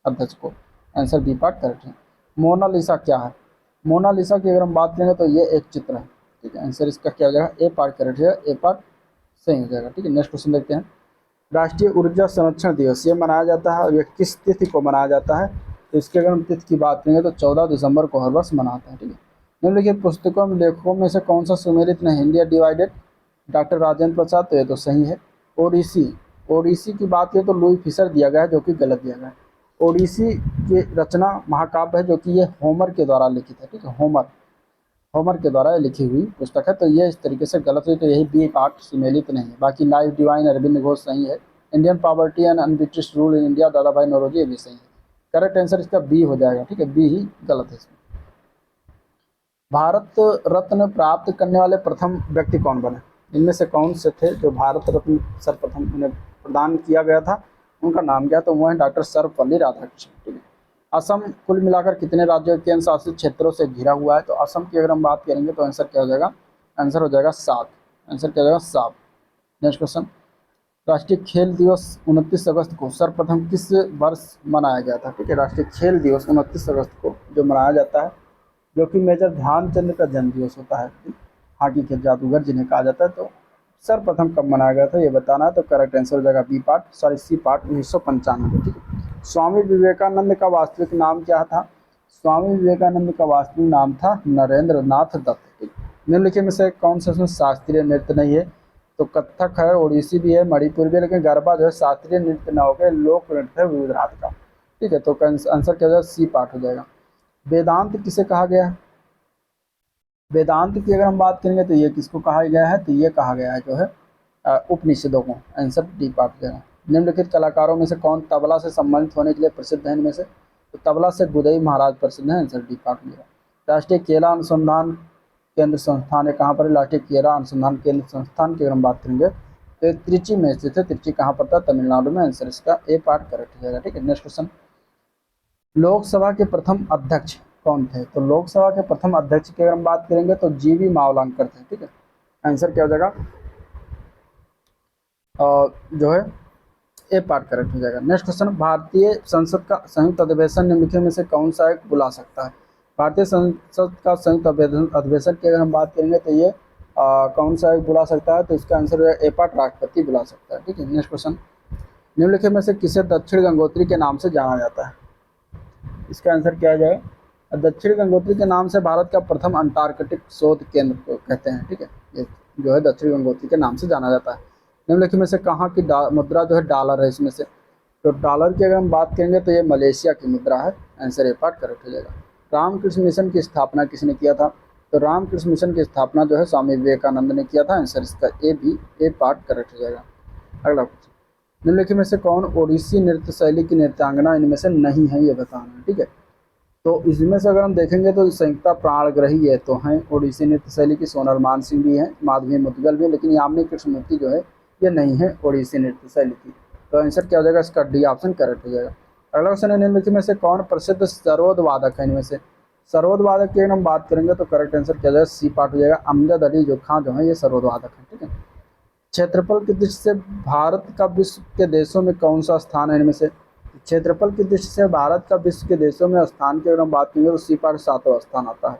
अध्यक्ष को आंसर बी पार्ट करेक्ट है। मोनालिसा क्या है? मोनालिसा की अगर हम बात करेंगे तो ये एक चित्र है। ठीक है, आंसर इसका क्या हो जाएगा? ए पार्ट करेक्ट है। ए पार्ट सही हो जाएगा। ठीक है, नेक्स्ट क्वेश्चन देखते हैं। राष्ट्रीय ऊर्जा संरक्षण दिवस ये मनाया जाता है और ये किस तिथि को मनाया जाता है? तो इसके अगर हम तिथि की बात करेंगे तो 14 दिसंबर को हर वर्ष मनाते हैं। ठीक है, निम्नलिखित पुस्तकों में लेखकों में से कौन सा सुमेलित नहीं? India divided doctor Rajendra Prasad, तो ये तो सही है। ओडिसी ओडिसी की बात करें तो लुई फिशर दिया गया है जो कि गलत दिया गया है। ओडिसी की रचना महाकाव्य है जो कि ये होमर के द्वारा लिखित है। ठीक है, होमर के द्वारा लिखी हुई पुस्तक है, तो ये इस तरीके से गलत हुई, तो यही बी पार्ट सुमेलित नहीं है। बाकी लाइफ डिवाइन अरविंद घोष सही है। Indian poverty and un-British rule in India दादा भाई नौरोजी ये भी सही है। करेक्ट आंसर इसका बी हो जाएगा। ठीक है, बी ही गलत है इसमें। भारत रत्न प्राप्त करने वाले प्रथम व्यक्ति कौन बने? इनमें से कौन से थे जो भारत रत्न सर्वप्रथम उन्हें प्रदान किया गया था? उनका नाम क्या? तो वो है डॉक्टर सर्वपल्ली राधाकृष्णन। ठीक है, असम कुल मिलाकर कितने राज्यों केंद्र शासित क्षेत्रों से घिरा हुआ है? तो असम की अगर हम बात करेंगे तो आंसर क्या हो जाएगा? आंसर हो जाएगा 7। आंसर क्या हो जाएगा? 7। नेक्स्ट क्वेश्चन, राष्ट्रीय खेल दिवस 29 अगस्त को सर्वप्रथम किस वर्ष मनाया गया था? ठीक है, राष्ट्रीय खेल दिवस 29 अगस्त को जो मनाया जाता है जो कि मेजर ध्यानचंद का जन्म दिवस होता है, हॉकी के जादूगर जिन्हें कहा जाता है, तो सर्वप्रथम कब मनाया गया था ये बताना है। तो करेक्ट आंसर हो जाएगा B part sorry C part 1995। ठीक है, स्वामी विवेकानंद का वास्तविक नाम क्या था? स्वामी विवेकानंद का वास्तविक नाम था नरेंद्र नाथ दत्त। ठीक, निम्नलिखित में से कौन सा इसमें शास्त्रीय नृत्य नहीं है? तो कथक है, ओडिसी भी है, मणिपुर भी है, लेकिन गरबा जो है शास्त्रीय नृत्य न होकर लोक नृत्य है विविध रात का। ठीक है, तो आंसर क्या हो जाएगा? सी पार्ट हो जाएगा। वेदांत किसे कहा गया है? वेदांत की अगर हम बात करेंगे तो ये किसको कहा गया है? तो ये कहा गया है जो है उपनिषदों को। आंसर डी पार्ट देना। निम्नलिखित कलाकारों में से कौन तबला से संबंधित होने के लिए प्रसिद्ध है? इनमें से तो तबला से गुदई महाराज प्रसिद्ध है। आंसर डी पार्ट मेरा। राष्ट्रीय केला अनुसंधान केंद्र संस्थान है कहाँ पर? राष्ट्रीय केला अनुसंधान केंद्र संस्थान की अगर हम बात करेंगे तो त्रिची में स्थित है। त्रिची कहाँ पर था? तमिलनाडु में। आंसर इसका ए पार्ट करेक्ट हो जाएगा। ठीक है, नेक्स्ट क्वेश्चन, लोकसभा के प्रथम अध्यक्ष कौन थे? तो लोकसभा के प्रथम अध्यक्ष की अगर हम बात करेंगे तो जीवी मावलंकर थे। ठीक है, आंसर क्या हो जाएगा? जो है ए पार्ट करेक्ट हो जाएगा। नेक्स्ट क्वेश्चन, भारतीय संसद का संयुक्त अधिवेशन निम्नलिखित में से कौन सा एक बुला सकता है? भारतीय संसद का संयुक्त अधिवेशन की अगर हम बात करेंगे तो ये कौन सा एक बुला सकता है? तो इसका आंसर है ए पार्ट राष्ट्रपति बुला सकता है। ठीक है, नेक्स्ट क्वेश्चन, निम्नलिखित में से किसे दक्षिण गंगोत्री के नाम से जाना जाता है? इसका आंसर क्या आ जाएगा? दक्षिण गंगोत्री के नाम से भारत का प्रथम अंटार्कटिक शोध केंद्र को कहते हैं। ठीक है, ये जो है दक्षिण गंगोत्री के नाम से जाना जाता है। निम्नलिखित में से कहाँ की मुद्रा जो है डॉलर है? इसमें से तो डॉलर की अगर हम बात करेंगे तो ये मलेशिया की मुद्रा है। आंसर ए पार्ट करेक्ट हो जाएगा। रामकृष्ण मिशन की स्थापना किसने किया था? तो रामकृष्ण मिशन की स्थापना जो है स्वामी विवेकानंद ने किया था। आंसर इसका ए पार्ट करेक्ट हो जाएगा। अगला क्वेश्चन, निम्नलिखित में से कौन ओडिसी नृत्य शैली की नृत्यांगना इनमें से नहीं है? ये बताना है। ठीक है, तो इसमें से अगर हम देखेंगे तो संयुक्ता प्राणग्रही है तो हैं ओडिसी नृत्य शैली की। सोनल मान सिंह भी हैं, माधवी मुदगल भी, लेकिन यामिनी कृष्णमूर्ति जो है ये नहीं है ओडिसी नृत्य शैली की। तो आंसर क्या हो जाएगा इसका डी ऑप्शन करेक्ट हो जाएगा। अगला क्वेश्चन है निम्नलिखित में से कौन प्रसिद्ध सरोद वादक है इनमें से। सरोद वादक की अगर हम बात करेंगे तो करेक्ट आंसर क्या हो जाएगा सी पार्ट हो जाएगा। अमजद अली जो खां जो है ये सरोद वादक है। ठीक है, क्षेत्रफल की दृष्टि से भारत का विश्व के देशों में कौन सा स्थान है इनमें से। क्षेत्रफल की दृष्टि से भारत का विश्व के देशों में स्थान की अगर हम बात करेंगे तो सी पार्ट 7वां स्थान आता है।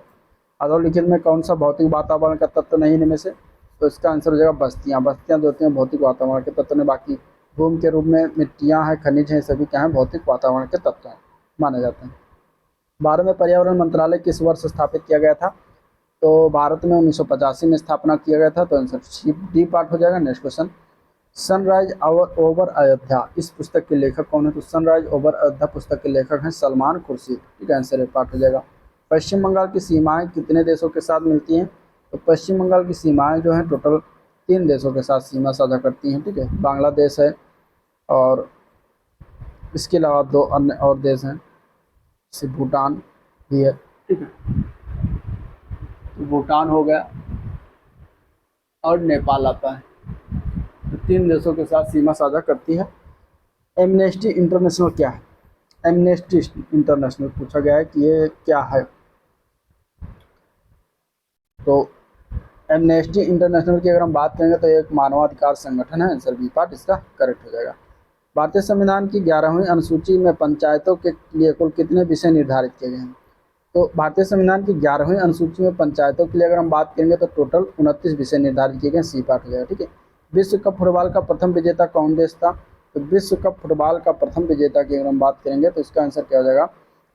अधोलिखित में कौन सा भौतिक वातावरण का तत्व नहीं इनमें से, तो इसका आंसर हो जाएगा बस्तियाँ। बस्तियाँ जो होती हैं भौतिक वातावरण के तत्व नहीं, बाकी भूमि के रूप में मिट्टियाँ हैं, खनिज हैं, सभी क्या हैं भौतिक वातावरण के तत्व हैं माने जाते हैं। भारत में पर्यावरण मंत्रालय किस वर्ष स्थापित किया गया था, तो भारत में 1985 में स्थापना किया गया था। तो आंसर डी पार्ट हो जाएगा। Next question, sunrise over Ayodhya इस पुस्तक के लेखक कौन है, तो सनराइज ओवर अयोध्या पुस्तक के लेखक हैं सलमान खुर्शीद। ठीक है, आंसर ए पार्ट हो जाएगा। पश्चिम बंगाल की सीमाएं कितने देशों के साथ मिलती हैं, तो पश्चिम बंगाल की सीमाएं जो हैं टोटल 3 देशों के साथ सीमा साझा करती हैं। ठीक है, बांग्लादेश है और इसके अलावा 2 अन्य और देश हैं, जैसे भूटान भी है। ठीक है, तो भूटान हो गया और नेपाल आता है, तो 3 देशों के साथ सीमा साझा करती है। एमनेस्टी इंटरनेशनल क्या है, एमनेस्टी इंटरनेशनल पूछा गया है कि ये क्या है, तो एमनेस्टी इंटरनेशनल की अगर हम बात करेंगे तो एक मानवाधिकार संगठन है। आंसर बी पार्ट इसका करेक्ट हो जाएगा। भारतीय संविधान की 11वीं अनुसूची में पंचायतों के लिए कुल कितने विषय निर्धारित किए गए हैं, तो भारतीय संविधान की 11वीं अनुसूची में पंचायतों के लिए अगर हम बात करेंगे तो टोटल 29 विषय निर्धारित किए गए, सी पार्ट हो जाएगा। ठीक है, विश्व कप फुटबॉल का प्रथम विजेता कौन देश था, तो विश्व कप फुटबॉल का प्रथम विजेता की अगर हम बात करेंगे तो इसका आंसर क्या हो जाएगा,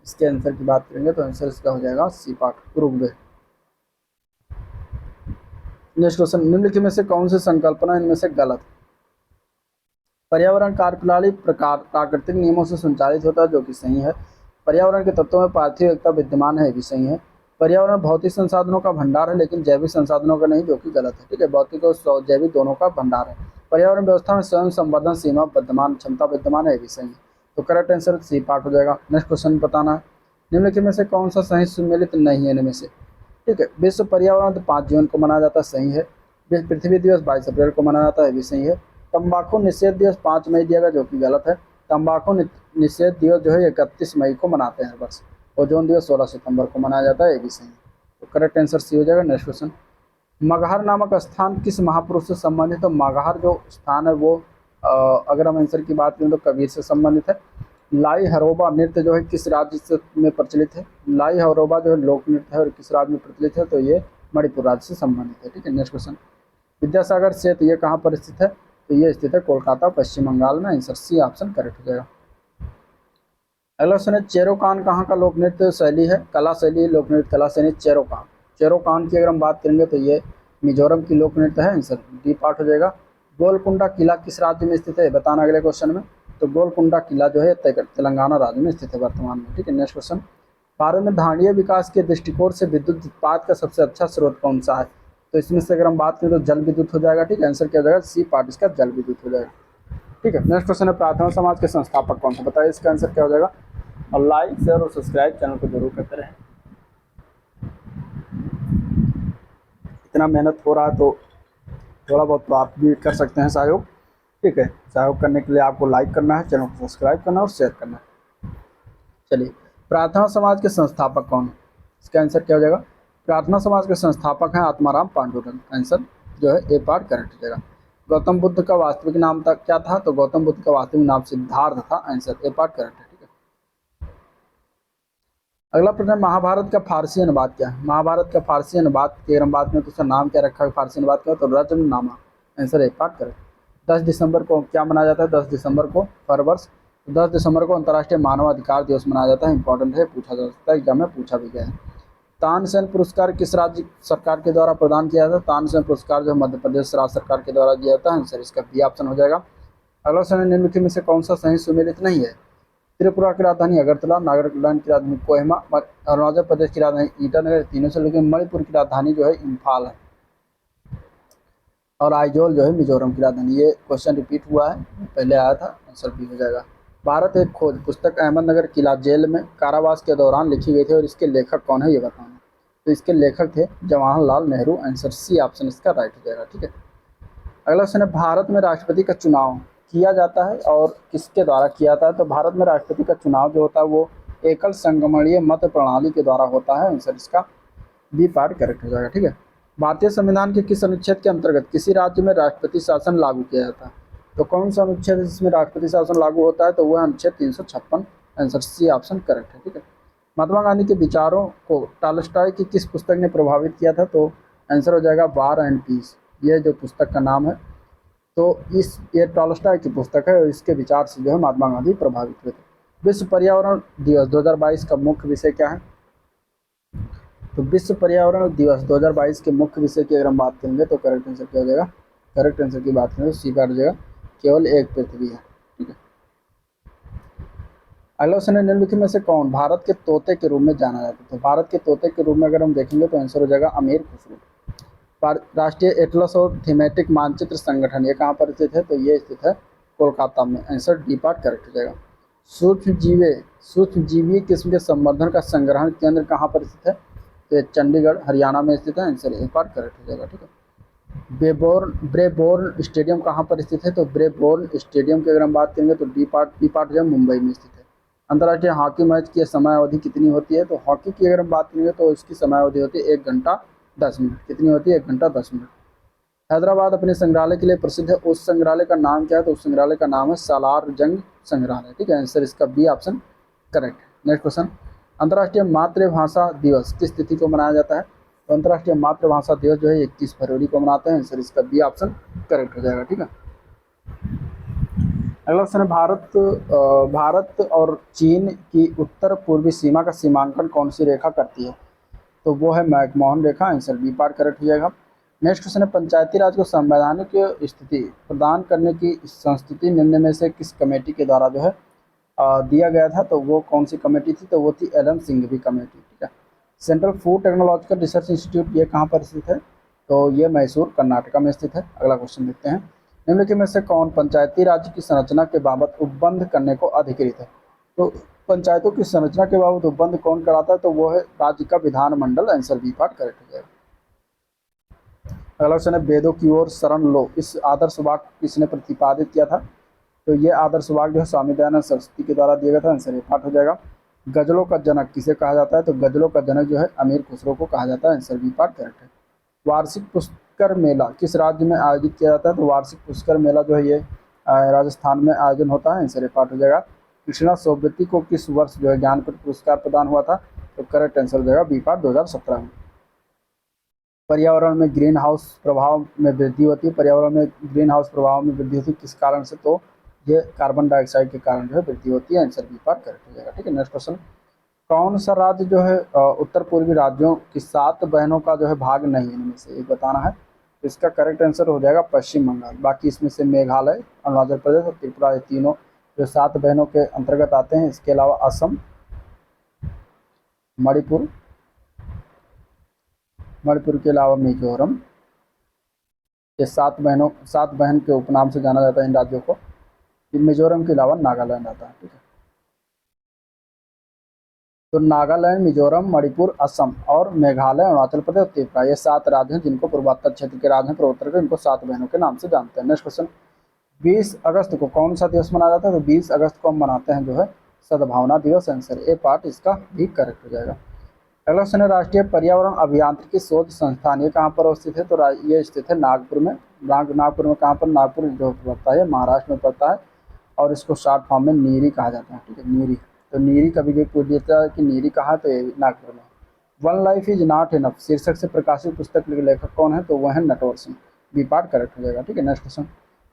इसके आंसर की बात करेंगे तो आंसर इसका हो जाएगा C part Uruguay. Next question, निम्नलिखित में से कौन सी संकल्पना इनमें से गलत। पर्यावरण कार्यप्रणाली प्रकार प्राकृतिक नियमों से संचालित होता है, जो कि सही है। पर्यावरण के तत्वों में पार्थिव एकता विद्यमान है, भी सही है। पर्यावरण भौतिक संसाधनों का भंडार है लेकिन जैविक संसाधनों का नहीं, जो कि गलत है। ठीक है, भौतिक और जैविक दोनों का भंडार है। पर्यावरण व्यवस्था में स्वयं संवर्धन सीमा विद्यमान क्षमता विद्यमान है, भी सही है। तो करेक्ट आंसर सी पार्ट हो जाएगा। नेक्स्ट क्वेश्चन बताना है, निम्नलिखित में से कौन सा सही सुमेलित नहीं है इनमें से। ठीक है, विश्व पर्यावरण दिवस 5 जून को मनाया जाता है, सही है। विश्व पृथ्वी दिवस 22 अप्रैल को मनाया जाता है, भी सही है। तंबाकू निषेध दिवस 5 मई दिया गया, जो कि गलत है। तंबाकू निषेध दिवस जो है 31 मई को मनाते हैं हर वर्ष। ओजोन दिवस 16 सितंबर को मनाया जाता है, ये भी सही है। तो करेक्ट आंसर सी हो जाएगा। नेक्स्ट क्वेश्चन, मगहर नामक स्थान किस महापुरुष से संबंधित है, तो मगहर जो स्थान है वो अगर हम आंसर की बात करें तो कबीर से संबंधित है। लाई हरोबा नृत्य जो है किस राज्य से में प्रचलित है, लाई हरोबा जो है लोक नृत्य है और किस राज्य में प्रचलित है, तो ये मणिपुर राज्य से संबंधित है। ठीक है, नेक्स्ट क्वेश्चन, विद्यासागर सेतु ये कहाँ पर स्थित है, तो ये स्थित है कोलकाता पश्चिम बंगाल में। आंसर सी ऑप्शन करेक्ट हो जाएगा। अगला क्वेश्चन है, चेरोकान कहाँ का लोक नृत्य शैली है, कला शैली लोक नृत्य कला शैली चेरोकान। चेरोकान की अगर हम बात करेंगे तो ये मिजोरम की लोक नृत्य है, आंसर डी पार्ट हो जाएगा। गोलकुंडा किला किस राज्य में स्थित है बताना अगले क्वेश्चन में, तो गोलकुंडा किला जो है तेलंगाना राज्य में स्थित है वर्तमान में। ठीक है, नेक्स्ट क्वेश्चन, भारत में धारणीय विकास के दृष्टिकोण से विद्युत उत्पाद का सबसे अच्छा स्रोत कौन सा है, तो इसमें से अगर हम बात करें तो जल विद्युत हो जाएगा। ठीक है, आंसर क्या हो जाएगा सी पार्ट इसका जल विद्युत हो जाएगा। ठीक है, नेक्स्ट क्वेश्चन है, प्रार्थना समाज के संस्थापक कौन सा, बताइए इसका आंसर क्या हो जाएगा। और लाइक शेयर और सब्सक्राइब चैनल को जरूर करते रहें, इतना मेहनत हो रहा है तो थोड़ा बहुत तो आप भी कर सकते हैं सहयोग। ठीक है, सहयोग करने के लिए आपको लाइक करना है, चैनल को सब्सक्राइब करना है और शेयर करना है। चलिए, प्रार्थना समाज के संस्थापक कौन है, इसका आंसर क्या हो जाएगा। प्रार्थना समाज के संस्थापक हैं आत्माराम पांडुरंग, आंसर जो है ए पार्ट करेक्ट हो जाएगा। गौतम बुद्ध का वास्तविक नाम था क्या था, तो गौतम बुद्ध का वास्तविक नाम सिद्धार्थ था, आंसर ए पार्ट करेक्ट है। ठीक है, अगला प्रश्न, महाभारत का फारसी अनुवाद क्या है। महाभारत का फारसी अनुवाद की अगर हम बात करें तो उसका नाम क्या रखा है फारसी अनुवाद क्या, तो रत्ननामा, आंसर ए पार्ट करेक्ट। 10 दिसंबर को क्या मनाया जाता है, 10 दिसंबर को हर वर्ष 10 दिसंबर को अंतर्राष्ट्रीय मानवाधिकार दिवस मनाया जाता है। इंपॉर्टेंट है, पूछा जा सकता है, एग्जाम में पूछा भी गया है। तानसेन पुरस्कार किस राज्य सरकार के द्वारा प्रदान किया जाता है, तानसेन पुरस्कार जो मध्य प्रदेश राज्य सरकार के द्वारा दिया जाता है, आंसर इसका बी ऑप्शन हो जाएगा। अगला क्वेश्चन, निम्नलिखित में से कौन सा सही सुमेलित नहीं है। त्रिपुरा की राजधानी अगरतला, नागालैंड की राजधानी कोहिमा, अरुणाचल प्रदेश की राजधानी ईटानगर, तीनों से लेकर मणिपुर की राजधानी जो है इम्फाल है, और आइजोल जो है मिजोरम की राजधानी। ये क्वेश्चन रिपीट हुआ है, पहले आया था, आंसर बी हो जाएगा। भारत एक खोज पुस्तक अहमदनगर किला जेल में कारावास के दौरान लिखी गई थी और इसके लेखक कौन है ये बताना, तो इसके लेखक थे Jawaharlal Nehru, answer C option इसका राइट हो जाएगा। ठीक है, अगला क्वेश्चन है, भारत में राष्ट्रपति का चुनाव किया जाता है और किसके द्वारा किया जाता है? तो भारत में राष्ट्रपति का चुनाव जो होता है वो एकल संगमणीय मत प्रणाली के द्वारा होता है। आंसर इसका बी पार्ट करेक्ट हो जाएगा। ठीक है। भारतीय संविधान के किस अनुच्छेद के अंतर्गत किसी राज्य में राष्ट्रपति शासन लागू किया जाता है? तो कौन सा अनुच्छेद है जिसमें राष्ट्रपति शासन लागू होता है? तो वह अनुच्छेद 356। आंसर सी ऑप्शन करेक्ट है। ठीक है। महात्मा गांधी के विचारों को टॉलस्टॉय की किस पुस्तक ने प्रभावित किया था? तो आंसर हो जाएगा वार एंड पीस। ये जो पुस्तक का नाम है, तो ये टॉलस्टॉय की पुस्तक है और इसके विचार से जो है महात्मा गांधी प्रभावित हुए थे। विश्व पर्यावरण दिवस 2022 का मुख्य विषय क्या है? तो विश्व पर्यावरण दिवस 2022 के मुख्य विषय की अगर हम बात करेंगे तो करेक्ट आंसर क्या हो जाएगा? करेक्ट आंसर की बात करें तो सी का हो जाएगा, केवल एक पृथ्वी है। ठीक है। अगला क्वेश्चन है, निम्नलिखित में से कौन भारत के तोते के रूप में जाना जाता है? तो भारत के तोते के रूप में अगर हम देखेंगे तो आंसर हो जाएगा अमीर खुसरो। राष्ट्रीय एटलस और थीमेटिक मानचित्र संगठन ये कहाँ पर स्थित है? तो ये स्थित है कोलकाता में। आंसर डी पार्ट करेक्ट हो जाएगा। सूक्ष्म जीवी किस्म के संवर्धन का संग्रहण केंद्र कहाँ पर स्थित है? तो ये चंडीगढ़ हरियाणा में स्थित है। आंसर ए पार्ट करेक्ट हो जाएगा। ठीक है। ब्रेबोर्न स्टेडियम कहाँ पर स्थित है? तो ब्रेबोर्न स्टेडियम की अगर हम बात करेंगे तो बी पार्ट जो मुंबई में स्थित है। अंतर्राष्ट्रीय हॉकी मैच की समय अवधि कितनी होती है? तो हॉकी की अगर हम बात करेंगे तो इसकी समय अवधि होती है 1 घंटा 10 मिनट। कितनी होती है? 1 घंटा 10 मिनट। हैदराबाद अपने संग्रहालय के लिए प्रसिद्ध है। उस संग्रहालय का नाम क्या है? तो उस संग्रहालय का नाम है सालार जंग संग्रहालय। ठीक है। आंसर इसका बी ऑप्शन करेक्ट है। नेक्स्ट क्वेश्चन, अंतर्राष्ट्रीय मातृभाषा दिवस किस तिथि को मनाया जाता है? तो अंतर्राष्ट्रीय मातृभाषा दिवस जो है 21 फरवरी को मनाते हैं। आंसर इसका बी ऑप्शन करेक्ट हो जाएगा। ठीक है। अगला क्वेश्चन है, भारत और चीन की उत्तर पूर्वी सीमा का सीमांकन कौन सी रेखा करती है? तो वो है मैकमोहन रेखा। आंसर बी पार्ट करेक्ट हो जाएगा। नेक्स्ट क्वेश्चन है, पंचायती राज को संवैधानिक स्थिति प्रदान करने की संस्तुति निम्न में से किस कमेटी के द्वारा जो है दिया गया था? तो वो कौन सी कमेटी थी? तो वो थी एलन सिंघवी कमेटी। ठीक है। Central food technological research institute ये कहाँ पर स्थित है? तो ये मैसूर कर्नाटका में स्थित है। अगला क्वेश्चन देखते हैं, निम्नलिखित में से कौन पंचायती राज की संरचना के बाबत उपबंध करने को अधिकृत है? तो पंचायतों की संरचना के बाबत उपबंध कौन कराता है? तो वो है राज्य का विधानमंडल। आंसर बी पार्ट करेक्ट हो जाएगा। अगला क्वेश्चन है, वेदों की ओर शरण लो इस आदर्श वाक्य किसने प्रतिपादित किया था? तो ये आदर्श वाक्य जो है स्वामी दयानंद सरस्वती के द्वारा दिया गया था। आंसर ए पार्ट हो जाएगा। गजलों का जनक किसे कहा जाता है? तो गजलों का जनक जो है अमीर खुसरो को कहा जाता है। आंसर बी पार्ट करेक्ट है। वार्षिक पुष्कर मेला किस राज्य में आयोजित किया जाता है? तो वार्षिक पुष्कर मेला जो है ये राजस्थान में आयोजन होता है। आंसर ए पार्ट हो जाएगा। कृष्णा सोबती को किस वर्ष जो है ज्ञानपीठ पुरस्कार प्रदान हुआ था? तो करेक्ट आंसर हो जाएगा बी पार्ट 2017 में। पर्यावरण में ग्रीन हाउस प्रभाव में वृद्धि होती है। पर्यावरण में ग्रीन हाउस प्रभाव में वृद्धि होती है किस कारण से? तो ये कार्बन डाइऑक्साइड के कारण जो है वृद्धि होती है। आंसर बी पार्ट करेक्ट हो जाएगा। ठीक है। नेक्स्ट क्वेश्चन, कौन सा राज्य जो है उत्तर पूर्वी राज्यों की 7 बहनों का जो है भाग नहीं है इनमें से? एक बताना है। तो इसका करेक्ट आंसर हो जाएगा पश्चिम बंगाल। बाकी इसमें से मेघालय, अरुणाचल प्रदेश और त्रिपुरा, ये तीनों जो 7 बहनों के अंतर्गत आते हैं। इसके अलावा असम, मणिपुर के अलावा मिजोरम, ये 7 बहन के उपनाम से जाना जाता है इन राज्यों को। मिजोरम के अलावा नागालैंड आता है। ठीक है। तो नागालैंड, मिजोरम, मणिपुर, असम और मेघालय, अरुणाचल प्रदेश और त्रिपुरा, ये 7 राज्य हैं जिनको पूर्वोत्तर क्षेत्र के राज्य हैं, पूर्वोत्तर के, इनको 7 बहनों के नाम से जानते हैं। नेक्स्ट क्वेश्चन, 20 अगस्त को कौन सा दिवस मनाया जाता है? तो 20 अगस्त को हम मनाते हैं जो है सद्भावना दिवस। आंसर ए पार्ट इसका भी करेक्ट हो जाएगा। अगला क्वेश्चन है, राष्ट्रीय पर्यावरण अभियांत्रिकी शोध संस्थान ये कहाँ पर स्थित है? तो ये स्थित है नागपुर में। नागपुर में कहाँ पर? नागपुर जो पड़ता है महाराष्ट्र में पड़ता है और इसको शॉर्ट फॉर्म में नीरी कहा जाता है। ठीक है, नीरी। तो नीरी कभी भी पूछ देता है कि नीरी कहाँ? तो ये नागपुर में। One life is not enough शीर्षक से प्रकाशित पुस्तक के लेखक कौन है? तो वह है Natwar Singh. B part correct हो जाएगा। ठीक है। नेक्स्ट क्वेश्चन,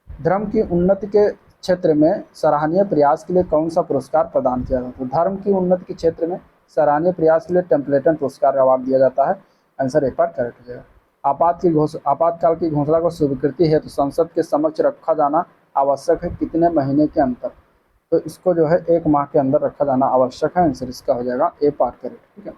धर्म की उन्नति के क्षेत्र में सराहनीय प्रयास के लिए कौन सा पुरस्कार प्रदान किया जाता है? तो धर्म की उन्नति के क्षेत्र में सराहनीय प्रयास के लिए टेम्पलेटन पुरस्कार का अवार्ड दिया जाता है। आंसर ए पार्ट करेक्ट हो जाएगा। आपातकाल की घोषणा को स्वीकृति है तो संसद के समक्ष रखा जाना आवश्यक है कितने महीने के अंतर? तो इसको जो है 1 माह के अंदर रखा जाना आवश्यक है। आंसर इसका हो जाएगा ए पार्ट करेक्ट। ठीक है।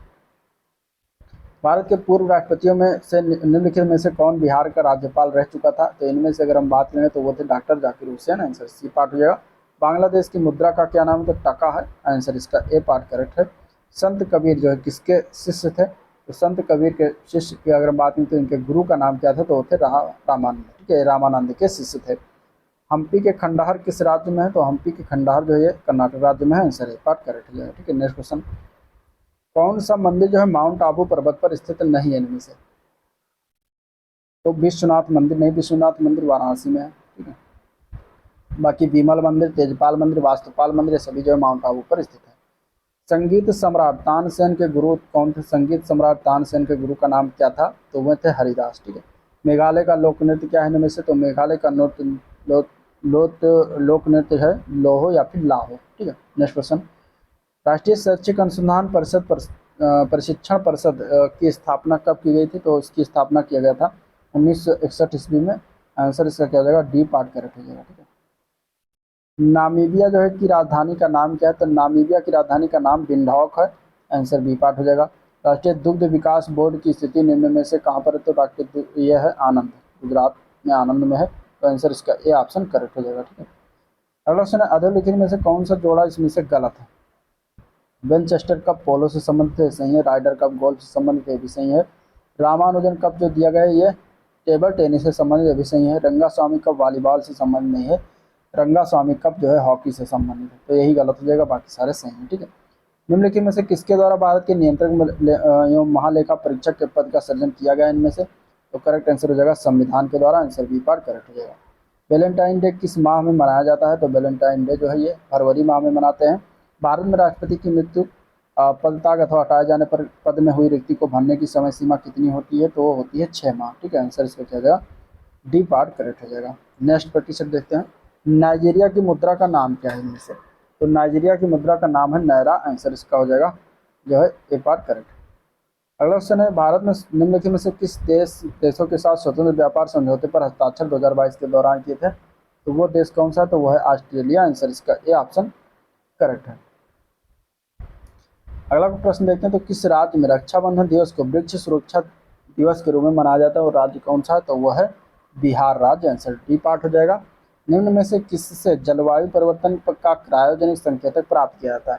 भारत के पूर्व राष्ट्रपतियों में से निम्नलिखित में से कौन बिहार का राज्यपाल रह चुका था? तो इनमें से अगर हम बात करें तो वो थे doctor Zakir Hussain. Answer C part हो जाएगा। बांग्लादेश की मुद्रा का क्या नाम है? तो टका है। आंसर इसका ए पार्ट करेक्ट है। संत कबीर जो है किसके शिष्य थे? तो संत कबीर के शिष्य की अगर बात करें तो इनके गुरु का नाम क्या था? तो वो थे रामानंद। ठीक है, रामानंद के शिष्य थे। हम्पी के खंडहर किस राज्य में है? तो हम्पी के खंडहर जो है ये कर्नाटक राज्य में है। आंसर है पार्ट करेक्ट हो जाएगा। ठीक है, नेक्स्ट क्वेश्चन, कौन सा मंदिर जो है माउंट आबू पर्वत पर स्थित नहीं है इनमें से? तो विश्वनाथ मंदिर नहीं, विश्वनाथ मंदिर वाराणसी में है। ठीक है, बाकी विमल मंदिर, तेजपाल मंदिर, वास्तुपाल मंदिर, ये सभी जो है माउंट आबू पर स्थित है। संगीत सम्राट तानसेन के गुरु कौन थे? संगीत सम्राट तानसेन के गुरु का नाम क्या था? तो वह थे हरिदास। ठीक है, मेघालय का लोक नृत्य क्या है इनमें से? तो मेघालय का नृत्य लोक नृत्य है लोहो या फिर लाहो। ठीक है, नेक्स्ट क्वेश्चन, राष्ट्रीय शैक्षिक अनुसंधान परिषद प्रशिक्षण परिषद की स्थापना कब की गई थी? तो इसकी स्थापना किया गया था 1961 ईस्वी में। आंसर इसका क्या हो जाएगा? डी पार्ट करेक्ट हो जाएगा। ठीक है, नामीबिया जो है की राजधानी का नाम क्या है? तो नामीबिया की राजधानी का नाम विंडहॉक है। आंसर बी पार्ट हो जाएगा। राष्ट्रीय दुग्ध विकास बोर्ड की स्थिति निम्न में से कहाँ पर है? तो राष्ट्रीय यह है आनंद, गुजरात में आनंद में है। तो आंसर इसका ए ऑप्शन करेक्ट हो जाएगा। ठीक है, अगला क्वेश्चन है, अधोलिखित में से कौन सा जोड़ा इसमें से गलत है? वेनचेस्टर कप पोलो से संबंधित है, सही है। राइडर कप गोल्फ से संबंधित है, भी सही है। रामानुजन कप जो दिया गया है ये टेबल टेनिस से संबंधित है, भी सही है। रंगास्वामी कप वॉलीबॉल से संबंधित नहीं है। रंगास्वामी कप जो है हॉकी से संबंधित है। तो यही गलत हो जाएगा, बाकी सारे सही हैं। ठीक है, निम्नलिखित में से किसके द्वारा भारत के नियंत्रक एवं महालेखा परीक्षक के पद का सृजन किया गया इनमें से? तो करेक्ट आंसर हो जाएगा संविधान के द्वारा। आंसर बी पार्ट करेक्ट हो जाएगा। वैलेंटाइन डे किस माह में मनाया जाता है? तो वैलेंटाइन डे जो है ये फरवरी माह में मनाते हैं। भारत में राष्ट्रपति की मृत्यु, पदत्याग अथवा हटाए जाने पर पद में हुई रिक्ति को भरने की समय सीमा कितनी होती है? तो वो होती है 6 माह। ठीक है, आंसर इसका क्या हो जाएगा? डी पार्ट करेक्ट हो जाएगा। नेक्स्ट प्रतिशत देखते हैं, नाइजीरिया की मुद्रा का नाम क्या है इनमें से? तो नाइजीरिया की मुद्रा का नाम है नायरा। आंसर इसका हो जाएगा जो है ए पार्ट करेक्ट। अगला क्वेश्चन है, भारत में निम्नलिखित में से किस देशों के साथ स्वतंत्र व्यापार समझौते पर हस्ताक्षर 2022 के दौरान किए थे? तो वो देश कौन सा है? तो वो है ऑस्ट्रेलिया। आंसर इसका ए ऑप्शन करेक्ट है। अगला प्रश्न देखते हैं, तो किस राज्य में रक्षाबंधन दिवस को वृक्ष सुरक्षा दिवस के रूप में मनाया जाता है और राज्य कौन सा है? तो वह है बिहार राज्य। आंसर डी पार्ट हो जाएगा। निम्न में से किससे जलवायु परिवर्तन का क्रायोजेनिक संकेतक प्राप्त किया जाता है?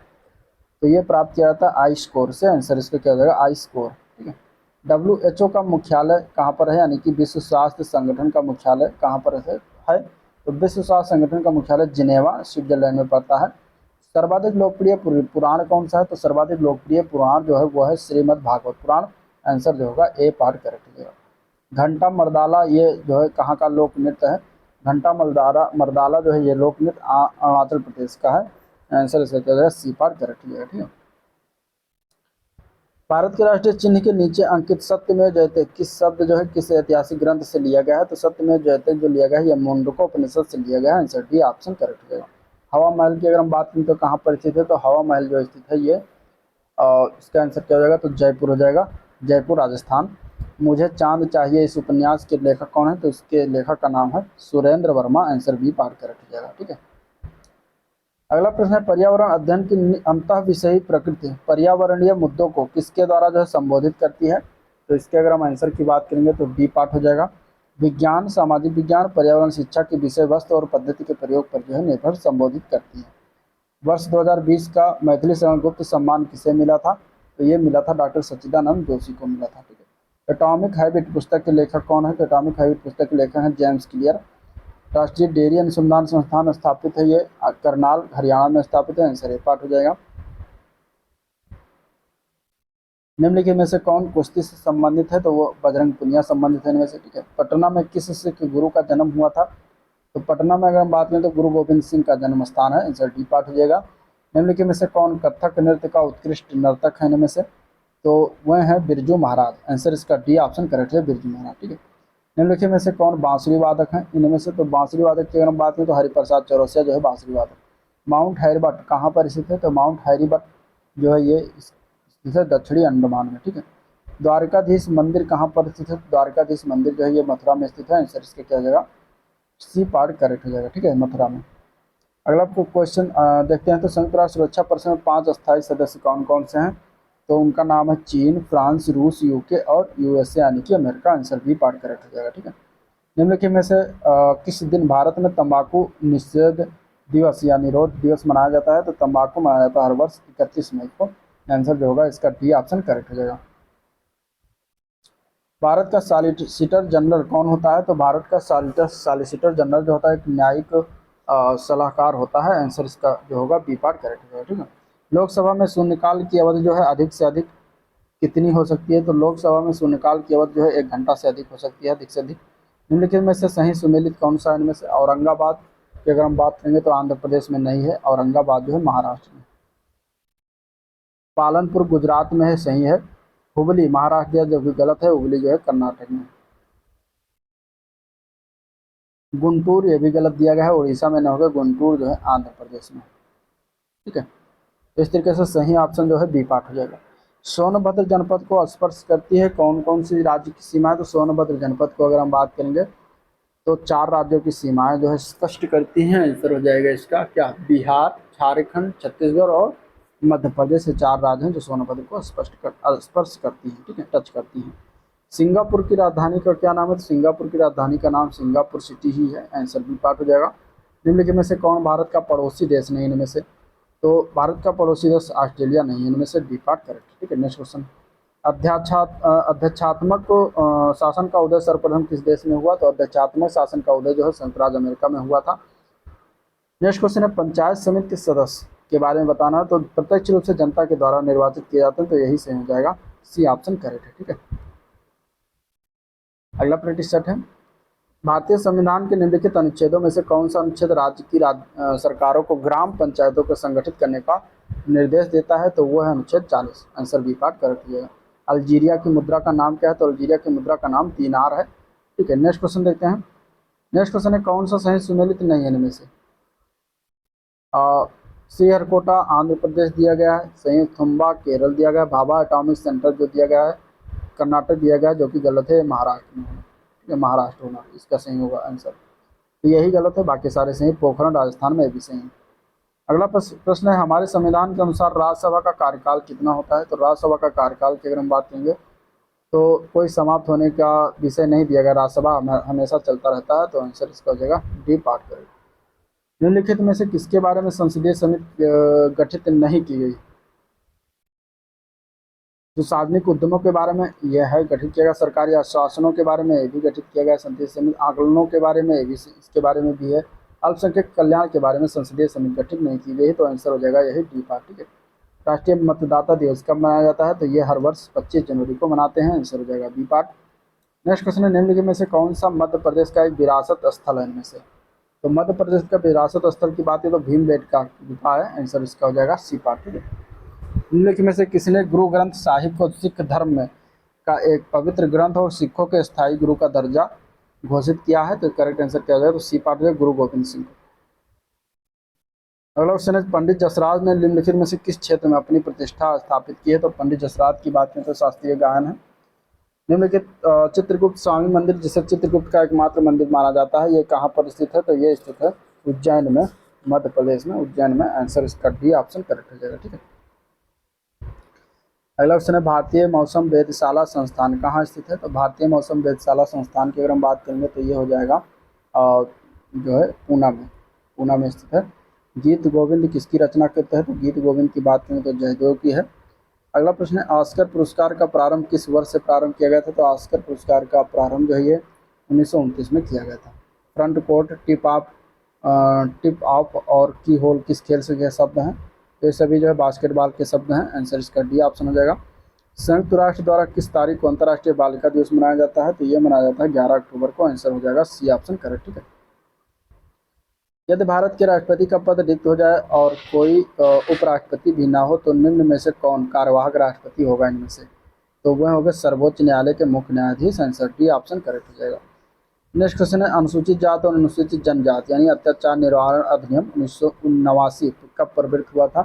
तो ये प्राप्त किया जाता है आई स्कोर से। आंसर इसका क्या हो जाएगा? I score. ठीक है, WHO का मुख्यालय कहाँ पर है? यानी कि विश्व स्वास्थ्य संगठन का मुख्यालय कहाँ पर है? तो विश्व स्वास्थ्य संगठन का मुख्यालय जिनेवा स्विट्जरलैंड में पड़ता है। सर्वाधिक लोकप्रिय पुराण कौन सा है? तो सर्वाधिक लोकप्रिय पुराण जो है वो है श्रीमद् भागवत पुराण। आंसर जो होगा ए पार्ट करेक्ट हो जाएगा। घंटा मर्दाला ये जो है कहाँ का लोक नृत्य है? घंटा मर्दाला जो है ये लोक नृत्य अरुणाचल प्रदेश का है। आंसर इसका क्या हो जाएगा? सी पार्ट करेक्ट हो जाएगा। ठीक है, भारत के राष्ट्रीय चिन्ह के नीचे अंकित सत्यमेव जयते किस शब्द जो है किस ऐतिहासिक ग्रंथ से लिया गया है? तो सत्यमेव जयते जो लिया गया है ये मुंडकोपनिषद से लिया गया है। आंसर डी ऑप्शन करेक्ट हो जाएगा। हवा महल की अगर हम बात करें तो कहाँ पर स्थित है? तो हवा महल जो स्थित है ये इसका आंसर क्या हो जाएगा? तो जयपुर हो जाएगा, जयपुर राजस्थान। मुझे चांद चाहिए इस उपन्यास के लेखक कौन है? तो इसके लेखक का नाम है Surendra Verma. Answer B part correct हो जाएगा। ठीक है, अगला प्रश्न है, पर्यावरण अध्ययन की अंतः विषयी प्रकृति पर्यावरणीय मुद्दों को किसके द्वारा जो है संबोधित करती है? तो इसके अगर हम आंसर की बात करेंगे तो डी पार्ट हो जाएगा। विज्ञान, सामाजिक विज्ञान, पर्यावरण शिक्षा की विषय वस्तु और पद्धति के प्रयोग पर जो है निर्भर संबोधित करती है। वर्ष 2020 का मैथिली शरण गुप्त सम्मान किसे मिला था? तो ये मिला था डॉक्टर सच्चिदानंद जोशी को मिला था। ठीक है, एटॉमिक हैबिट पुस्तक के लेखक कौन है? तो एटॉमिक हैबिट पुस्तक के लेखक हैं जेम्स क्लियर। राष्ट्रीय डेयरी अनुसंधान संस्थान स्थापित है ये करनाल हरियाणा में स्थापित है। आंसर ए पार्ट हो जाएगा। निम्नलिखित में से कौन कुश्ती से संबंधित है? तो वो बजरंग पुनिया संबंधित है इनमें से। ठीक है, पटना में किस सिख गुरु का जन्म हुआ था? तो पटना में अगर हम बात करें तो गुरु गोविंद सिंह का जन्म स्थान है। आंसर डी पार्ट हो जाएगा। निम्नलिखित में से कौन कथक नृत्य का उत्कृष्ट नर्तक है इनमें से? तो वह है बिरजू महाराज। आंसर इसका डी ऑप्शन करेक्ट है, बिरजू महाराज। ठीक है, निम्नलिखित में से कौन बांसुरी वादक हैं इनमें से? तो बांसुरी वादक की अगर हम बात करें तो हरिप्रसाद चौरसिया जो है बांसुरी वादक। माउंट हैरिबट कहाँ पर स्थित है? तो माउंट हैरिबट जो है ये स्थित है दक्षिणी अंडमान में। ठीक है, द्वारकाधीश मंदिर कहाँ पर स्थित है? द्वारकाधीश मंदिर जो है ये मथुरा में स्थित है। आंसर इसका क्या हो जाएगा? सी पार्ट करेक्ट हो जाएगा। ठीक है, मथुरा में। अगला क्वेश्चन देखते हैं, तो संयुक्त राष्ट्र सुरक्षा परिषद में 5 अस्थायी सदस्य कौन कौन से हैं? तो उनका नाम है चीन, फ्रांस, रूस, यूके और यूएसए यानी कि America. Answer B part correct हो जाएगा। ठीक है, निम्नलिखित में से किस दिन भारत में तंबाकू निषेध दिवस या निरोध दिवस मनाया जाता है? तो तंबाकू मनाया जाता है हर वर्ष 31 मई को। आंसर जो होगा इसका डी ऑप्शन करेक्ट हो जाएगा। भारत का सॉलिसिटर जनरल कौन होता है? तो भारत का सॉलिसिटर जनरल जो होता है एक न्यायिक सलाहकार होता है। आंसर इसका जो होगा बी पार्ट करेक्ट होगा। ठीक है। लोकसभा में शून्यकाल की अवधि जो है अधिक से अधिक कितनी हो सकती है? तो लोकसभा में शून्यकाल की अवधि जो है 1 घंटा से अधिक हो सकती है, अधिक से अधिक। निम्नलिखित में से सही सुमेलित कौन सा है? इनमें से औरंगाबाद की अगर हम बात करेंगे तो आंध्र प्रदेश में नहीं है, औरंगाबाद जो है महाराष्ट्र में। पालनपुर गुजरात में है, सही है। हुबली महाराष्ट्र दिया जो भी गलत है, हुबली जो है कर्नाटक में। गुंटूर ये भी गलत दिया गया है, उड़ीसा में न होगा, गुंटूर जो है आंध्र प्रदेश में। ठीक है। तो इस तरीके से सही ऑप्शन जो है बी पार्ट हो जाएगा। सोनभद्र जनपद को स्पर्श करती है कौन कौन सी राज्य की सीमाएं? तो सोनभद्र जनपद को अगर हम बात करेंगे तो 4 राज्यों की सीमाएं जो है स्पष्ट करती हैं। आंसर हो जाएगा इसका क्या? बिहार, झारखंड, छत्तीसगढ़ और मध्य प्रदेश। से 4 राज्य हैं जो सोनभद्र को स्पर्श करती हैं। ठीक है, टच करती हैं। सिंगापुर की राजधानी का क्या नाम है? तो सिंगापुर की राजधानी का नाम सिंगापुर सिटी ही है। आंसर बी पार्ट हो जाएगा। निम्नलिखित में से कौन भारत का पड़ोसी देश नहीं? इनमें से तो भारत का पड़ोसी देश ऑस्ट्रेलिया नहीं है, इनमें से बी पार्ट करेक्ट। ठीक है। नेक्स्ट क्वेश्चन, अध्यक्षात्मक शासन का उदय सर्वप्रथम किस देश में हुआ? तो अध्यक्षात्मक शासन का उदय जो है संयुक्त राज्य अमेरिका में हुआ था। नेक्स्ट क्वेश्चन है, पंचायत समिति के सदस्य के बारे में बताना है। तो प्रत्यक्ष रूप से जनता के द्वारा निर्वाचित किए जाते हैं, तो यही सही हो जाएगा, सी ऑप्शन करेक्ट है। ठीक है। अगला प्रैक्टिस सेट है, भारतीय संविधान के निम्नलिखित अनुच्छेदों में से कौन सा अनुच्छेद राज्य की सरकारों को ग्राम पंचायतों को संगठित करने का निर्देश देता है? तो वो है अनुच्छेद 40। आंसर बी पार्ट करेक्ट हो जाएगा। अल्जीरिया की मुद्रा का नाम क्या है? तो अल्जीरिया की मुद्रा का नाम दीनार है। ठीक है। नेक्स्ट क्वेश्चन देखते हैं। नेक्स्ट क्वेश्चन है, कौन सा सही सुमेलित नहीं है इनमें से? श्रीहरिकोटा आंध्र प्रदेश दिया गया है, सही। थुम्बा केरल दिया गया है, भाभा एटॉमिक सेंटर जो दिया गया है कर्नाटक दिया गया है, जो कि गलत है, महाराष्ट्र में है। ठीक है, महाराष्ट्र होना इसका सही होगा आंसर। तो यही गलत है, बाकी सारे सही। पोखरण राजस्थान में भी सही है। अगला प्रश्न है, हमारे संविधान के अनुसार राज्यसभा का कार्यकाल कितना होता है? तो राज्यसभा का कार्यकाल की अगर हम बात करेंगे तो कोई समाप्त होने का विषय नहीं दिया गया, राज्यसभा हमेशा चलता रहता है। तो आंसर इसका हो जाएगा डी पार्ट करेगा। निम्नलिखित में से किसके बारे में संसदीय समिति गठित नहीं की गई? तो सार्वजनिक उद्यमों के बारे में यह है गठित किया गया, सरकारी आश्वासनों के बारे में ये भी गठित किया गया संसदीय समिति, आकलनों के बारे में भी इसके बारे में भी है, अल्पसंख्यक कल्याण के बारे में संसदीय समिति गठित नहीं की गई। तो आंसर हो जाएगा यही डी पार्ट। ठीक है। राष्ट्रीय मतदाता दिवस कब मनाया जाता है? तो ये हर वर्ष 25 जनवरी को मनाते हैं। आंसर हो जाएगा बी पार्ट। नेक्स्ट क्वेश्चन है, निम्नलिखित में से कौन सा मध्य प्रदेश का एक विरासत स्थल है इनमें से? तो मध्य प्रदेश का विरासत स्थल की बात है तो भीमबेटका गुफा है। आंसर इसका हो जाएगा सी पार्ट। ठीक है। निम्नलिखित में से किसने गुरु ग्रंथ साहिब को सिख धर्म में का एक पवित्र ग्रंथ और सिखों के स्थायी गुरु का दर्जा घोषित किया है? तो करेक्ट आंसर क्या हो जाएगा? तो सी पार्ट है, गुरु गोविंद सिंह। अगला क्वेश्चन है, पंडित जसराज ने निम्नलिखित में से किस क्षेत्र में अपनी प्रतिष्ठा स्थापित की है? तो पंडित जसराज की बात करें तो शास्त्रीय गायन है। निम्नलिखित चित्रगुप्त स्वामी मंदिर, जिसे चित्रगुप्त का एकमात्र मंदिर माना जाता है, ये कहाँ पर स्थित है? तो ये स्थित है उज्जैन में, मध्य प्रदेश में, उज्जैन में। आंसर इसका डी ऑप्शन करेक्ट हो जाएगा। ठीक है। अगला क्वेश्चन है, भारतीय मौसम वेधशाला संस्थान कहाँ स्थित है? तो भारतीय मौसम वेधशाला संस्थान की अगर हम बात करेंगे तो ये हो जाएगा जो है पूना में स्थित है। गीत गोविंद किसकी रचना करते हैं? तो गीत गोविंद की बात करें तो जयदेव की है। अगला प्रश्न है, ऑस्कर पुरस्कार का प्रारंभ किस वर्ष से प्रारंभ किया गया था? तो ऑस्कर पुरस्कार का प्रारंभ जो है ये 1929 में किया गया था। फ्रंट कोर्ट, टिप ऑफ और की होल किस खेल से यह शब्द हैं? तो ये सभी जो है बास्केटबॉल के शब्द हैं। आंसर इसका डी ऑप्शन हो जाएगा। संयुक्त राष्ट्र द्वारा किस तारीख को अंतर्राष्ट्रीय बालिका दिवस मनाया जाता है? तो ये मनाया जाता है 11 अक्टूबर को। आंसर हो जाएगा सी ऑप्शन करेक्ट। ठीक है। यदि भारत के राष्ट्रपति का पद रिक्त हो जाए और कोई उपराष्ट्रपति भी ना हो तो निम्न में से कौन कार्यवाहक राष्ट्रपति होगा इनमें से? तो वह होगा सर्वोच्च न्यायालय के मुख्य न्यायाधीश। आंसर डी ऑप्शन करेक्ट हो जाएगा। नेक्स्ट क्वेश्चन है, अनुसूचित जात और अनुसूचित जनजाति यानी अत्याचार निवारण अधिनियम 1989 कब प्रवृत्त हुआ था?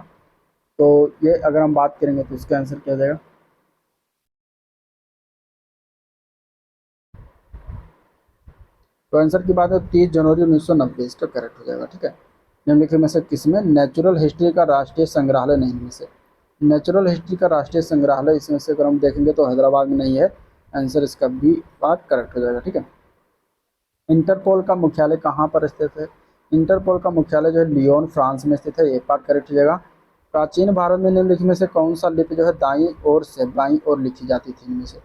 तो ये अगर हम बात करेंगे तो इसका आंसर क्या हो जाएगा? तो आंसर की बात है 30 जनवरी 1990, इसका करेक्ट हो जाएगा। ठीक है। निम्नलिखित में से किसमें नेचुरल हिस्ट्री का राष्ट्रीय संग्रहालय नहीं? इनमें से नेचुरल हिस्ट्री का राष्ट्रीय संग्रहालय इसमें से अगर हम देखेंगे तो हैदराबाद में नहीं है। आंसर इसका बी पार्ट करेक्ट हो जाएगा। ठीक है। इंटरपोल का मुख्यालय कहाँ पर स्थित है? इंटरपोल का मुख्यालय जो है लियोन फ्रांस में स्थित है। ये पार्ट करेक्ट हो जाएगा। प्राचीन भारत में निम्नलिखित में से कौन सा लिपि जो है दाईं ओर से बाईं ओर लिखी जाती थी इनमें से?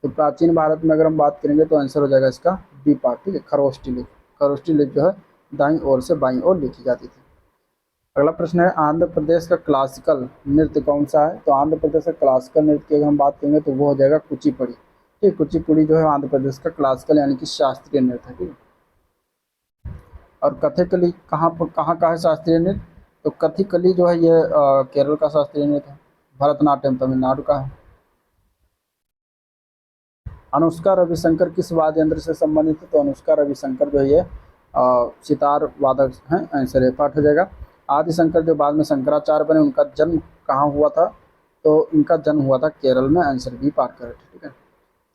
तो प्राचीन भारत में अगर हम बात करेंगे तो आंसर हो जाएगा इसका बी पार्ट, ठीक है। खरोष्ठी लिपि, खरोष्ठी लिपि जो है दाईं ओर से बाईं ओर लिखी जाती थी। अगला प्रश्न है आंध्र प्रदेश का क्लासिकल नृत्य कौन सा है? तो आंध्र प्रदेश का क्लासिकल नृत्य की अगर हम बात करेंगे तो वो हो जाएगा कुचिपुड़ी, ठीक है। कुचिपुड़ी जो है आंध्र प्रदेश का क्लासिकल यानी कि शास्त्रीय नृत्य है, ठीक है। और कथकली कहाँ का है शास्त्रीय नृत्य? तो कथकली जो है ये केरल का शास्त्रीय नृत्य है। भरतनाट्यम तमिलनाडु का है। अनुष्का रविशंकर किस वाद्य यंत्र से संबंधित है? तो अनुष्का रविशंकर जो है ये सितार वादक हैं, आंसर ए पार्ट हो जाएगा। आदिशंकर जो बाद में शंकराचार्य बने उनका जन्म कहाँ हुआ था? तो इनका जन्म हुआ था केरल में, आंसर बी पार्ट करेक्ट, ठीक है।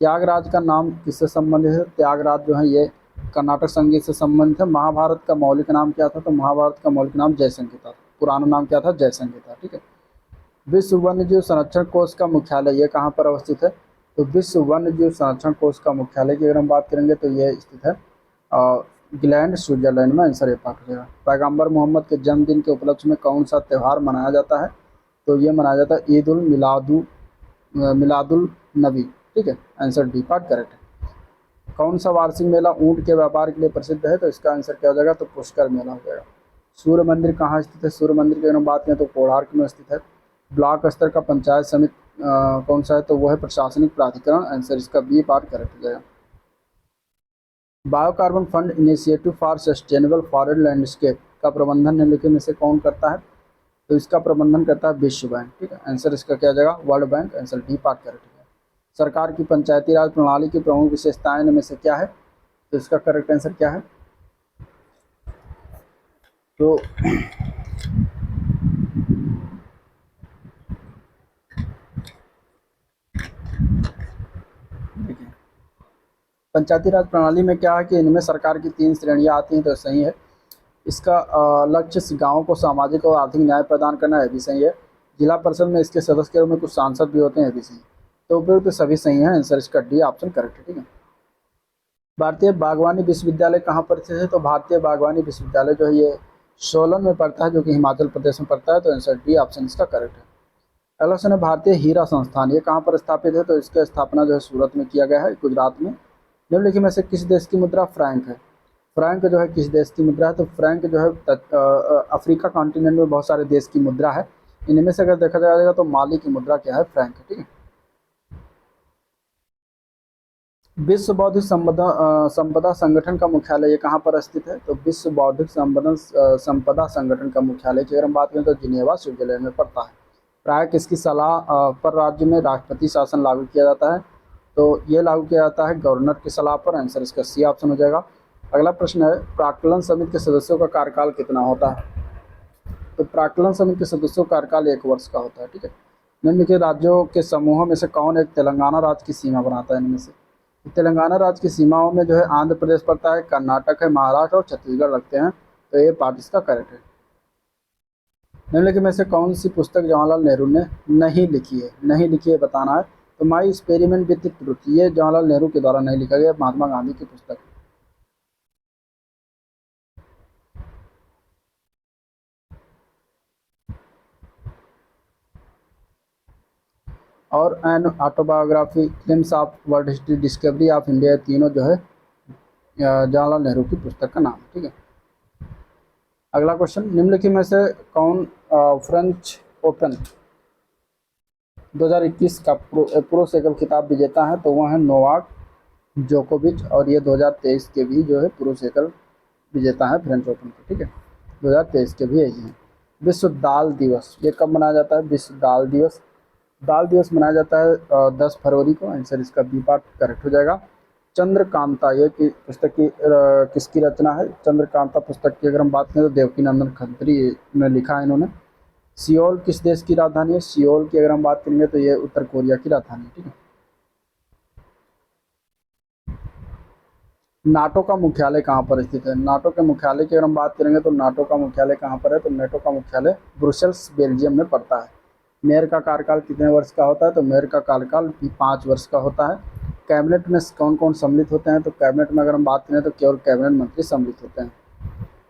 त्यागराज का नाम किससे संबंधित है? त्यागराज जो है ये कर्नाटक संगीत से संबंधित है। महाभारत का मौलिक नाम क्या था? तो महाभारत का मौलिक नाम जयसंहिता था, पुराना नाम क्या था? जयसंहिता, ठीक है। विश्व वन्यजीव संरक्षण कोष का मुख्यालय ये कहाँ पर अवस्थित है? तो विश्व वन्यजीव संरक्षण कोष का मुख्यालय की अगर हम बात करेंगे तो ये स्थित है ग्लैंड, स्विट्जरलैंड में, आंसर ए पार्ट हो जाएगा। पैगंबर मोहम्मद के जन्मदिन के उपलक्ष्य में कौन सा त्यौहार मनाया जाता है? तो ये मनाया जाता है ईद उल मिलादुल नबी, ठीक है, आंसर डी पार्ट करेक्ट है। कौन सा वार्षिक मेला ऊंट के व्यापार के लिए प्रसिद्ध है? तो इसका आंसर क्या हो जाएगा? तो पुष्कर मेला हो जाएगा। सूर्य मंदिर कहाँ स्थित है? सूर्य मंदिर की अगर हम बात करें तो कोणार्क में स्थित है। ब्लॉक स्तर का पंचायत समिति कौन सा है? तो वो है प्रशासनिक प्राधिकरण, आंसर इसका बी पार्ट करेक्ट हो जाएगा। Biocarbon fund initiative for sustainable forest landscape का प्रबंधन निम्नलिखित में से कौन करता है? तो इसका प्रबंधन करता है विश्व बैंक, ठीक है, आंसर इसका क्या हो जाएगा? World bank, answer D part correct हो जाएगा। सरकार की पंचायती राज प्रणाली की प्रमुख विशेषताएं में से क्या है? तो इसका करेक्ट आंसर क्या है? तो देखिए पंचायती राज प्रणाली में क्या है कि इनमें सरकार की 3 श्रेणियां आती हैं, तो सही है। इसका लक्ष्य गाँव को सामाजिक और आर्थिक न्याय प्रदान करना है, भी सही है। जिला परिषद में इसके सदस्य के रूप में कुछ सांसद भी होते हैं, भी सही। तो उपयुक्त सभी सही है, आंसर इसका डी ऑप्शन करेक्ट है, ठीक है। भारतीय बागवानी विश्वविद्यालय कहाँ पर स्थित है? तो भारतीय बागवानी विश्वविद्यालय जो है ये सोलन में पड़ता है, जो कि हिमाचल प्रदेश में पड़ता है, तो आंसर डी ऑप्शन इसका करेक्ट है। अगला क्वेश्चन है भारतीय हीरा संस्थान ये कहाँ पर स्थापित है? तो इसकी स्थापना जो है सूरत में किया गया है, गुजरात में। निम्नलिखित में से किस देश की मुद्रा फ्रैंक है? फ्रैंक जो है किस देश की मुद्रा है? तो फ्रैंक जो है अफ्रीका कॉन्टिनेंट में बहुत सारे देश की मुद्रा है। इनमें से अगर देखा जाएगा तो माली की मुद्रा क्या है? फ्रैंक, ठीक है। विश्व बौद्धिक संपदा संगठन का मुख्यालय ये कहाँ पर स्थित है? तो विश्व बौद्धिक संपदा संगठन का मुख्यालय की अगर हम बात करें तो जिनेवा, स्विट्जरलैंड में पड़ता है। प्राय किसकी सलाह पर राज्य में राष्ट्रपति शासन लागू किया जाता है? तो ये लागू किया जाता है गवर्नर की सलाह पर, आंसर इसका सी ऑप्शन हो जाएगा। अगला प्रश्न है प्राक्कलन समिति के सदस्यों का कार्यकाल कितना होता है? तो प्राक्कलन समिति के सदस्यों का कार्यकाल 1 वर्ष का होता है, ठीक है। निम्नलिखित राज्यों के समूहों में से कौन एक तेलंगाना राज्य की सीमा बनाता है? इनमें से तेलंगाना राज्य की सीमाओं में जो है आंध्र प्रदेश पड़ता है, कर्नाटक है, महाराष्ट्र और छत्तीसगढ़ लगते हैं, तो ये पार्ट इसका करेक्ट है। निम्नलिखित में से कौन सी पुस्तक जवाहरलाल नेहरू ने नहीं लिखी है? नहीं लिखी है बताना है। तो माई एक्सपेरिमेंट विद ट्रुथ ये जवाहरलाल नेहरू के द्वारा नहीं लिखा गया, महात्मा गांधी की पुस्तक है। और an autobiography, films of world history, discovery of India, तीनों जो है जवाहरलाल नेहरू की पुस्तक का नाम, ठीक है। अगला क्वेश्चन निम्नलिखित में से कौन फ्रेंच ओपन 2021 का प्रो साइकिल खिताब विजेता है? तो वह है नोवाक जोकोविच, और ये 2023 के भी जो है प्रो साइकिल विजेता है फ्रेंच ओपन के, ठीक है। 2023 के भी यही हैं। विश्व दाल दिवस ये कब मनाया जाता है? विश्व दाल दिवस मनाया जाता है 10 फरवरी को, आंसर इसका बी पार्ट करेक्ट हो जाएगा। चंद्रकांता ये की पुस्तक की किसकी रचना है? चंद्रकांता पुस्तक की अगर हम बात करें तो देवकी नंदन खत्री ने लिखा है इन्होंने। सियोल किस देश की राजधानी है? सियोल की अगर हम बात करेंगे तो ये उत्तर कोरिया की राजधानी है, ठीक है। नाटो का मुख्यालय कहाँ पर स्थित है? नाटो के मुख्यालय की अगर हम बात करेंगे तो नाटो का मुख्यालय कहाँ पर है? तो नाटो का मुख्यालय ब्रुसेल्स, बेल्जियम में पड़ता है। मेयर का कार्यकाल कितने वर्ष का होता है? तो मेयर का कार्यकाल भी 5 वर्ष का होता है। कैबिनेट में कौन कौन सम्मिलित होते हैं? तो कैबिनेट में अगर हम बात करें तो केवल कैबिनेट मंत्री सम्मिलित होते हैं।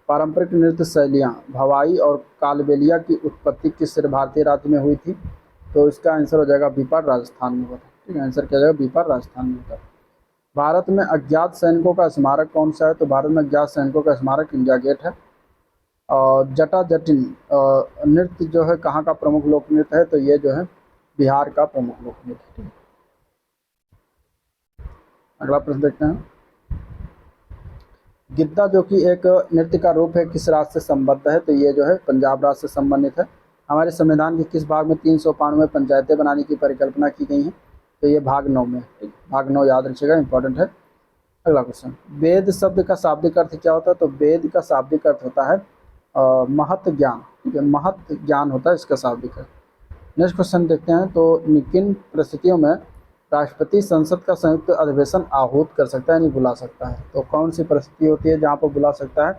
पारंपरिक नृत्य शैलियाँ भवाई और कालबेलिया की उत्पत्ति किस भारतीय राज्य में हुई थी? तो इसका आंसर हो जाएगा बी पार्ट, राजस्थान में हुआ था। ठीक है, आंसर क्या जाएगा बी पर राजस्थान में होता है। भारत में अज्ञात सैनिकों का स्मारक कौन सा है? तो भारत में अज्ञात सैनिकों का स्मारक इंडिया गेट है। और जटा जटिन नृत्य जो है कहाँ का प्रमुख लोक नृत्य है? तो ये जो है बिहार का प्रमुख लोक नृत्य है। अगला प्रश्न देखते हैं। गिद्दा जो कि एक नृत्य का रूप है किस राज्य से संबद्ध है? तो ये जो है पंजाब राज्य से संबंधित है। हमारे संविधान के किस भाग में 392 पंचायतें बनाने की परिकल्पना की गई है? तो ये भाग 9 में, भाग 9 याद रखिएगा, इंपॉर्टेंट है। अगला क्वेश्चन, वेद शब्द का शाब्दिक अर्थ क्या होता है? तो वेद का शाब्दिक अर्थ होता है महत ज्ञान, ठीक है, महत ज्ञान होता है इसका शाब्दिक अर्थ। नेक्स्ट क्वेश्चन देखते हैं। तो किन परिस्थितियों में राष्ट्रपति संसद का संयुक्त अधिवेशन आहूत कर सकता है, यानी बुला सकता है? तो कौन सी परिस्थिति होती है जहाँ पर बुला सकता है?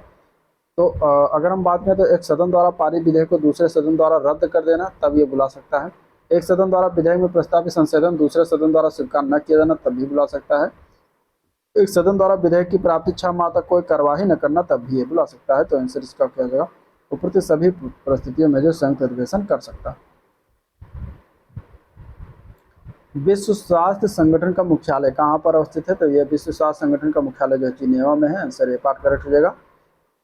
तो अगर हम बात करें तो एक सदन द्वारा पारित विधेयक को दूसरे सदन द्वारा रद्द कर देना, तब ये बुला सकता है। एक सदन द्वारा विधेयक में प्रस्तावित संशोधन दूसरे सदन द्वारा स्वीकार न किया जाना, तब भी बुला सकता है। एक सदन द्वारा विधेयक की प्राप्ति 6 माह तक कोई कार्यवाही न करना, तब भी ये बुला सकता है। तो आंसर इसका क्या जाएगा? उपरोक्त सभी परिस्थितियों में जो संयुक्त अधिवेशन कर सकता है। विश्व स्वास्थ्य संगठन का मुख्यालय कहाँ पर अवस्थित है? तो ये विश्व स्वास्थ्य संगठन का मुख्यालय जो है जिनेवा में है। आंसर ए पार्ट करेक्ट हो जाएगा।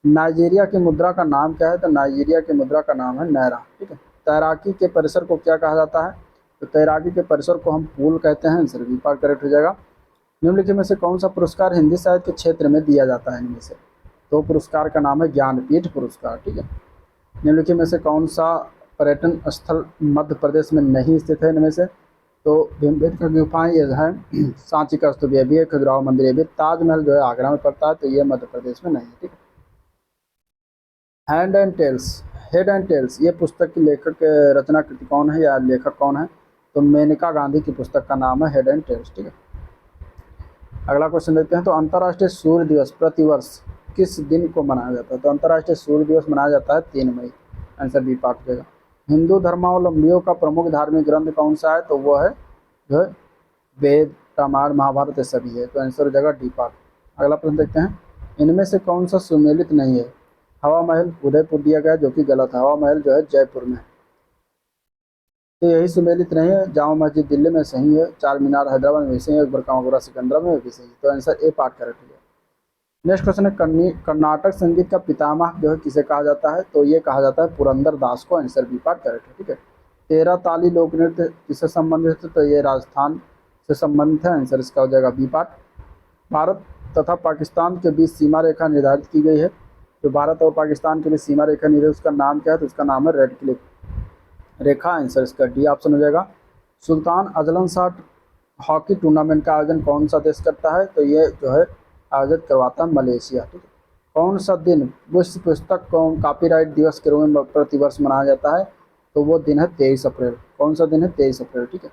नाइजीरिया की मुद्रा का नाम क्या है? तो नाइजीरिया की मुद्रा का नाम है नायरा, ठीक है। तैराकी के परिसर को क्या कहा जाता है? तो तैराकी के परिसर को हम पूल कहते हैं। आंसर बी पार्ट करेक्ट हो जाएगा। निम्नलिखित में से कौन सा पुरस्कार हिंदी साहित्य के क्षेत्र में दिया जाता है? इनमें से तो पुरस्कार का नाम है ज्ञानपीठ पुरस्कार, ठीक है। निम्नलिखित में से कौन सा पर्यटन स्थल मध्य प्रदेश में नहीं स्थित है? इनमें से तो भीमबेटका गुफाएं ये है, सांची का स्तूप ये भी है, खजुराहो मंदिर ये भी, ताजमहल जो है आगरा में पड़ता है, तो ये मध्य प्रदेश में नहीं है, ठीक है। Hand and tails, head and tails, ये पुस्तक की लेखक रचना कृति कौन है या लेखक कौन है? तो मेनका गांधी की पुस्तक का नाम है हेड एंड टेल्स, ठीक है। अगला क्वेश्चन देखते हैं। तो अंतर्राष्ट्रीय सूर्य दिवस प्रतिवर्ष किस दिन को मनाया जाता है? तो अंतर्राष्ट्रीय सूर्य दिवस मनाया जाता है 3 मई। आंसर बी पार्ट देगा। हिंदू धर्मावलंबियों का प्रमुख धार्मिक ग्रंथ कौन सा है? तो वो है जो है वेद, रामायण, महाभारत ये सभी है। तो आंसर हो जाएगा डी पार्ट। अगला प्रश्न देखते हैं। इनमें से कौन सा सुमेलित नहीं है? हवा महल उदयपुर दिया गया, जो कि गलत है। हवा महल जो है जयपुर में, तो यही सुमेलित नहीं है। जामा मस्जिद दिल्ली में सही है, चार मीनार हैदराबाद में भी सही है, अकबर का मकबरा सिकंदरा में भी सही है। तो आंसर ए पार्ट करेक्ट है। नेक्स्ट क्वेश्चन है, कर्नाटक संगीत का पितामह जो है किसे कहा जाता है? तो ये कहा जाता है पुरंदर दास को। आंसर बी पार्ट करेक्ट है, ठीक है। 13 ताली लोक नृत्य किससे संबंधित है? तो ये राजस्थान से संबंधित है। आंसर इसका हो जाएगा बी पार्ट। भारत तथा पाकिस्तान के बीच सीमा रेखा निर्धारित की गई है। तो भारत और पाकिस्तान के बीच सीमा रेखा निर्धारित, उसका नाम क्या है? तो उसका नाम है रेड क्लिफ रेखा। आंसर इसका डी ऑप्शन हो जाएगा। Sultan Azlan Shah hockey tournament का आयोजन कौन सा देश करता है? तो ये जो है आयोजित करवाता है मलेशिया, ठीक है। कौन सा दिन विश्व पुस्तक कॉपीराइट दिवस के रूप में प्रतिवर्ष मनाया जाता है? तो वो दिन है 23 अप्रैल। कौन सा दिन है? 23 अप्रैल, ठीक है।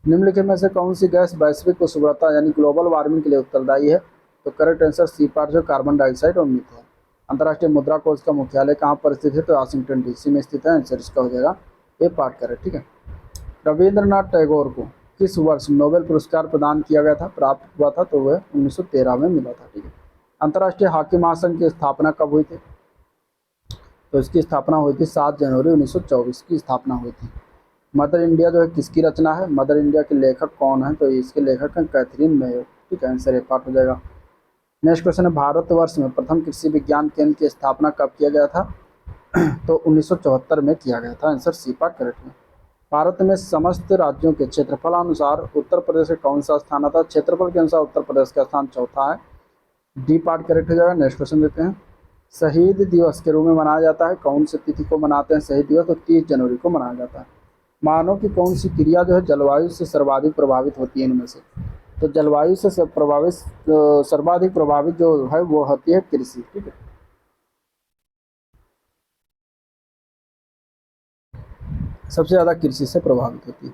निम्नलिखित में से कौन सी गैस वैश्विक उष्णता यानी ग्लोबल वार्मिंग के लिए उत्तरदायी है? तो करेक्ट आंसर सी पार्ट जो कार्बन डाइऑक्साइड और मीथेन। अंतर्राष्ट्रीय मुद्रा कोष का मुख्यालय कहाँ पर स्थित है? तो वाशिंगटन डीसी में स्थित है। आंसर इसका हो जाएगा ए पार्ट करेक्ट, ठीक है। रविंद्रनाथ टैगोर को किस वर्ष नोबेल पुरस्कार प्रदान किया गया था, प्राप्त हुआ था? तो वह 1913 में मिला था, ठीक है। अंतर्राष्ट्रीय हॉकी महासंघ की स्थापना कब हुई थी? तो इसकी स्थापना हुई थी 7 जनवरी 1924 की स्थापना हुई थी। मदर इंडिया जो है किसकी रचना है? मदर इंडिया के लेखक कौन है? तो इसके लेखक हैं कैथरीन मेयो, ठीक है। आंसर ए पार्ट हो जाएगा। नेक्स्ट क्वेश्चन है, भारतवर्ष में प्रथम कृषि विज्ञान केंद्र की स्थापना कब किया गया था? तो 1974 में किया गया था। आंसर सी पार्ट करेक्ट है। भारत में समस्त राज्यों के क्षेत्रफल अनुसार उत्तर प्रदेश का कौन सा स्थान आता है? क्षेत्रफल के अनुसार उत्तर प्रदेश का स्थान चौथा है। डी पार्ट करेक्ट हो जाएगा। नेक्स्ट क्वेश्चन देते हैं। शहीद दिवस के रूप में मनाया जाता है, कौन सी तिथि को मनाते हैं शहीद दिवस? तो 30 जनवरी को मनाया जाता है। मानव की कौन सी क्रिया जो है जलवायु से सर्वाधिक प्रभावित होती है? इनमें से तो जलवायु से सर्वाधिक प्रभावित जो है वो होती है कृषि, ठीक है। सबसे ज़्यादा कृषि से प्रभावित होती है।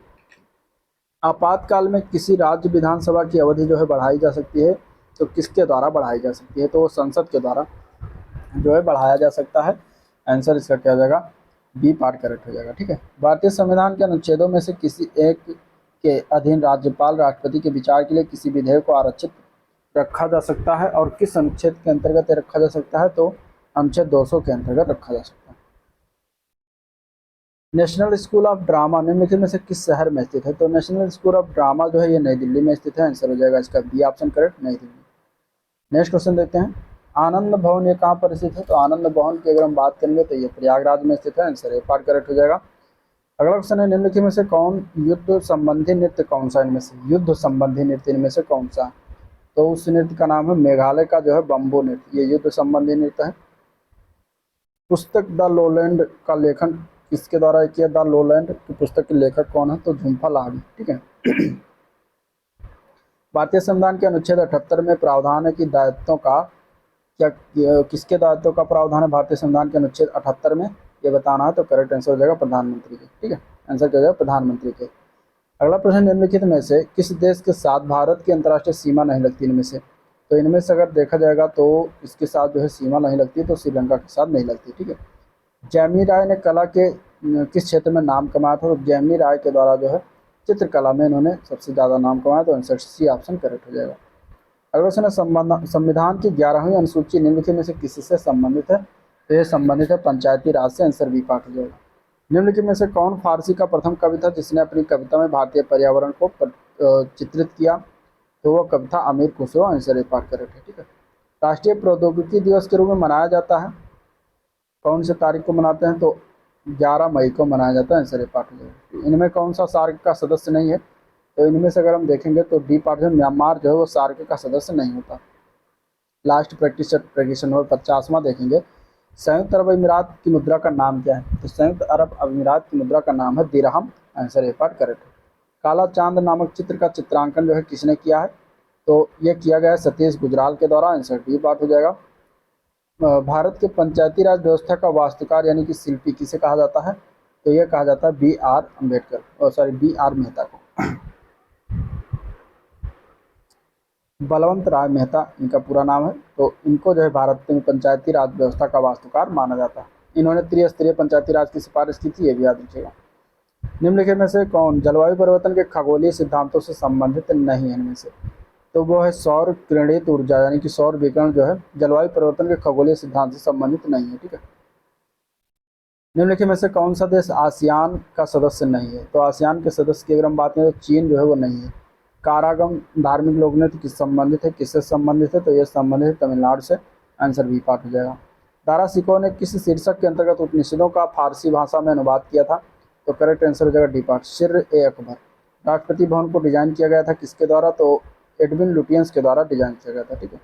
आपातकाल में किसी राज्य विधानसभा की अवधि जो है बढ़ाई जा सकती है, तो किसके द्वारा बढ़ाई जा सकती है? तो वो संसद के द्वारा जो है बढ़ाया जा सकता है। आंसर इसका क्या हो जाएगा? बी पार्ट करेक्ट हो जाएगा, ठीक है। भारतीय संविधान के अनुच्छेदों में से किसी एक के अधीन राज्यपाल राष्ट्रपति के विचार के लिए किसी विधेयक को आरक्षित रखा जा सकता है, और किस अनुच्छेद के अंतर्गत रखा जा सकता है? तो अनुच्छेद 200 के अंतर्गत रखा जा सकता है। नेशनल स्कूल ऑफ ड्रामा निम्नलिखित में से किस शहर में स्थित है? तो नेशनल स्कूल ऑफ ड्रामा जो है ये नई दिल्ली में स्थित है। आंसर हो जाएगा इसका बी ऑप्शन करेक्ट, नई दिल्ली। नेक्स्ट क्वेश्चन देखते हैं। आनंद भवन ये कहाँ पर स्थित है? तो आनंद भवन की अगर हम बात करेंगे तो ये प्रयागराज में स्थित है। आंसर ए पार्ट करेक्ट हो जाएगा। अगला क्वेश्चन है, निम्नलिखित में से कौन युद्ध संबंधी नृत्य कौन सा? इनमें से युद्ध संबंधी नृत्य इनमें से कौन सा? तो उस नृत्य का नाम है मेघालय का जो है बम्बू नृत्य, ये युद्ध संबंधी नृत्य है। पुस्तक द लोलैंड का लेखन किसके द्वारा किया? द लोलैंड की पुस्तक के लेखक कौन है? तो झुम्पा लाहिड़ी। ठीक है। भारतीय संविधान के अनुच्छेद 78 में प्रावधान है कि दायित्वों का किसके दायित्वों का प्रावधान है भारतीय संविधान के अनुच्छेद 78 में? ये बताना है। तो करेक्ट आंसर हो जाएगा प्रधानमंत्री के। ठीक है, आंसर क्या हो जाएगा? प्रधानमंत्री के। अगला प्रश्न, निम्नलिखित में से किस देश के साथ भारत की अंतर्राष्ट्रीय सीमा नहीं लगती? इनमें से तो इनमें से अगर देखा जाएगा तो इसके साथ जो है सीमा नहीं लगती, तो श्रीलंका के साथ नहीं लगती। ठीक है। जैमिनी राय ने कला के किस क्षेत्र में नाम कमाया था? तो जैमिनी राय के द्वारा जो है चित्रकला में इन्होंने सबसे ज़्यादा नाम कमाया। तो आंसर सी ऑप्शन करेक्ट हो जाएगा। अगला क्वेश्चन है, संविधान की 11वीं अनुसूची निम्नलिखित में से किससे संबंधित है? तो ये संबंधित है पंचायती राज से। आंसर बी पार्ट हो जाएगा। निम्नलिखित में से कौन फारसी का प्रथम कवि था जिसने अपनी कविता में भारतीय पर्यावरण को चित्रित किया? तो वो कवि था अमीर Khusro. Answer A part correct है। ठीक है। राष्ट्रीय प्रौद्योगिकी दिवस के रूप में मनाया जाता है, कौन से तारीख को मनाते हैं? तो 11 मई को मनाया जाता है। आंसर ए पार्ट हो जाएगा। इनमें कौन सा सार्क का सदस्य नहीं है? तो इनमें से अगर हम देखेंगे तो डी पार्ट में म्यांमार जो है वो सार्क का सदस्य नहीं होता। लास्ट प्रैक्टिस नंबर 50वां देखेंगे। संयुक्त अरब अमीरात की मुद्रा का नाम क्या है? तो संयुक्त अरब अमीरात की मुद्रा का नाम है दिरहम। आंसर ए पार्ट करेक्ट है। काला चांद नामक चित्र का चित्रांकन जो है किसने किया है? तो ये किया गया है सतीश गुजराल के द्वारा। आंसर डी पार्ट हो जाएगा। भारत के पंचायती राज व्यवस्था का वास्तुकार यानी कि शिल्पी किसे कहा जाता है? तो ये कहा जाता है B R Ambedkar, sorry B R Mehta को। बलवंत राय मेहता इनका पूरा नाम है। तो इनको जो है भारत में पंचायती राज व्यवस्था का वास्तुकार माना जाता है। इन्होंने त्रिस्तरीय पंचायती राज की सिफारिश की थी, ये भी याद रखिएगा। निम्नलिखित में से कौन जलवायु परिवर्तन के खगोलीय सिद्धांतों से संबंधित नहीं है? इनमें से तो वो है सौर किरणित ऊर्जा यानी कि सौर विकिरण जो है जलवायु परिवर्तन के खगोलीय सिद्धांत से संबंधित नहीं है। ठीक है। निम्नलिखित में से कौन सा देश आसियान का सदस्य नहीं है? तो आसियान के सदस्य की अगर हम बात करें तो चीन जो है वो नहीं है। कारागम धार्मिक लोक नृत्य किस संबंधित है, किससे संबंधित है? तो ये संबंधित है तमिलनाडु से। आंसर बी पार्ट हो जाएगा। दारा सिकोह ने किस शीर्षक के अंतर्गत उपनिषदों का फारसी भाषा में अनुवाद किया था? तो करेक्ट आंसर हो जाएगा डी पार्ट, सिर ए अकबर। राष्ट्रपति भवन को डिजाइन किया गया था किसके द्वारा? तो एडविन लुटियंस के द्वारा डिजाइन किया गया था। ठीक है।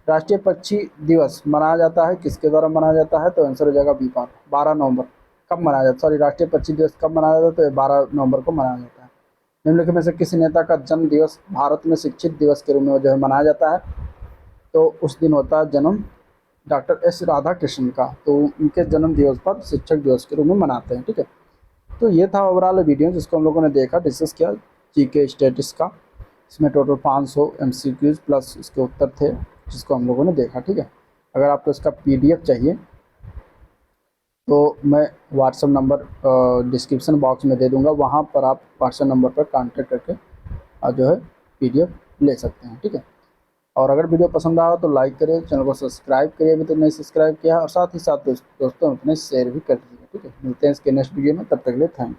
राष्ट्रीय पक्षी दिवस मनाया जाता है किसके द्वारा मनाया जाता है? तो आंसर हो जाएगा बी पार्ट, 12 नवंबर। कब मनाया जाता है? सॉरी, राष्ट्रीय पक्षी दिवस कब मनाया जाता है? तो 12 नवंबर को मनाया जाता है। निम्नलिखित में से किस नेता का जन्म दिवस भारत में शिक्षित दिवस के रूप में जो है मनाया जाता है? तो उस दिन होता है जन्म डॉक्टर एस राधा कृष्ण का। तो उनके जन्म दिवस पर शिक्षक दिवस के रूप में मनाते हैं। ठीक है। तो ये था ओवरऑल वीडियो जिसको हम लोगों ने देखा, डिस्कस किया जीके स्टेटिस का। इसमें टोटल 500 MCQs प्लस इसके उत्तर थे जिसको हम लोगों ने देखा। ठीक है। अगर आपको इसका PDF चाहिए तो मैं व्हाट्सअप नंबर डिस्क्रिप्शन बॉक्स में दे दूंगा, वहाँ पर आप व्हाट्सअप नंबर पर कांटेक्ट करके जो है PDF ले सकते हैं। ठीक है। और अगर वीडियो पसंद आया तो लाइक करिए, चैनल को सब्सक्राइब करिए अभी तो नहीं सब्सक्राइब किया, और साथ ही साथ दोस्तों अपने शेयर भी कर दीजिएगा। ठीक है। मिलते हैं इसके नेक्स्ट वीडियो में, तब तक के लिए थैंक यू।